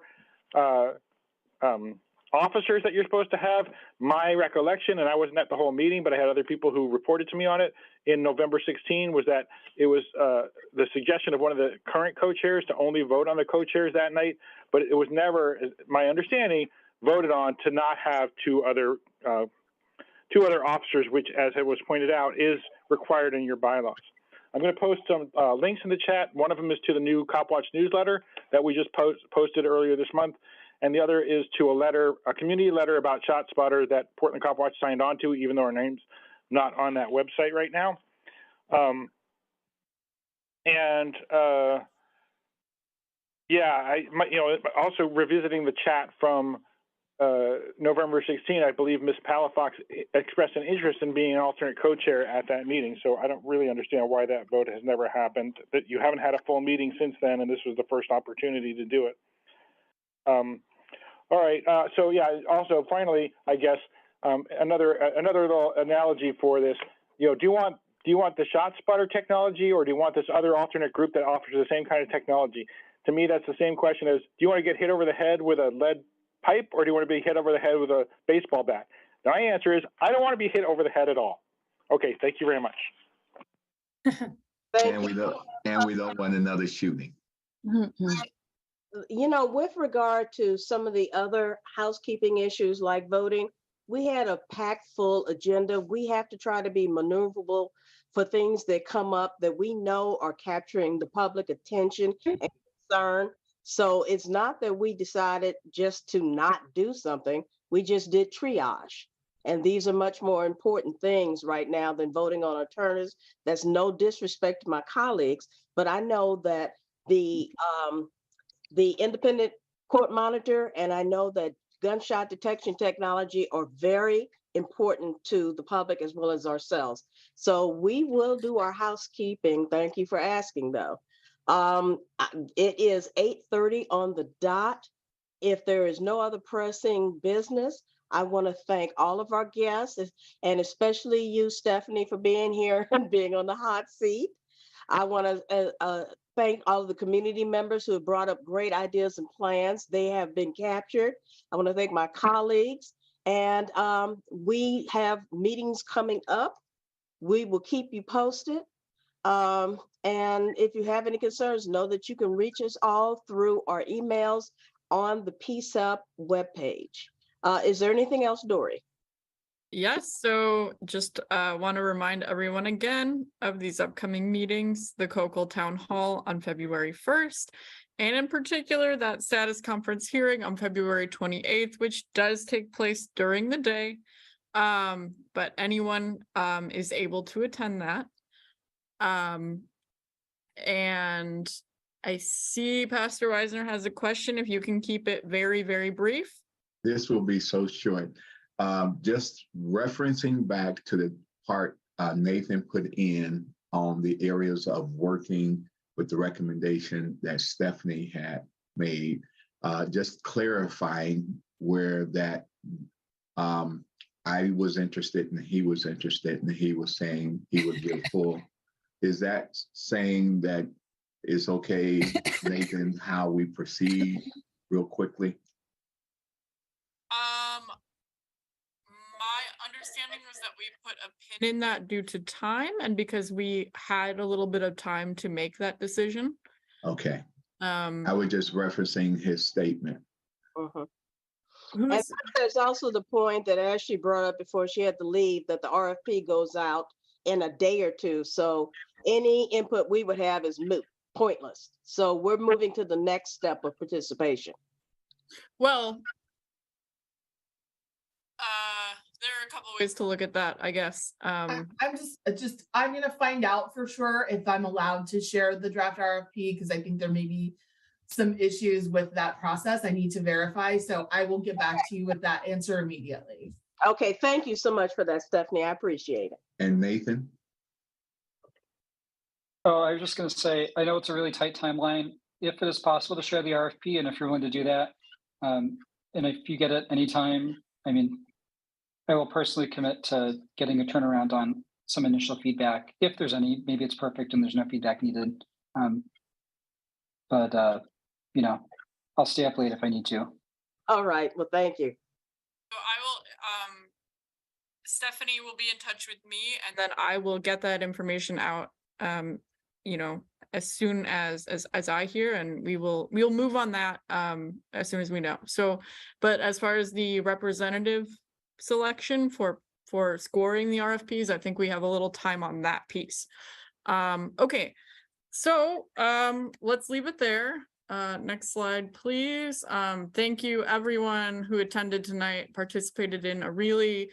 S19: officers that you're supposed to have, my recollection, and I wasn't at the whole meeting, but I had other people who reported to me on it in November 16, was that it was the suggestion of one of the current co-chairs to only vote on the co-chairs that night, but it was never, my understanding, voted on to not have two other officers, which, as it was pointed out, is required in your bylaws. I'm going to post some links in the chat. One of them is to the new CopWatch newsletter that we just posted earlier this month. And the other is to a community letter about ShotSpotter that Portland CopWatch signed on to, even though our name's not on that website right now. Also revisiting the chat from November 16, I believe Ms. Palafox expressed an interest in being an alternate co-chair at that meeting. So I don't really understand why that vote has never happened. That you haven't had a full meeting since then, and this was the first opportunity to do it. All right. So yeah. Also, finally, I guess another little analogy for this. Do you want the ShotSpotter technology, or do you want this other alternate group that offers the same kind of technology? To me, that's the same question as: do you want to get hit over the head with a lead pipe, or do you want to be hit over the head with a baseball bat? My answer is I don't want to be hit over the head at all. Okay. Thank you very much.
S8: And we don't want another shooting.
S2: With regard to some of the other housekeeping issues like voting, we had a packed full agenda. We have to try to be maneuverable for things that come up that we know are capturing the public attention and concern. So it's not that we decided just to not do something. We just did triage. And these are much more important things right now than voting on alternatives. That's no disrespect to my colleagues, but I know that the independent court monitor, and I know that gunshot detection technology are very important to the public as well as ourselves. So we will do our housekeeping. Thank you for asking, though. It is 8:30 on the dot. If there is no other pressing business, I want to thank all of our guests, and especially you, Stephanie, for being here and being on the hot seat. I want to thank all of the community members who have brought up great ideas and plans. They have been captured. I want to thank my colleagues. And we have meetings coming up. We will keep you posted. And if you have any concerns, know that you can reach us all through our emails on the PCCEP webpage. Is there anything else, Dory?
S1: Yes, so just want to remind everyone again of these upcoming meetings, the Cocal Town Hall on February 1st, and in particular that status conference hearing on February 28th, which does take place during the day, but anyone is able to attend that. And I see Pastor Weisner has a question, if you can keep it very, very brief.
S8: This will be so short. Just referencing back to the part Nathan put in on the areas of working with the recommendation that Stephanie had made, just clarifying where that I was interested and he was interested and he was saying he would give full. Is that saying that it's okay, Nathan, how we proceed real quickly?
S1: My understanding was that we put a pin in that due to time and because we had a little bit of time to make that decision.
S8: Okay. I was just referencing his statement.
S2: And there's also the point that as she brought up before she had to leave, that the RFP goes out in a day or two. So any input we would have is moot, pointless. So we're moving to the next step of participation.
S1: Well, there are a couple ways to look at that, I guess.
S13: I'm going to find out for sure if I'm allowed to share the draft RFP, because I think there may be some issues with that process. I need to verify. So I will get back to you with that answer immediately.
S2: Okay. Thank you so much for that, Stephanie. I appreciate it.
S8: And Nathan?
S7: Oh, I was just going to say, I know it's a really tight timeline. If it is possible to share the RFP, and if you're willing to do that, and if you get it anytime, I mean, I will personally commit to getting a turnaround on some initial feedback. If there's any, maybe it's perfect and there's no feedback needed. But I'll stay up late if I need to.
S2: All right. Well, thank you.
S1: So I will, Stephanie will be in touch with me and then I will get that information out, as soon as I hear, and we'll move on that as soon as we know. So, but as far as the representative selection for scoring the RFPs, I think we have a little time on that piece. Okay, so let's leave it there. Next slide, please. Thank you everyone who attended tonight, participated in a really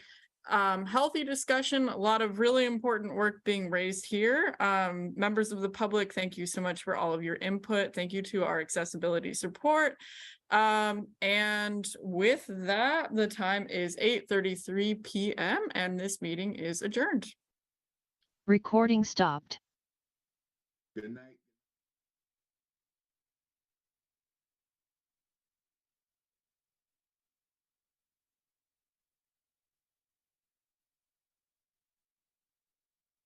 S1: healthy discussion, a lot of really important work being raised here. Members of the public, thank you so much for all of your input. Thank you to our accessibility support. And with that, the time is 8:33 p.m. and this meeting is adjourned.
S3: Recording stopped.
S8: Good night.